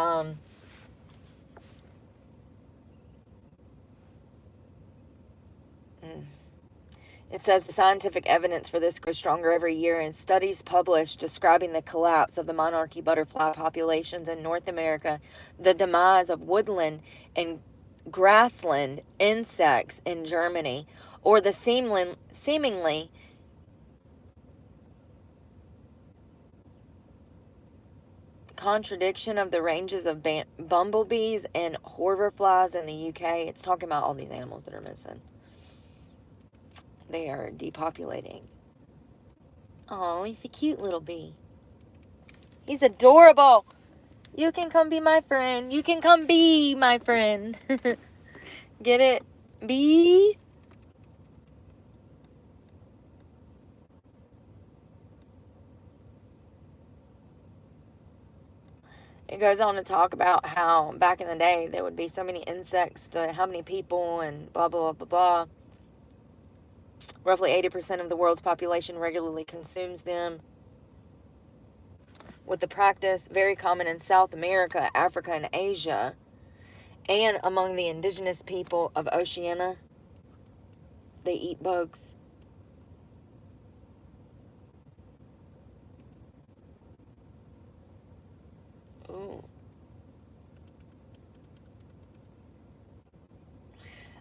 It says the scientific evidence for this grows stronger every year, and studies published describing the collapse of the monarchy butterfly populations in North America, the demise of woodland and grassland insects in Germany, or the seemingly contradiction of the ranges of bumblebees and hoverflies in the UK. It's talking about all these animals that are missing. They are depopulating. Oh, he's a cute little bee. He's adorable. You can come be my friend. You can come be my friend. Get it? Bee? It goes on to talk about how back in the day there would be so many insects to how many people and blah, blah, blah, blah. Roughly 80% of the world's population regularly consumes them, with the practice very common in South America, Africa, and Asia, and among the indigenous people of Oceania. They eat bugs. Ooh.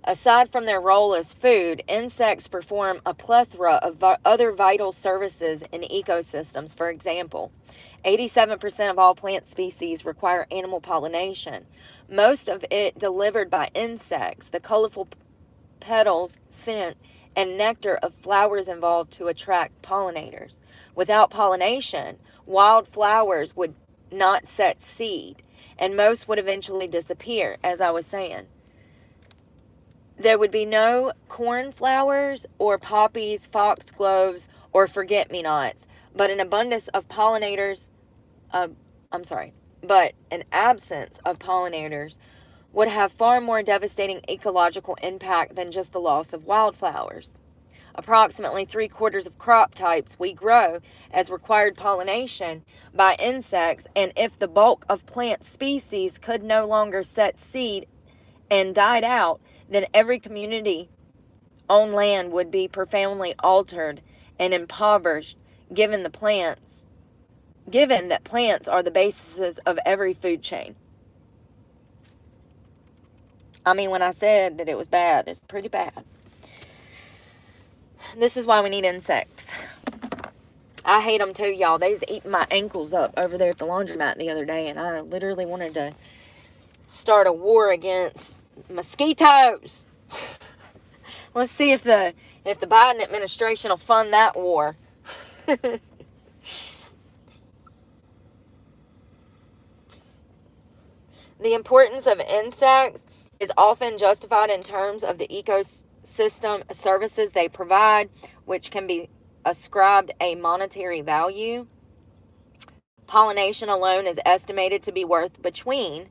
Aside from their role as food, insects perform a plethora of other vital services in ecosystems. For example, 87% of all plant species require animal pollination, most of it delivered by insects. The colorful petals, scent, and nectar of flowers involved to attract pollinators. Without pollination, wild flowers would not set seed, and most would eventually disappear, as I was saying. There would be no cornflowers or poppies, foxgloves, or forget-me-nots, but an absence of pollinators would have far more devastating ecological impact than just the loss of wildflowers. Approximately 3/4 of crop types we grow as required pollination by insects, and if the bulk of plant species could no longer set seed and died out, then every community on land would be profoundly altered and impoverished, given that plants are the basis of every food chain. I mean, when I said that it was bad, it's pretty bad. This is why we need insects. I hate them too, y'all. They was eating my ankles up over there at the laundromat the other day, and I literally wanted to start a war against mosquitoes. Let's see if the Biden administration will fund that war. The importance of insects is often justified in terms of the ecosystem services they provide, which can be ascribed a monetary value. Pollination alone is estimated to be worth between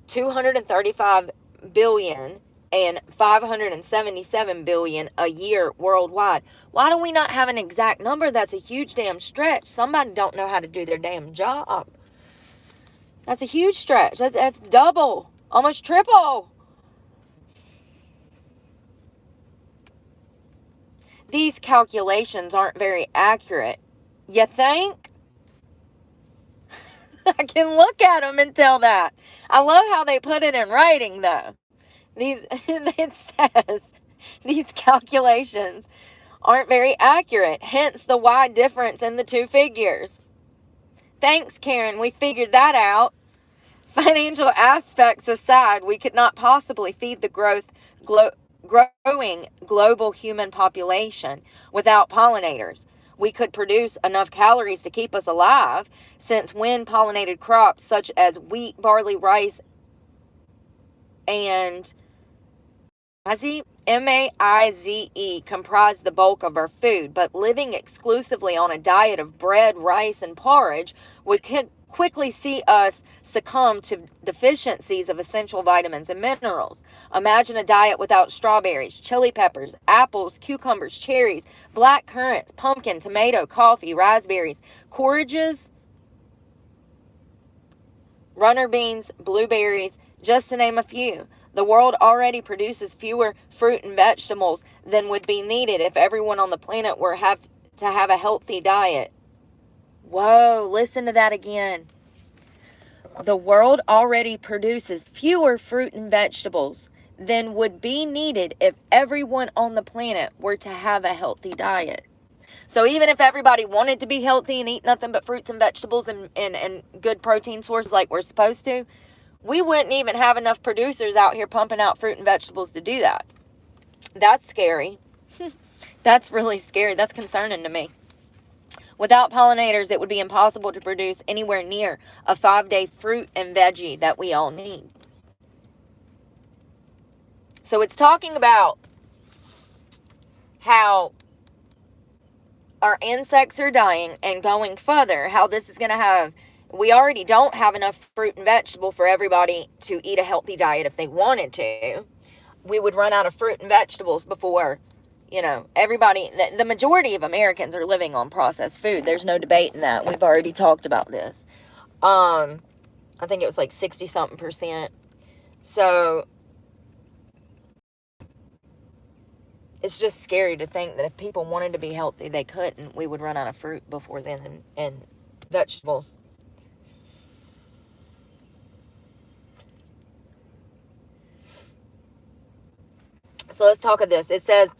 $235 billion and $577 billion a year worldwide. Why do we not have an exact number? That's a huge damn stretch. Somebody don't know how to do their damn job. That's a huge stretch. That's double, almost triple. These calculations aren't very accurate. You think? I can look at them and tell that. I love how they put it in writing, though. It says these calculations aren't very accurate, hence the wide difference in the two figures. Thanks, Karen. We figured that out. Financial aspects aside, we could not possibly feed the growing global human population without pollinators. We could produce enough calories to keep us alive, since when pollinated crops such as wheat, barley, rice, and maize comprise the bulk of our food, but living exclusively on a diet of bread, rice, and porridge would quickly see us succumb to deficiencies of essential vitamins and minerals. Imagine a diet without strawberries, chili peppers, apples, cucumbers, cherries, black currants, pumpkin, tomato, coffee, raspberries, courages, runner beans, blueberries, just to name a few. The world already produces fewer fruit and vegetables than would be needed if everyone on the planet were to have a healthy diet. Whoa, listen to that again. The world already produces fewer fruit and vegetables than would be needed if everyone on the planet were to have a healthy diet. So even if everybody wanted to be healthy and eat nothing but fruits and vegetables and good protein sources like we're supposed to, we wouldn't even have enough producers out here pumping out fruit and vegetables to do that. That's scary. That's really scary. That's concerning to me. Without pollinators, it would be impossible to produce anywhere near a 5-day fruit and veggie that we all need. So it's talking about how our insects are dying, and going further, how this is going to have, we already don't have enough fruit and vegetable for everybody to eat a healthy diet if they wanted to. We would run out of fruit and vegetables before, everybody, the majority of Americans are living on processed food. There's no debate in that. We've already talked about this. I think it was like 60-something%. So it's just scary to think that if people wanted to be healthy, they couldn't. We would run out of fruit before then and vegetables. So let's talk of this. It says,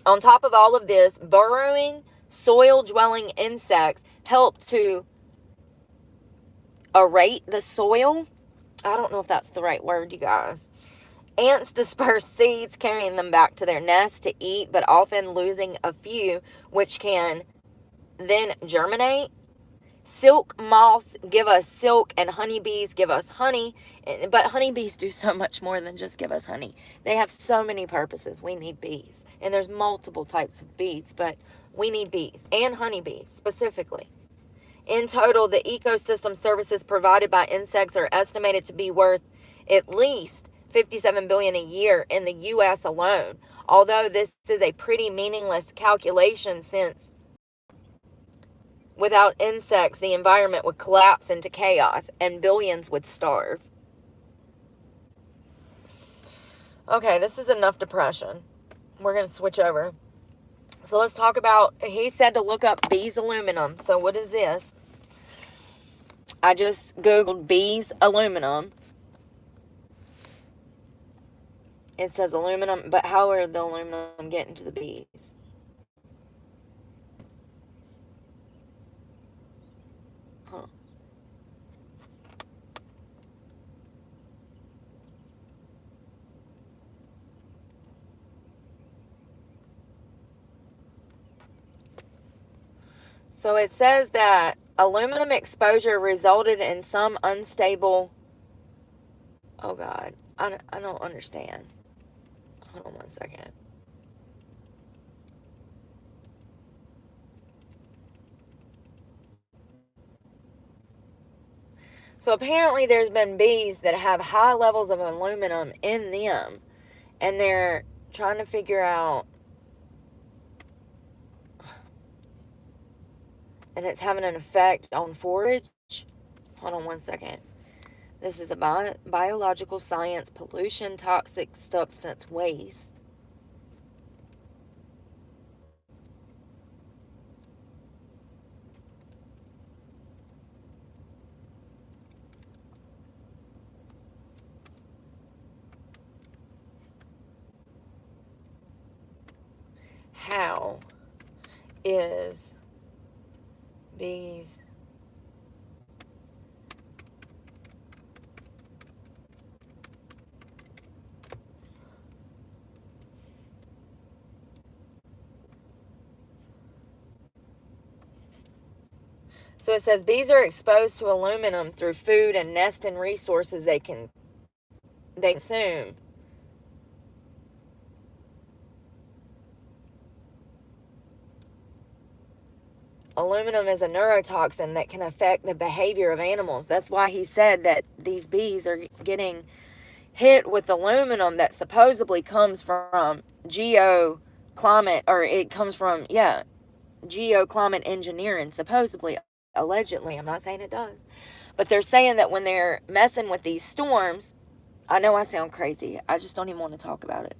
on top of all of this, burrowing, soil-dwelling insects help to aerate the soil. I don't know if that's the right word, you guys. Ants disperse seeds, carrying them back to their nest to eat, but often losing a few, which can then germinate. Silk moths give us silk, and honeybees give us honey. But honeybees do so much more than just give us honey. They have so many purposes. We need bees. And there's multiple types of bees, but we need bees and honeybees specifically. In total, the ecosystem services provided by insects are estimated to be worth at least $57 billion a year in the U.S. alone. Although this is a pretty meaningless calculation, since without insects, the environment would collapse into chaos and billions would starve. Okay, this is enough depression. We're going to switch over. So let's talk about, he said to look up bees aluminum. So what is this? I just Googled bees aluminum. It says aluminum, but how are the aluminum getting to the bees? Huh. So it says that aluminum exposure resulted in some unstable... Oh, God. I don't understand. Hold on one second. So apparently there's been bees that have high levels of aluminum in them, and they're trying to figure out, and it's having an effect on forage. Hold on one second. This is a biological science, pollution, toxic substance, waste. How is bees... So it says bees are exposed to aluminum through food and nest and resources they consume. Aluminum is a neurotoxin that can affect the behavior of animals. That's why he said that these bees are getting hit with aluminum that supposedly comes from geoclimate, or it comes from, geoclimate engineering, supposedly, allegedly. I'm not saying it does. But they're saying that when they're messing with these storms, I know I sound crazy. I just don't even want to talk about it.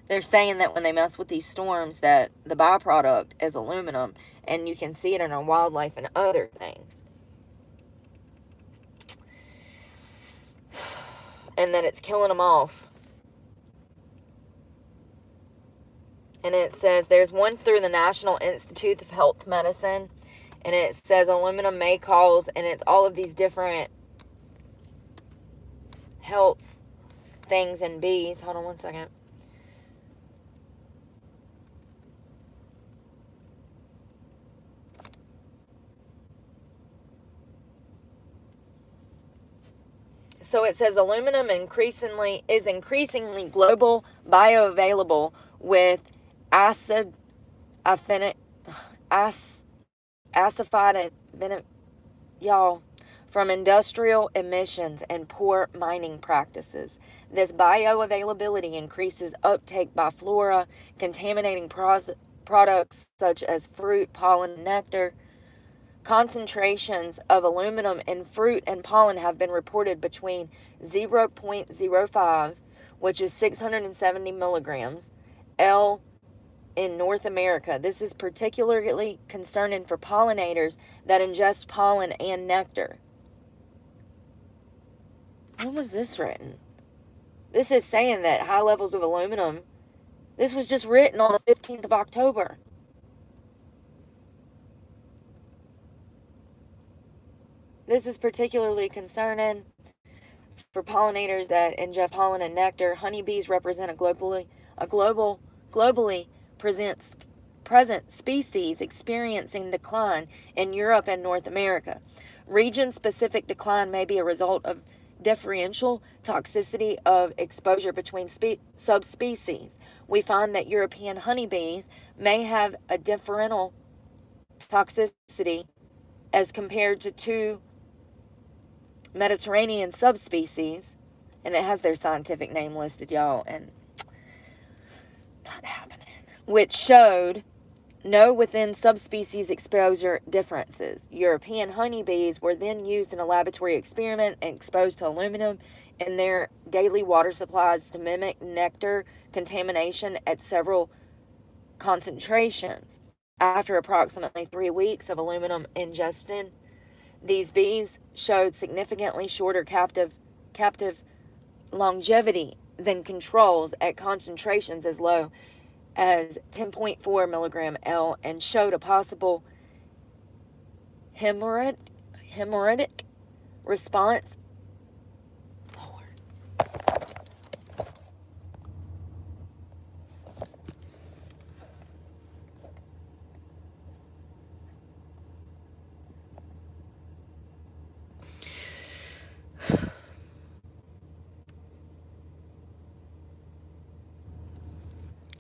They're saying that when they mess with these storms, that the byproduct is aluminum, and you can see it in our wildlife and other things. And that it's killing them off. And it says there's one through the National Institute of Health Medicine, and it says aluminum may cause, and it's all of these different health things in bees. Hold on one second. So it says aluminum is increasingly global bioavailable with acidified y'all, from industrial emissions and poor mining practices. This bioavailability increases uptake by flora, contaminating products such as fruit, pollen, and nectar. Concentrations of aluminum in fruit and pollen have been reported between 0.05, which is 670 milligrams, L in North America. This is particularly concerning for pollinators that ingest pollen and nectar. When was this written? This is saying that high levels of aluminum. This was just written on the 15th of October. This is particularly concerning for pollinators that ingest pollen and nectar. Honeybees represent a globally present species experiencing decline in Europe and North America. Region-specific decline may be a result of differential toxicity of exposure between subspecies. We find that European honeybees may have a differential toxicity as compared to two Mediterranean subspecies, and it has their scientific name listed, y'all, and not happening, which showed no within subspecies exposure differences. European honeybees were then used in a laboratory experiment and exposed to aluminum in their daily water supplies to mimic nectar contamination at several concentrations. After approximately 3 weeks of aluminum ingestion, these bees showed significantly shorter captive longevity than controls at concentrations as low as 10.4 milligram L and showed a possible hemorrhagic response. Lord.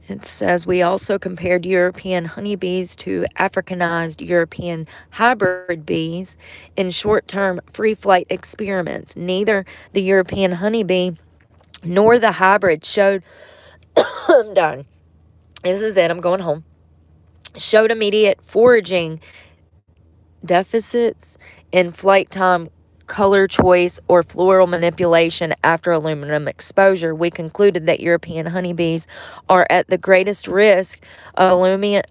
It says we also compared European honeybees to Africanized European hybrid bees in short-term free flight experiments. Neither the European honeybee nor the hybrid showed I'm done. This is it. I'm going home. Showed immediate foraging deficits in flight time, color choice, or floral manipulation after aluminum exposure. We concluded that European honeybees are at the greatest risk of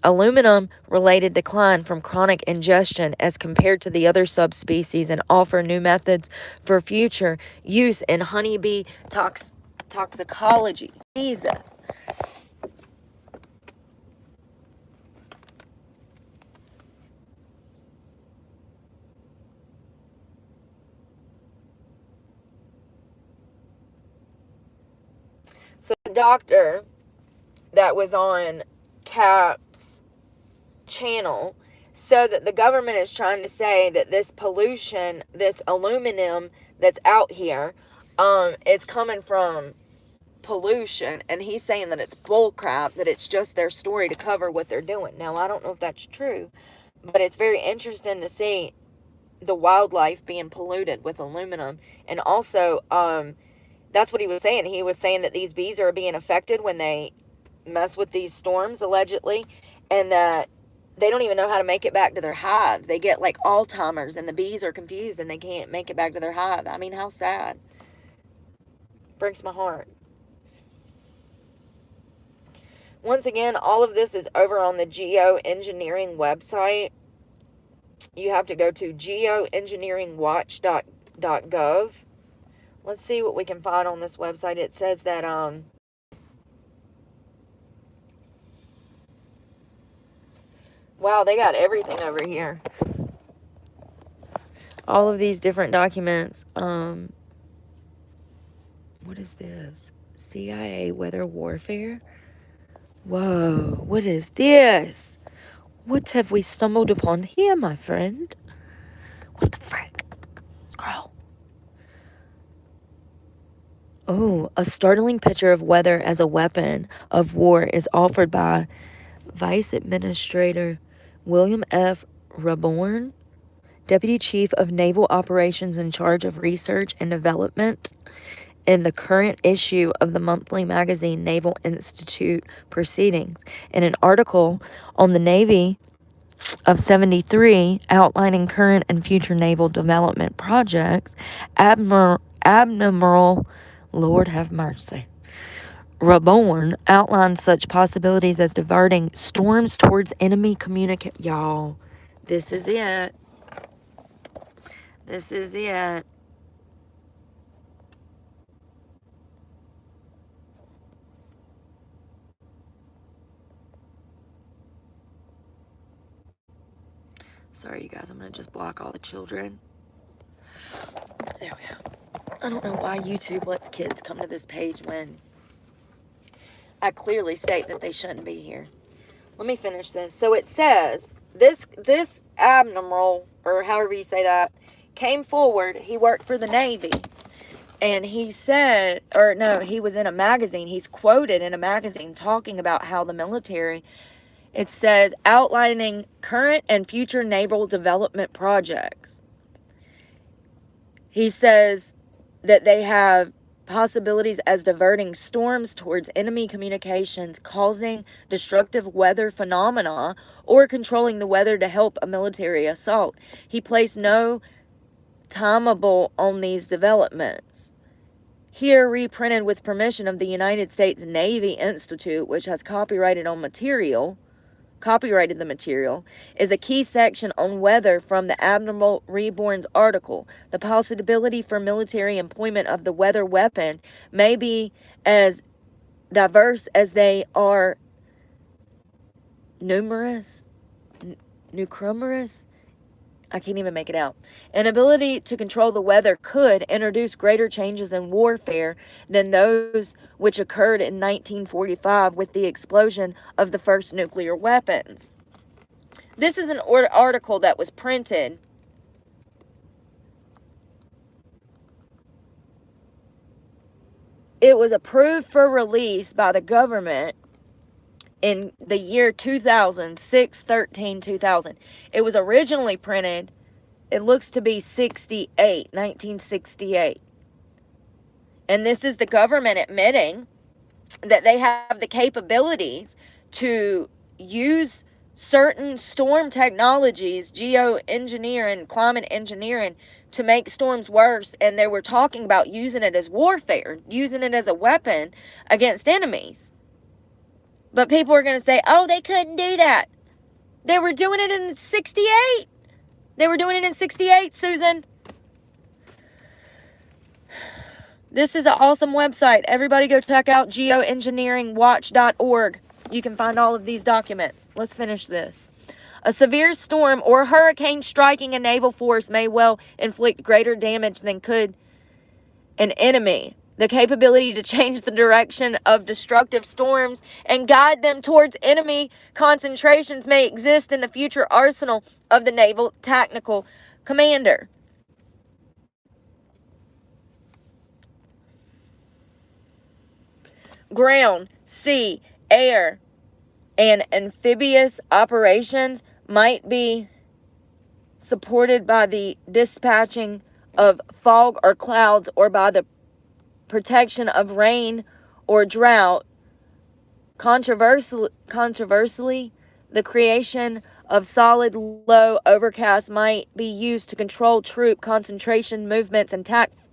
aluminum-related decline from chronic ingestion as compared to the other subspecies and offer new methods for future use in honeybee toxicology. Jesus. So the doctor that was on CAP's channel said that the government is trying to say that this pollution, this aluminum that's out here, is coming from pollution, and he's saying that it's bull crap, that it's just their story to cover what they're doing. Now, I don't know if that's true, but it's very interesting to see the wildlife being polluted with aluminum. And also, that's what he was saying. He was saying that these bees are being affected when they mess with these storms, allegedly, and that they don't even know how to make it back to their hive. They get like Alzheimer's, and the bees are confused, and they can't make it back to their hive. I mean, how sad. Breaks my heart. Once again, all of this is over on the geoengineering website. You have to go to geoengineeringwatch.gov. Let's see what we can find on this website. It says that wow, they got everything over here. All of these different documents. What is this? CIA weather warfare? Whoa, what is this? What have we stumbled upon here, my friend? What the frick? Scroll. Oh, a startling picture of weather as a weapon of war is offered by Vice Administrator William F. Raborn, Deputy Chief of Naval Operations in charge of research and development, in the current issue of the monthly magazine Naval Institute Proceedings. In an article on the Navy of 73 outlining current and future naval development projects, Admiral, Lord have mercy, Raborn outlined such possibilities as diverting storms towards enemy communicate. Y'all, this is it. This is it. Sorry, you guys. I'm going to just block all the children. There we go. I don't know why YouTube lets kids come to this page when I clearly state that they shouldn't be here. Let me finish this. So it says, this admiral, or however you say that, came forward. He worked for the Navy. And he said, or no, he was in a magazine. He's quoted in a magazine talking about how the military, it says, outlining current and future naval development projects. He says that they have possibilities as diverting storms towards enemy communications, causing destructive weather phenomena, or controlling the weather to help a military assault. He placed no timeable on these developments. Here, reprinted with permission of the United States Navy Institute, which has copyrighted the material, is a key section on weather from the Admiral Raborn's article. The possibility for military employment of the weather weapon may be as diverse as they are numerous. I can't even make it out. An ability to control the weather could introduce greater changes in warfare than those which occurred in 1945 with the explosion of the first nuclear weapons. This is an article that was printed It was approved for release by the government in the year 2000, 6/13/2000. It was originally printed, it looks to be 1968. And this is the government admitting that they have the capabilities to use certain storm technologies, geoengineering, climate engineering, to make storms worse. And they were talking about using it as warfare, using it as a weapon against enemies. But people are going to say, oh, they couldn't do that. They were doing it in 68. They were doing it in 68, Susan. This is an awesome website. Everybody go check out geoengineeringwatch.org. You can find all of these documents. Let's finish this. A severe storm or hurricane striking a naval force may well inflict greater damage than could an enemy. The capability to change the direction of destructive storms and guide them towards enemy concentrations may exist in the future arsenal of the naval tactical commander. Ground, sea, air, and amphibious operations might be supported by the dispatching of fog or clouds or by the protection of rain or drought. Controversially, the creation of solid low overcast might be used to control troop concentration movements and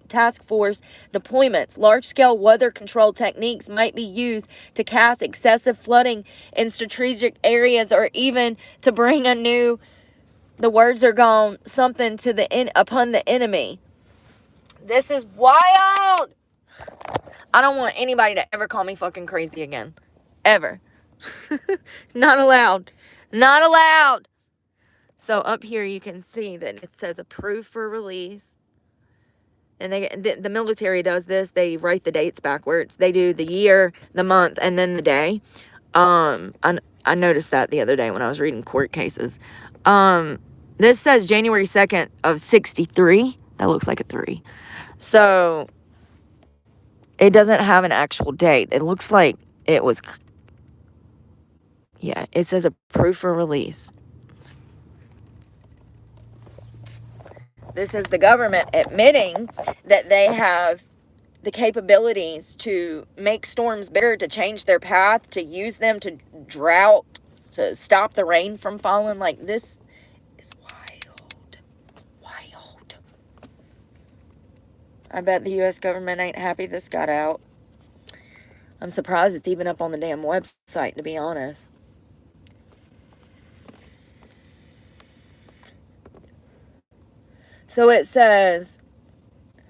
task force deployments. Large-scale weather control techniques might be used to cast excessive flooding in strategic areas, or even to bring a new, the words are gone, something to upon the enemy. This is wild. I don't want anybody to ever call me fucking crazy again. Ever. Not allowed. Not allowed. So up here you can see that it says approved for release. And the military does this. They write the dates backwards. They do the year, the month, and then the day. I noticed that the other day when I was reading court cases. This says January 2nd of 63. That looks like a 3. So it doesn't have an actual date. It looks like it was, yeah, it says approved for release. This is the government admitting that they have the capabilities to make storms bigger, to change their path, to use them to drought, to stop the rain from falling. Like, this is wild. Wild. I bet the U.S. government ain't happy this got out. I'm surprised it's even up on the damn website, to be honest. So it says,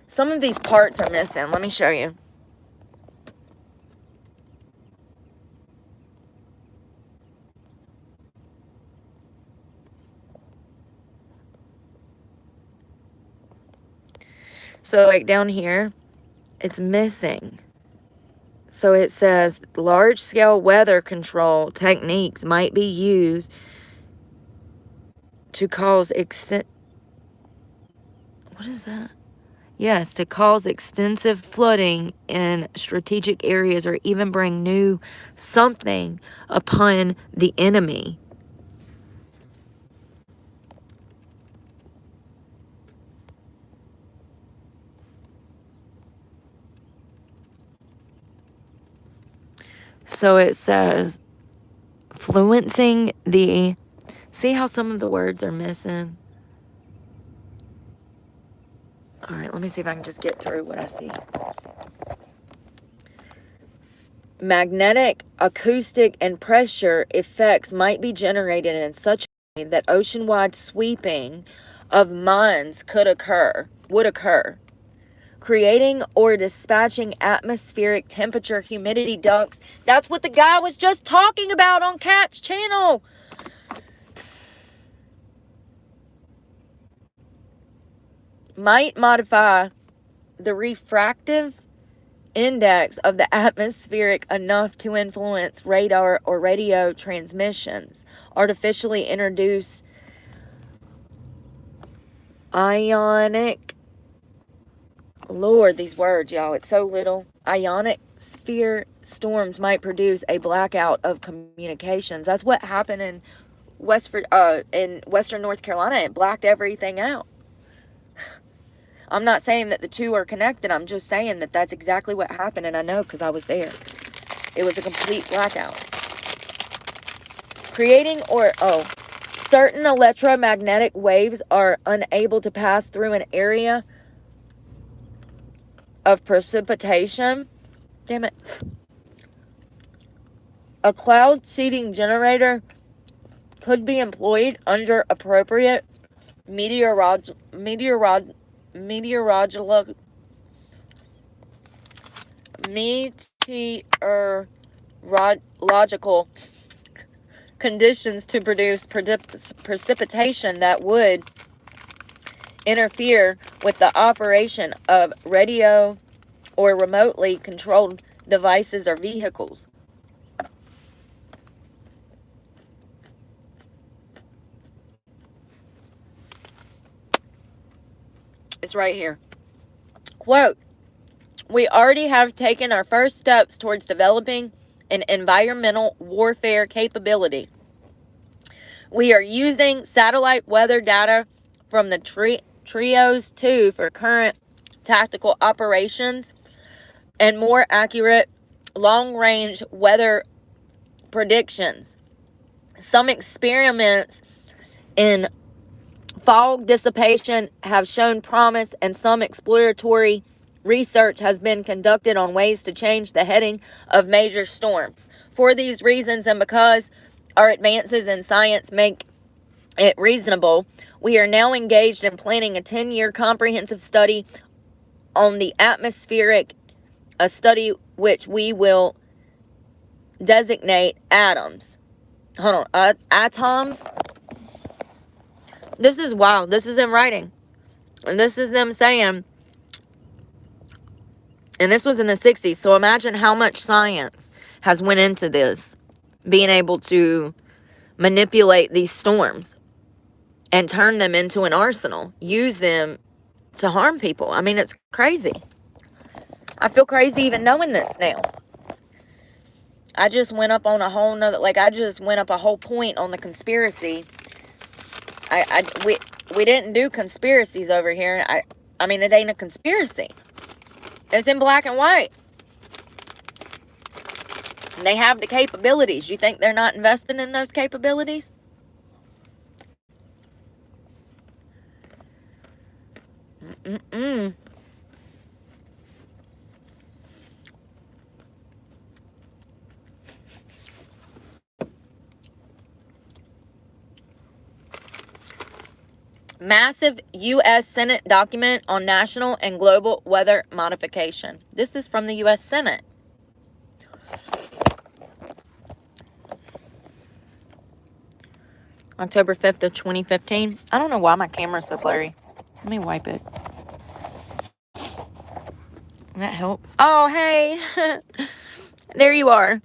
some of these parts are missing. Let me show you. So like down here, it's missing. So it says large-scale weather control techniques might be used to cause what is that? Yes, to cause extensive flooding in strategic areas, or even bring new something upon the enemy. So it says fluencing the, see how some of the words are missing? All right, let me see if I can just get through what I see. Magnetic, acoustic, and pressure effects might be generated in such a way that ocean-wide sweeping of mines would occur, creating or dispatching atmospheric temperature humidity ducts. That's what the guy was just talking about on Kat's channel. Might modify the refractive index of the atmospheric enough to influence radar or radio transmissions. Artificially introduced ionic, Lord, these words, y'all, it's so little. Ionic sphere storms might produce a blackout of communications. That's what happened in Western North Carolina. It blacked everything out. I'm not saying that the two are connected. I'm just saying that that's exactly what happened, and I know because I was there. It was a complete blackout. Certain electromagnetic waves are unable to pass through an area of precipitation. Damn it. A cloud seeding generator could be employed under appropriate meteorological conditions to produce precipitation that would interfere with the operation of radio or remotely controlled devices or vehicles. It's right here. Quote, "We already have taken our first steps towards developing an environmental warfare capability. We are using satellite weather data from the Trios 2 for current tactical operations and more accurate long-range weather predictions. Some experiments in fog dissipation have shown promise, and some exploratory research has been conducted on ways to change the heading of major storms. For these reasons, and because our advances in science make it reasonable, we are now engaged in planning a 10-year comprehensive study on the atmospheric, a study which we will designate atoms. Atoms. This is wild. This is in writing. And this is them saying, and this was in the 60s, so imagine how much science has went into this, being able to manipulate these storms and turn them into an arsenal, use them to harm people. I mean, it's crazy. I feel crazy even knowing this now. I just went up on a whole nother, like, I just went up a whole point on the conspiracy. We didn't do conspiracies over here. I mean, it ain't a conspiracy. It's in black and white. And they have the capabilities. You think they're not investing in those capabilities? Massive U.S. Senate document on national and global weather modification. This is from the U.S. Senate. October 5th of 2015. I don't know why my camera's so blurry. Let me wipe it. That help? Oh, hey. There you are.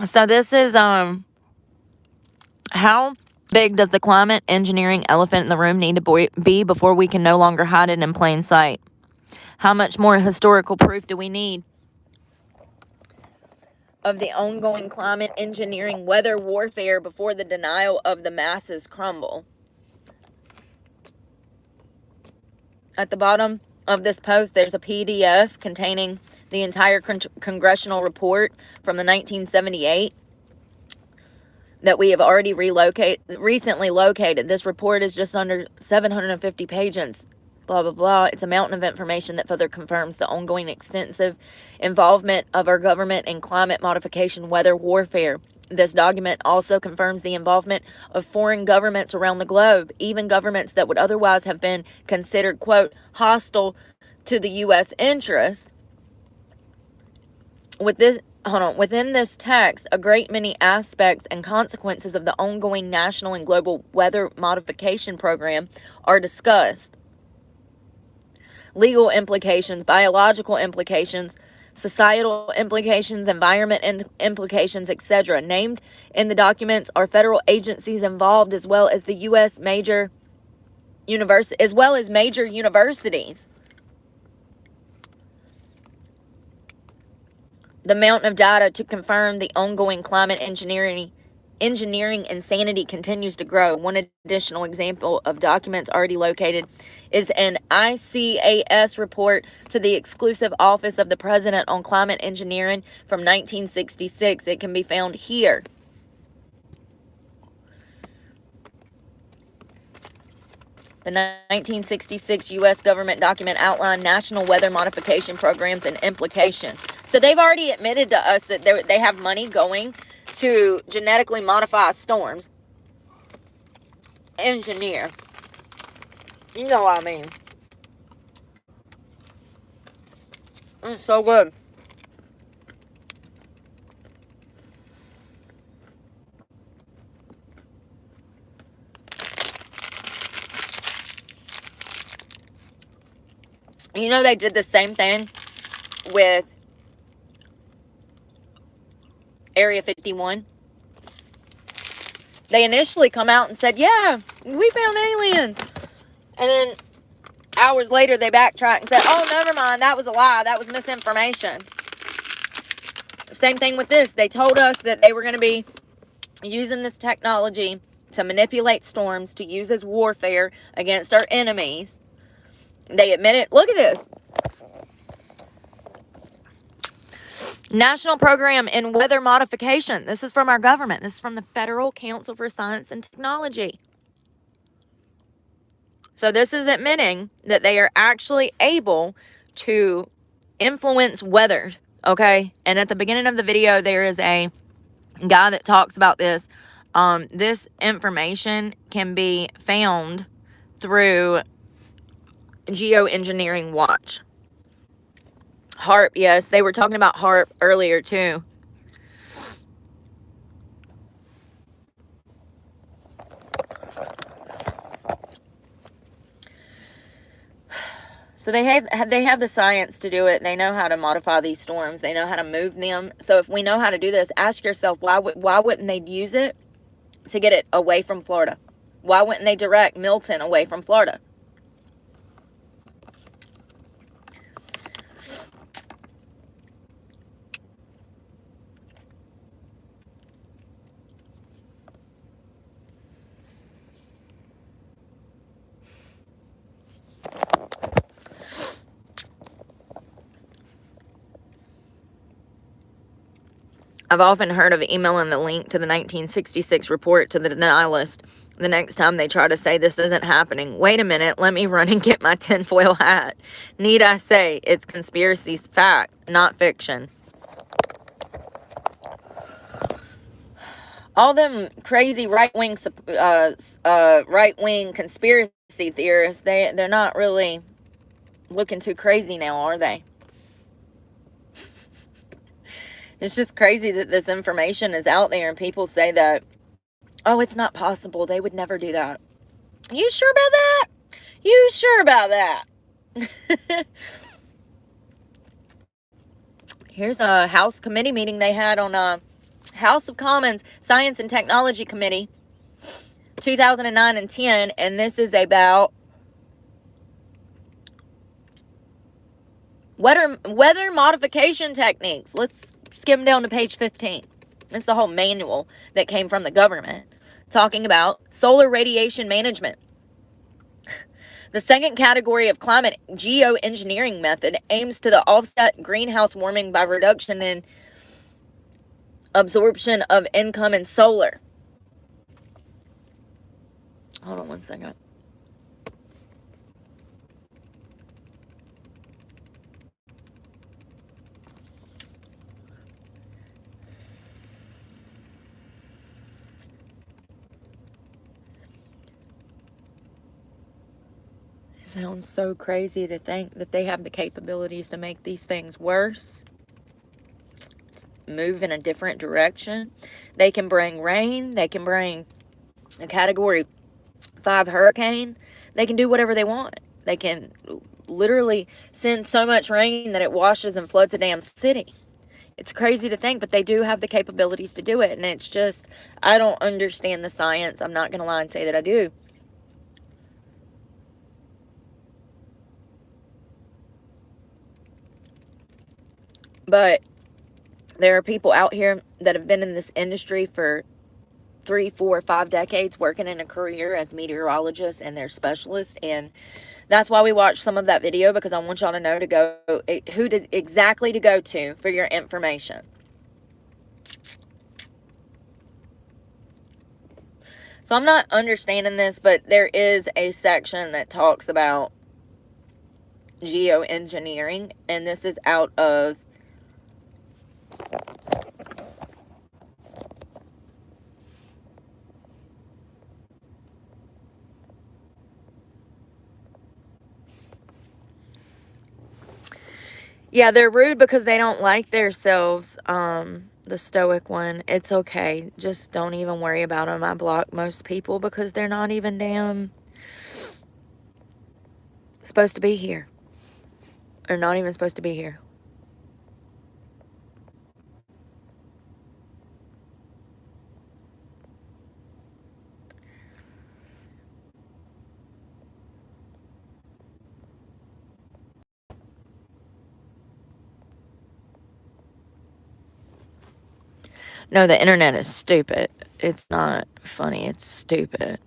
So this is how big does the climate engineering elephant in the room need to be before we can no longer hide it in plain sight? How much more historical proof do we need of the ongoing climate engineering weather warfare before the denial of the masses crumble? At the bottom of this post, there's a PDF containing the entire congressional report from the 1978 that we have already recently located. This report is just under 750 pages. Blah, blah, blah. It's a mountain of information that further confirms the ongoing extensive involvement of our government in climate modification weather warfare. This document also confirms the involvement of foreign governments around the globe, even governments that would otherwise have been considered, quote, hostile to the U.S. interest. Within this text, a great many aspects and consequences of the ongoing national and global weather modification program are discussed. Legal implications, biological implications, societal implications, environment implications, etc. Named in the documents are federal agencies involved, as well as the U.S. major universities. The mountain of data to confirm the ongoing climate engineering insanity continues to grow. One additional example of documents already located is an ICAS report to the exclusive office of the President on climate engineering from 1966. It can be found here. The 1966 U.S. government document outlined national weather modification programs and implications. So they've already admitted to us that they have money going to genetically modify storms. Engineer. You know what I mean. It's so good. You know, they did the same thing with Area 51. They initially come out and said, yeah, we found aliens. And then hours later, they backtracked and said, oh, never mind. That was a lie. That was misinformation. Same thing with this. They told us that they were going to be using this technology to manipulate storms, to use as warfare against our enemies. They admit it. Look at this. National Program in Weather Modification. This is from our government. This is from the Federal Council for Science and Technology. So this is admitting that they are actually able to influence weather, okay? And at the beginning of the video, there is a guy that talks about this. This information can be found through Geoengineering Watch. HARP, yes, they were talking about HARP earlier too. So they have the science to do it. They know how to modify these storms. They know how to move them. So if we know how to do this, ask yourself, why wouldn't they use it to get it away from Florida? Why wouldn't they direct Milton away from Florida? I've often heard of emailing the link to the 1966 report to the denialist the next time they try to say this isn't happening. Wait a minute, let me run and get my tinfoil hat. Need I say, it's conspiracy's fact, not fiction. All them crazy right-wing conspiracy theorists, they're not really looking too crazy now, are they? It's just crazy that this information is out there and people say that, oh, it's not possible. They would never do that. You sure about that? You sure about that? Here's a House committee meeting they had on House of Commons Science and Technology Committee, 2009 and 10, and this is about weather modification techniques. Let's skim down to page 15. It's the whole manual that came from the government talking about solar radiation management. The second category of climate geoengineering method aims to the offset greenhouse warming by reduction in absorption of income in solar. Hold on one second. It sounds so crazy to think that they have the capabilities to make these things worse, move in a different direction. They can bring rain. They can bring a Category 5 hurricane. They can do whatever they want. They can literally send so much rain that it washes and floods a damn city. It's crazy to think, but they do have the capabilities to do it. And it's just, I don't understand the science. I'm not going to lie and say that I do. But there are people out here that have been in this industry for 3, 4, 5 decades working in a career as meteorologists, and they're specialists. And that's why we watched some of that video, because I want y'all to know to go who exactly to go to for your information. So I'm not understanding this, but there is a section that talks about geoengineering, and this is out of yeah, they're rude because they don't like themselves. The stoic one, it's okay. Just don't even worry about them. I block most people because they're not even damn supposed to be here. Or not even supposed to be here. No, the internet is stupid. It's not funny. It's stupid.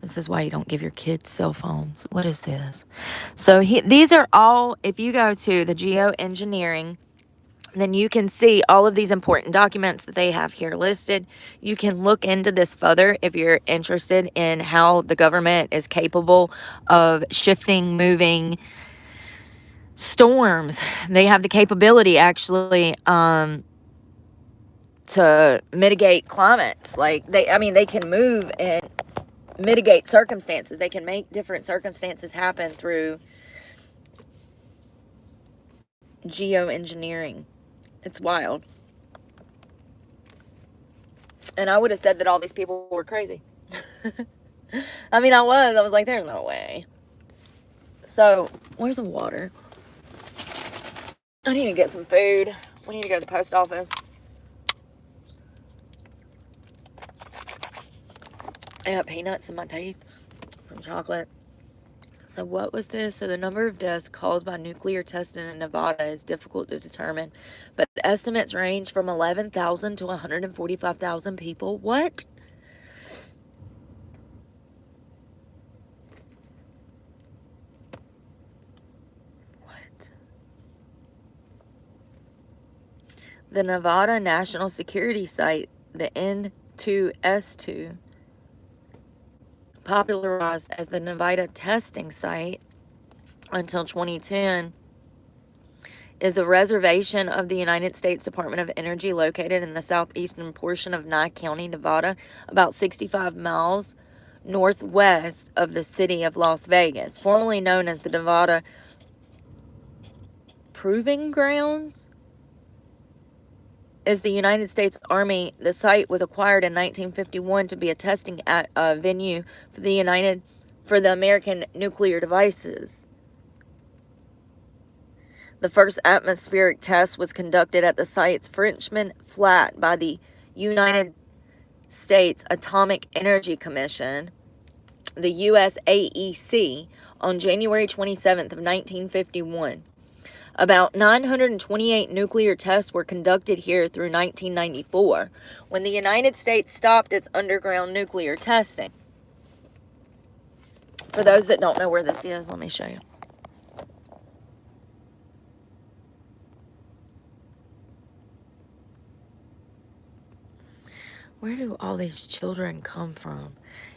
This is why you don't give your kids cell phones. What is this? So these are all, if you go to the geoengineering then you can see all of these important documents that they have here listed. You can look into this further if you're interested in how the government is capable of shifting, moving storms. They have the capability actually to mitigate climates. Like they can move and mitigate circumstances. They can make different circumstances happen through geoengineering. It's wild. And I would have said that all these people were crazy. I mean, I was like, there's no way. So, where's the water? I need to get some food. We need to go to the post office. I got peanuts in my teeth from chocolate. So what was this? So the number of deaths caused by nuclear testing in Nevada is difficult to determine, but estimates range from 11,000 to 145,000 people. What? What? The Nevada National Security Site, the N2S2, popularized as the Nevada testing site until 2010, is a reservation of the United States Department of Energy located in the southeastern portion of Nye County, Nevada, about 65 miles northwest of the city of Las Vegas, formerly known as the Nevada Proving Grounds. Is the United States Army. The site was acquired in 1951 to be a testing venue for the American nuclear devices. The first atmospheric test was conducted at the site's Frenchman Flat by the United States Atomic Energy Commission, the USAEC, on January 27th of 1951. About 928 nuclear tests were conducted here through 1994, when the United States stopped its underground nuclear testing. For those that don't know where this is, let me show you. Where do all these children come from?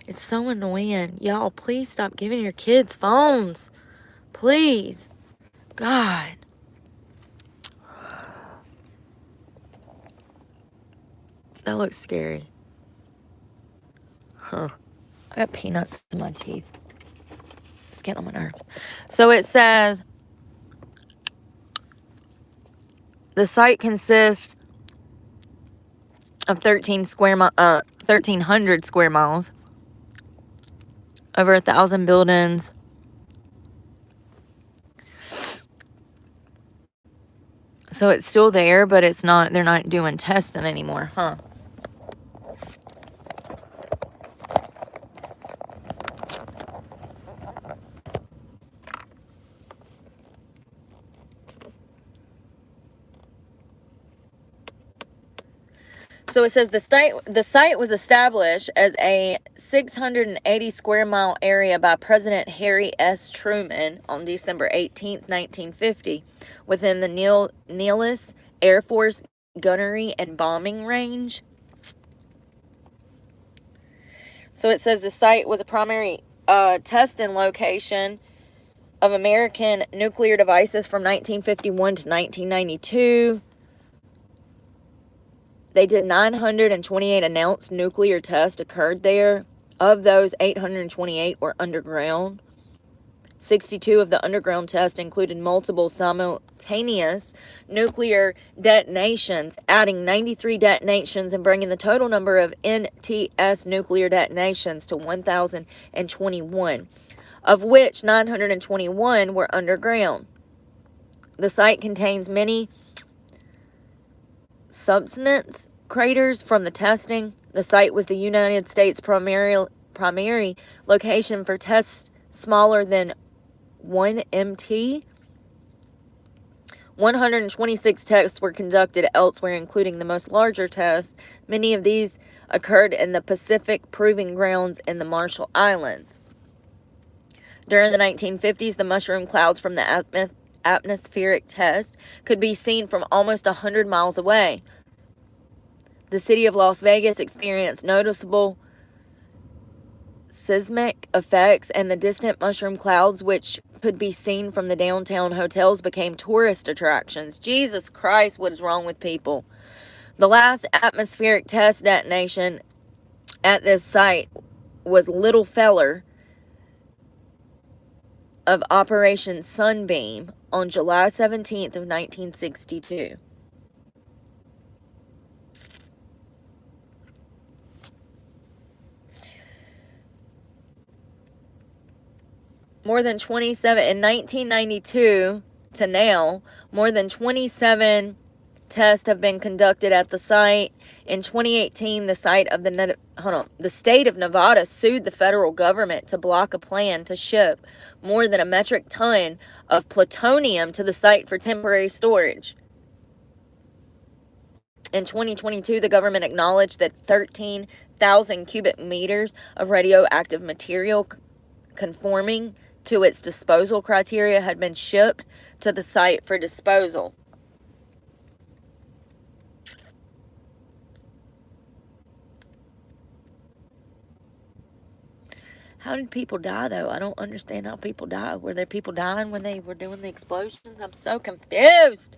It's so annoying. Y'all, please stop giving your kids phones. Please. God. That looks scary. Huh. I got peanuts in my teeth. It's getting on my nerves. So it says the site consists of 1,300 square miles, over 1,000 buildings. So it's still there, but it's not. They're not doing testing anymore, huh? So it says the site was established as a 680 square mile area by President Harry S. Truman on December 18th, 1950, within the Nellis Air Force Gunnery and Bombing Range. So it says the site was a primary testing location of American nuclear devices from 1951 to 1992. They did 928 announced nuclear tests occurred there. Of those, 828 were underground. 62 of the underground tests included multiple simultaneous nuclear detonations, adding 93 detonations and bringing the total number of NTS nuclear detonations to 1,021, of which 921 were underground. The site contains many subsidence craters from the testing. The site was the United States' primary location for tests smaller than 1 MT. 126 tests were conducted elsewhere, including the most larger tests. Many of these occurred in the Pacific Proving Grounds in the Marshall Islands. During the 1950s, the mushroom clouds from the atmospheric test could be seen from almost 100 miles away. The city of Las Vegas experienced noticeable seismic effects, and the distant mushroom clouds, which could be seen from the downtown hotels, became tourist attractions. Jesus Christ, what is wrong with people? The last atmospheric test detonation at this site was Little Feller of Operation Sunbeam on July 17th of 1962. More than 27 in 1992 to now, more than 27 tests have been conducted at the site. In 2018, the site of the state of Nevada sued the federal government to block a plan to ship more than a metric ton of plutonium to the site for temporary storage. In 2022, the government acknowledged that 13,000 cubic meters of radioactive material conforming to its disposal criteria had been shipped to the site for disposal. How did people die, though? I don't understand how people die. Were there people dying when they were doing the explosions? I'm so confused.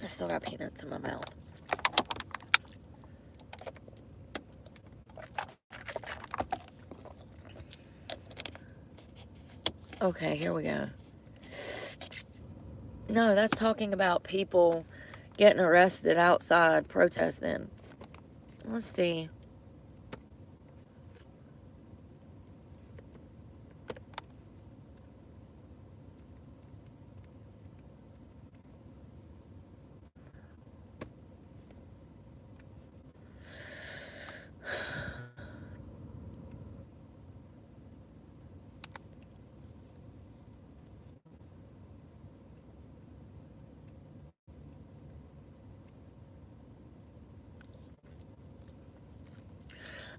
I still got peanuts in my mouth. Okay, here we go. No, that's talking about people getting arrested outside protesting. Let's see.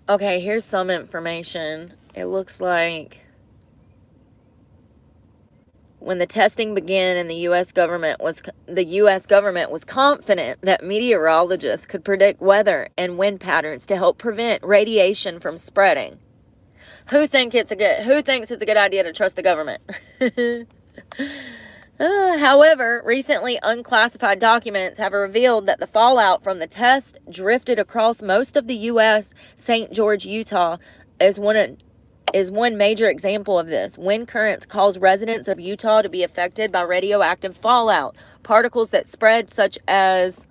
Okay, here's some information. It looks like when the testing began and the US government was confident that meteorologists could predict weather and wind patterns to help prevent radiation from spreading. Who thinks it's a good idea to trust the government? However, recently unclassified documents have revealed that the fallout from the test drifted across most of the U.S. St. George, Utah, is one major example of this. Wind currents cause residents of Utah to be affected by radioactive fallout. Particles that spread, such as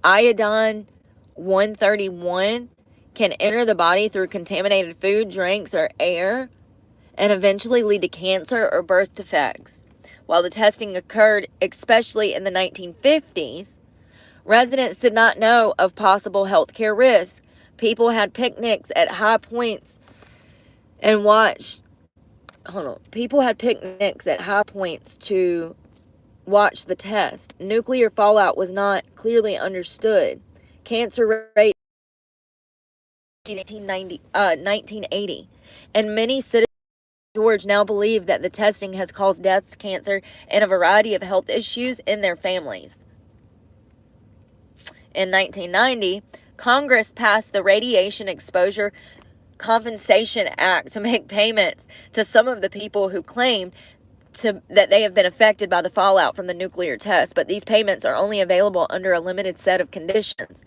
iodine-131, can enter the body through contaminated food, drinks, or air, and eventually lead to cancer or birth defects. While the testing occurred, especially in the 1950s, residents did not know of possible healthcare risks. People had picnics at high points and People had picnics at high points to watch the test. Nuclear fallout was not clearly understood. Cancer rate in 1980, and many citizens George now believe that the testing has caused deaths, cancer, and a variety of health issues in their families. In 1990, Congress passed the Radiation Exposure Compensation Act to make payments to some of the people who claimed that they have been affected by the fallout from the nuclear test, but these payments are only available under a limited set of conditions.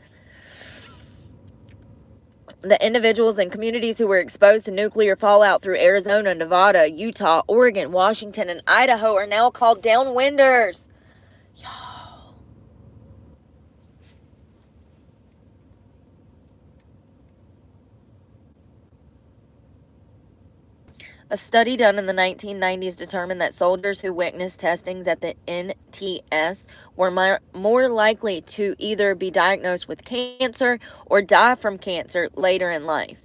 The individuals and communities who were exposed to nuclear fallout through Arizona, Nevada, Utah, Oregon, Washington, and Idaho are now called downwinders. Y'all. A study done in the 1990s determined that soldiers who witnessed testings at the NTS were more likely to either be diagnosed with cancer or die from cancer later in life.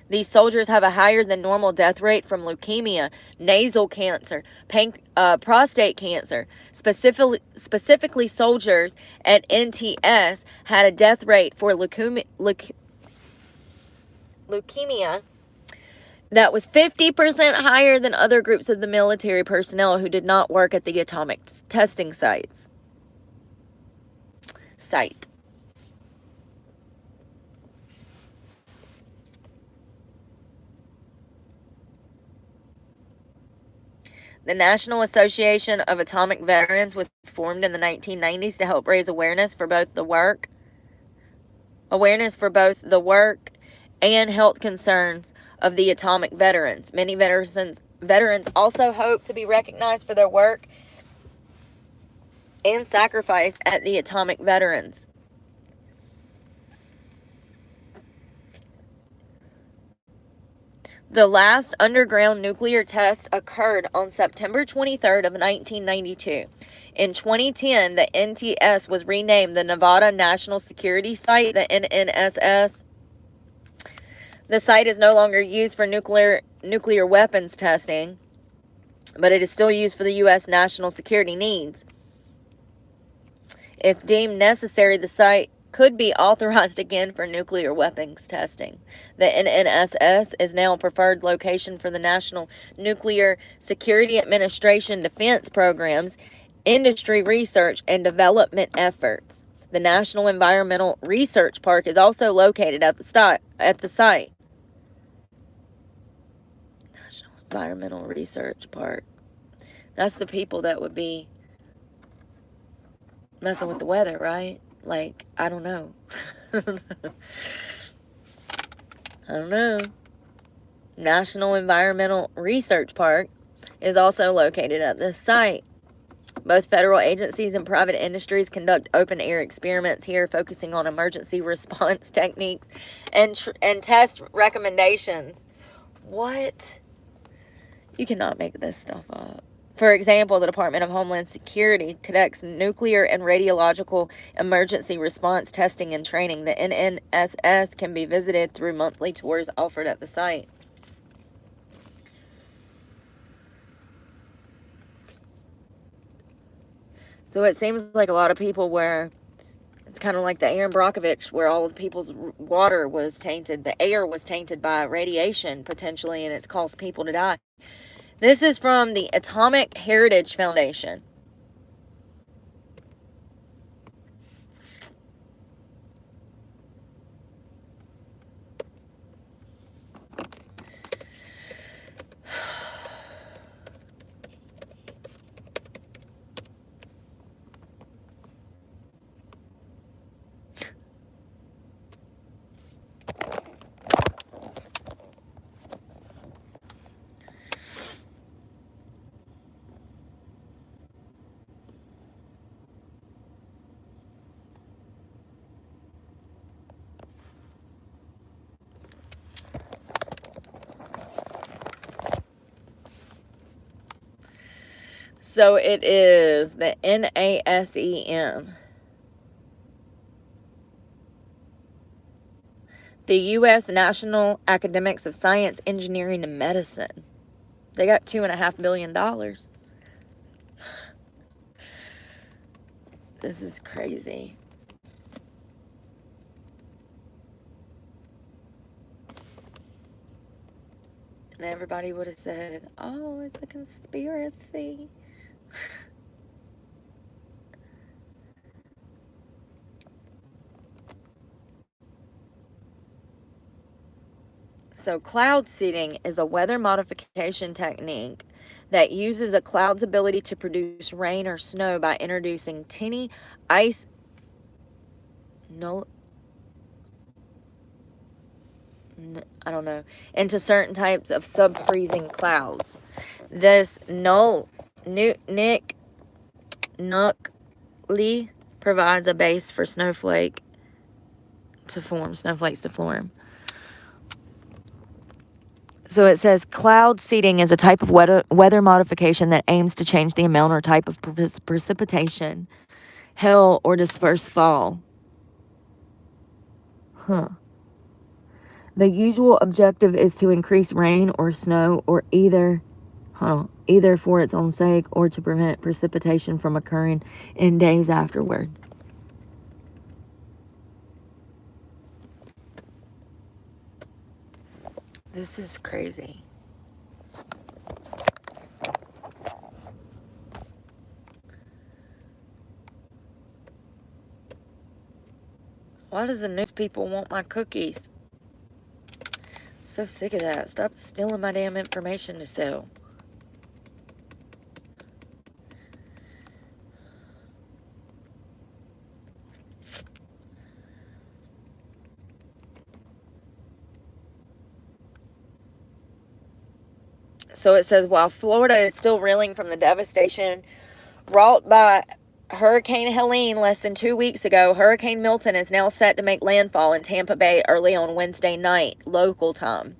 These soldiers have a higher than normal death rate from leukemia, nasal cancer, prostate cancer. Specifically, soldiers at NTS had a death rate for leukemia that was 50% higher than other groups of the military personnel who did not work at the atomic testing site. The National Association of Atomic Veterans was formed in the 1990s to help raise awareness for both the work and health concerns of the atomic veterans. Many veterans also hope to be recognized for their work and sacrifice at the atomic veterans. The last underground nuclear test occurred on September 23rd of 1992. In 2010, the NTS was renamed the Nevada National Security Site, the NNSS. The site is no longer used for nuclear weapons testing, but it is still used for the U.S. national security needs. If deemed necessary, the site could be authorized again for nuclear weapons testing. The NNSS is now a preferred location for the National Nuclear Security Administration defense programs, industry research, and development efforts. The National Environmental Research Park is also located at the site. National Environmental Research Park. That's the people that would be messing with the weather, right? Like, I don't know. I don't know. National Environmental Research Park is also located at this site. Both federal agencies and private industries conduct open-air experiments here, focusing on emergency response techniques and test recommendations. What? You cannot make this stuff up. For example, the Department of Homeland Security conducts nuclear and radiological emergency response testing and training. The NNSS can be visited through monthly tours offered at the site. So it seems like a lot of people where it's kind of like the Aaron Brockovich, where all of the people's water was tainted. The air was tainted by radiation, potentially, and it's caused people to die. This is from the Atomic Heritage Foundation. So it is the NASEM. The U.S. National Academics of Science, Engineering, and Medicine. They got $2.5 billion. This is crazy. And everybody would have said, oh, it's a conspiracy. So cloud seeding is a weather modification technique that uses a cloud's ability to produce rain or snow by introducing tiny ice into certain types of sub-freezing clouds. This nuclei provides a base for snowflakes to form. So it says cloud seeding is a type of weather modification that aims to change the amount or type of precipitation, hail, or dispersed fall. The usual objective is to increase rain or snow, or either for its own sake or to prevent precipitation from occurring in days afterward. This is crazy. Why does the news people want my cookies? So sick of that. Stop stealing my damn information to sell. So it says, while Florida is still reeling from the devastation wrought by Hurricane Helene less than 2 weeks ago, Hurricane Milton is now set to make landfall in Tampa Bay early on Wednesday night, local time.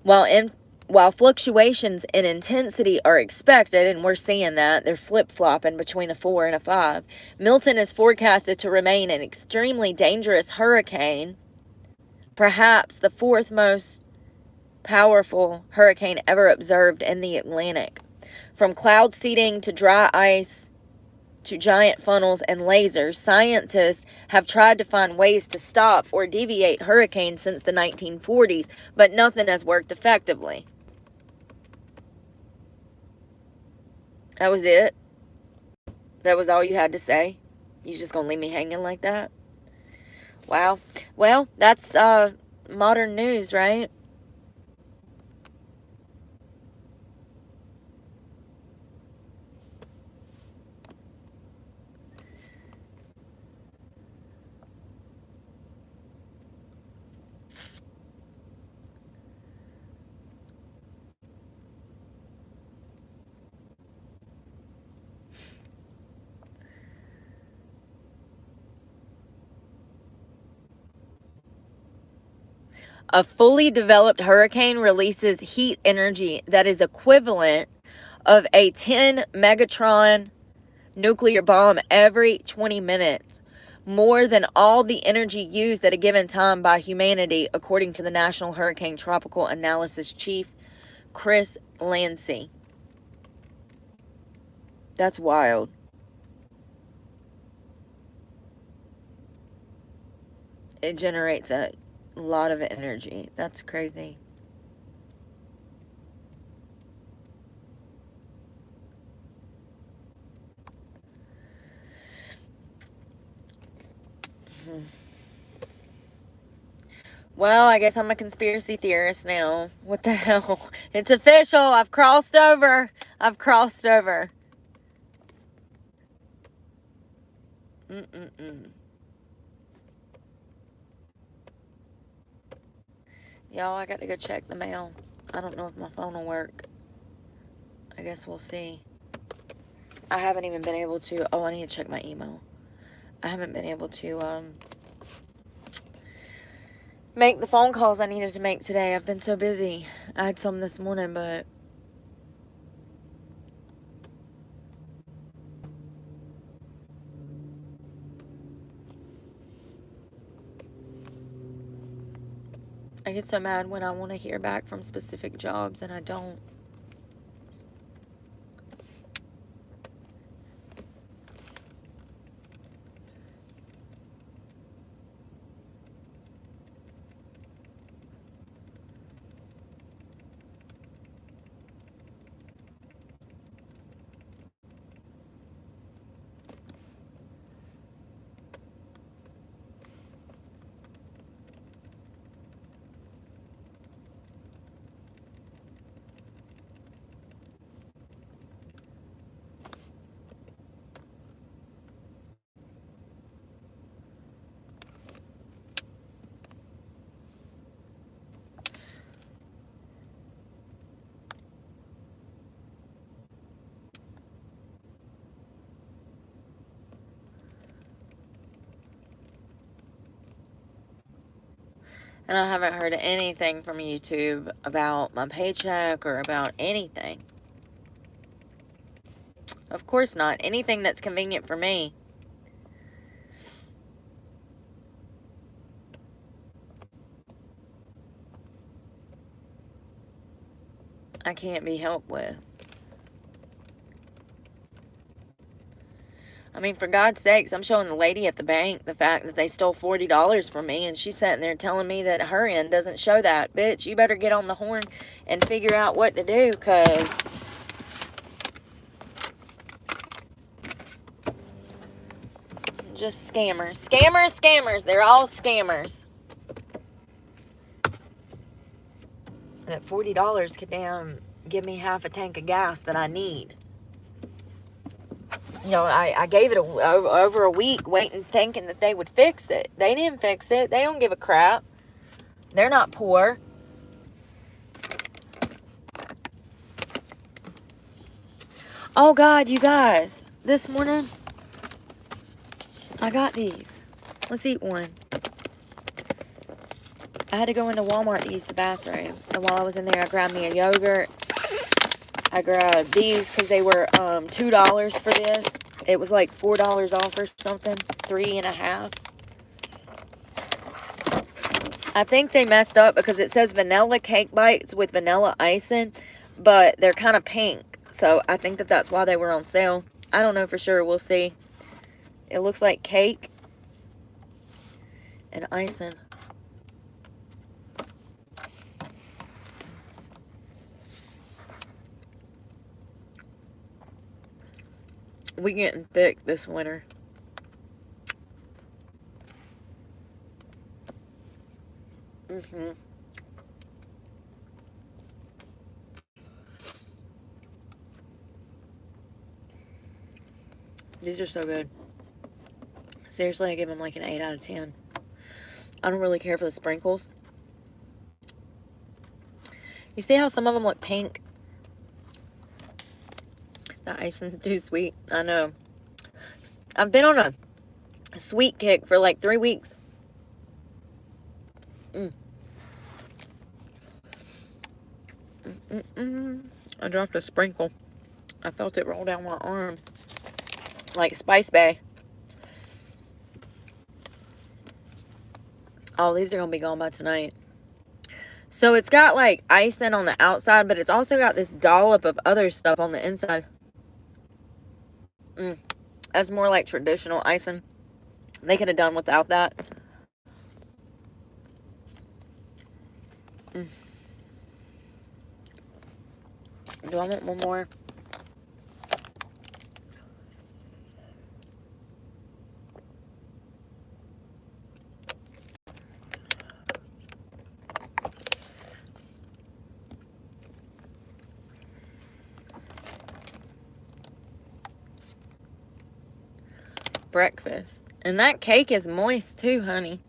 While fluctuations in intensity are expected, and we're seeing that, they're flip-flopping between a 4 and a 5, Milton is forecasted to remain an extremely dangerous hurricane, perhaps the fourth most powerful hurricane ever observed in the Atlantic. From cloud seeding to dry ice to giant funnels and lasers, scientists have tried to find ways to stop or deviate hurricanes since the 1940s, but nothing has worked effectively. That was it? That was all you had to say? You just gonna leave me hanging like that? Wow. Well, that's modern news, right? A fully developed hurricane releases heat energy that is equivalent of a 10 megatron nuclear bomb every 20 minutes, more than all the energy used at a given time by humanity, according to the National Hurricane Tropical Analysis Chief, Chris Lancey. That's wild. It generates a lot of energy. That's crazy. Well, I guess I'm a conspiracy theorist now. What the hell? It's official. I've crossed over. I've crossed over. Y'all, I got to go check the mail. I don't know if my phone will work. I guess we'll see. I haven't even been able to... Oh, I need to check my email. I haven't been able to make the phone calls I needed to make today. I've been so busy. I had some this morning, but... I get so mad when I want to hear back from specific jobs and I don't. And I haven't heard anything from YouTube about my paycheck or about anything. Of course not. Anything that's convenient for me. I can't be helped with. I mean, for God's sakes, I'm showing the lady at the bank the fact that they stole $40 from me, and she's sitting there telling me that her end doesn't show that. Bitch, you better get on the horn and figure out what to do, because just scammers. Scammers, scammers. They're all scammers. That $40 could damn give me half a tank of gas that I need. You know, I gave it over a week waiting, thinking that they would fix it. They didn't fix it. They don't give a crap. They're not poor. Oh, God, you guys. This morning, I got these. Let's eat one. I had to go into Walmart to use the bathroom. And while I was in there, I grabbed me a yogurt. I grabbed these because they were $2 for this. It was like $4 off or something. 3.5. I think they messed up because it says vanilla cake bites with vanilla icing, but they're kind of pink. So I think that that's why they were on sale. I don't know for sure. We'll see. It looks like cake and icing. We getting thick this winter. These are so good. Seriously, I give them like an 8 out of 10. I don't really care for the sprinkles. You see how some of them look pink? The icing's too sweet. I know. I've been on a sweet kick for like 3 weeks. I dropped a sprinkle. I felt it roll down my arm. Like Spice Bay. Oh, these are going to be gone by tonight. So it's got like icing on the outside, but it's also got this dollop of other stuff on the inside. That's more like traditional icing. They could have done without that. Do I want one more? Breakfast. And that cake is moist too, honey.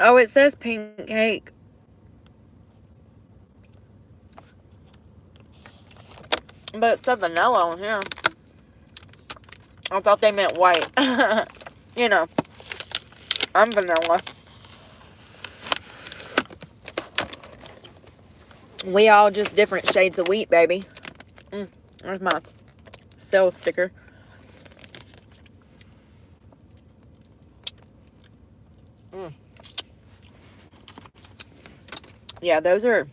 Oh, it says pink cake. But it said vanilla on here. I thought they meant white. You know, I'm vanilla. We all just different shades of wheat, baby. There's my sales sticker. Yeah, those are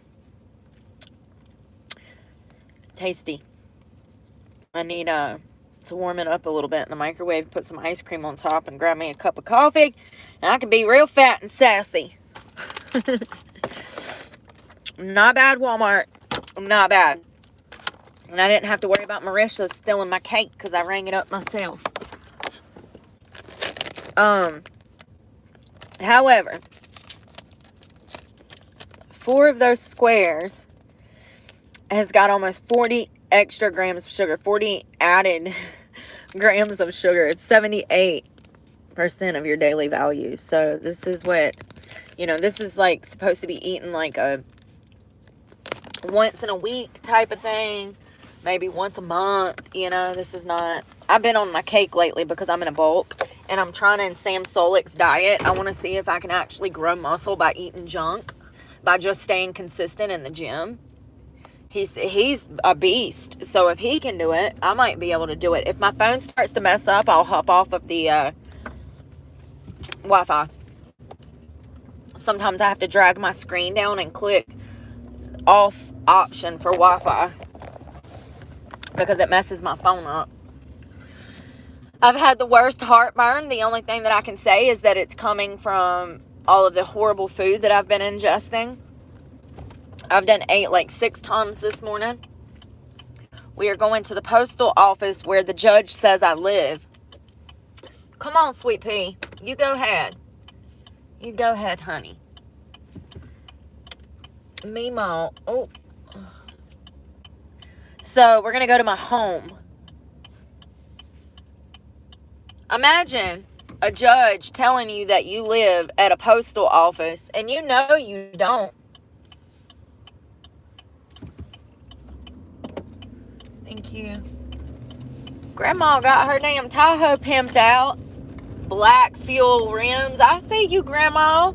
tasty. I need to warm it up a little bit in the microwave, put some ice cream on top, and grab me a cup of coffee, and I can be real fat and sassy. Not bad, Walmart. Not bad. And I didn't have to worry about Marisha stealing my cake because I rang it up myself. However, 4 of those squares has got almost 40 extra grams of sugar. 40 added grams of sugar. It's 78% of your daily value. So this is what, you know, this is like supposed to be eaten like a once in a week type of thing. Maybe once a month, you know. This is not, I've been on my cake lately because I'm in a bulk. And I'm trying in Sam Solik's diet. I want to see if I can actually grow muscle by eating junk. By just staying consistent in the gym. He's a beast. So if he can do it, I might be able to do it. If my phone starts to mess up, I'll hop off of the Wi-Fi. Sometimes I have to drag my screen down and click off option for Wi-Fi because it messes my phone up. I've had the worst heartburn. The only thing that I can say is that it's coming from all of the horrible food that I've been ingesting. I've done ate like 6 times this morning. We are going to the postal office where the judge says I live. Come on, sweet pea. You go ahead. You go ahead, honey. Meemaw. Oh. So, we're going to go to my home. Imagine a judge telling you that you live at a postal office and you know you don't. Thank you. Grandma got her damn Tahoe pimped out. Black fuel rims. I see you, Grandma.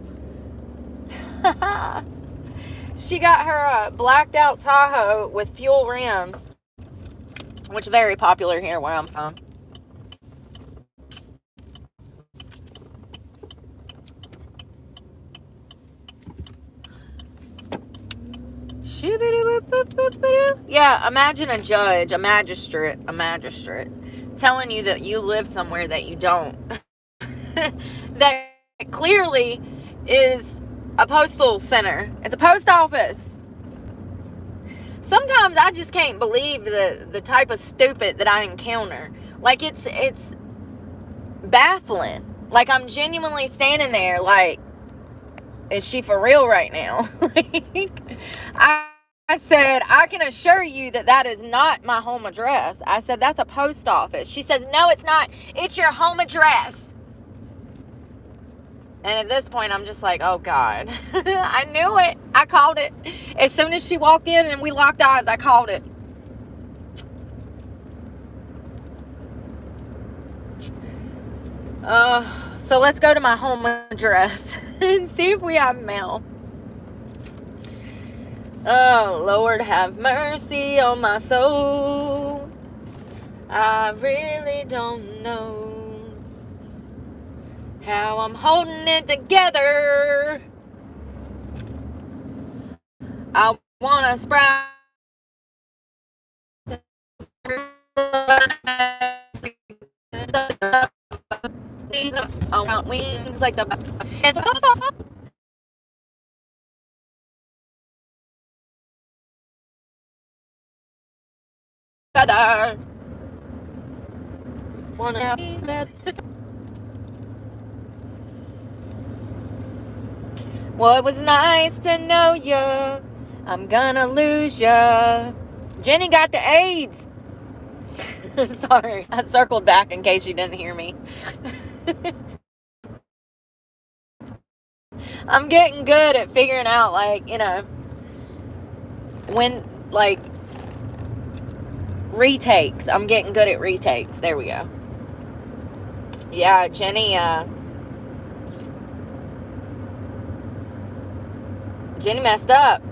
She got her blacked out Tahoe with fuel rims, which is very popular here where I'm from. Yeah, imagine a judge, a magistrate telling you that you live somewhere that you don't. That clearly is a postal center. It's a post office. Sometimes I just can't believe the type of stupid that I encounter. Like, it's baffling. Like, I'm genuinely standing there like, is she for real right now? Like, I said, I can assure you that that is not my home address. I said, that's a post office. She says, no, it's not. It's your home address. And at this point, I'm just like, oh, God. I knew it. I called it. As soon as she walked in and we locked eyes, I called it. So let's go to my home address and see if we have mail. Oh, Lord, have mercy on my soul. I really don't know how I'm holding it together. I want to sprout. Oh, wings like the. Well, it was nice to know ya. I'm gonna lose ya. Jenny got the AIDS. Sorry, I circled back in case you didn't hear me. I'm getting good at figuring out, like, you know, when, like, retakes. I'm getting good at retakes. There we go. Yeah, Jenny messed up.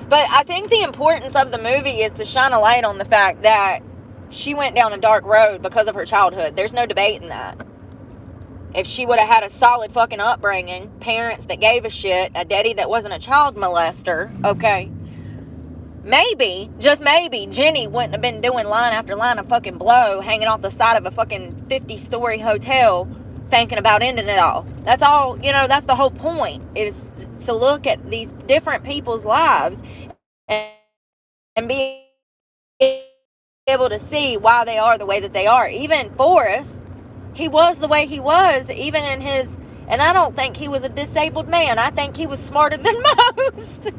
But I think the importance of the movie is to shine a light on the fact that she went down a dark road because of her childhood. There's no debate in that. If she would have had a solid fucking upbringing, parents that gave a shit, a daddy that wasn't a child molester, okay, maybe, just maybe, Jenny wouldn't have been doing line after line of fucking blow, hanging off the side of a fucking 50-story hotel, thinking about ending it all. That's all, you know, that's the whole point, is to look at these different people's lives and be able to see why they are the way that they are. Even Forrest, he was the way he was, even in his, and I don't think he was a disabled man. I think he was smarter than most.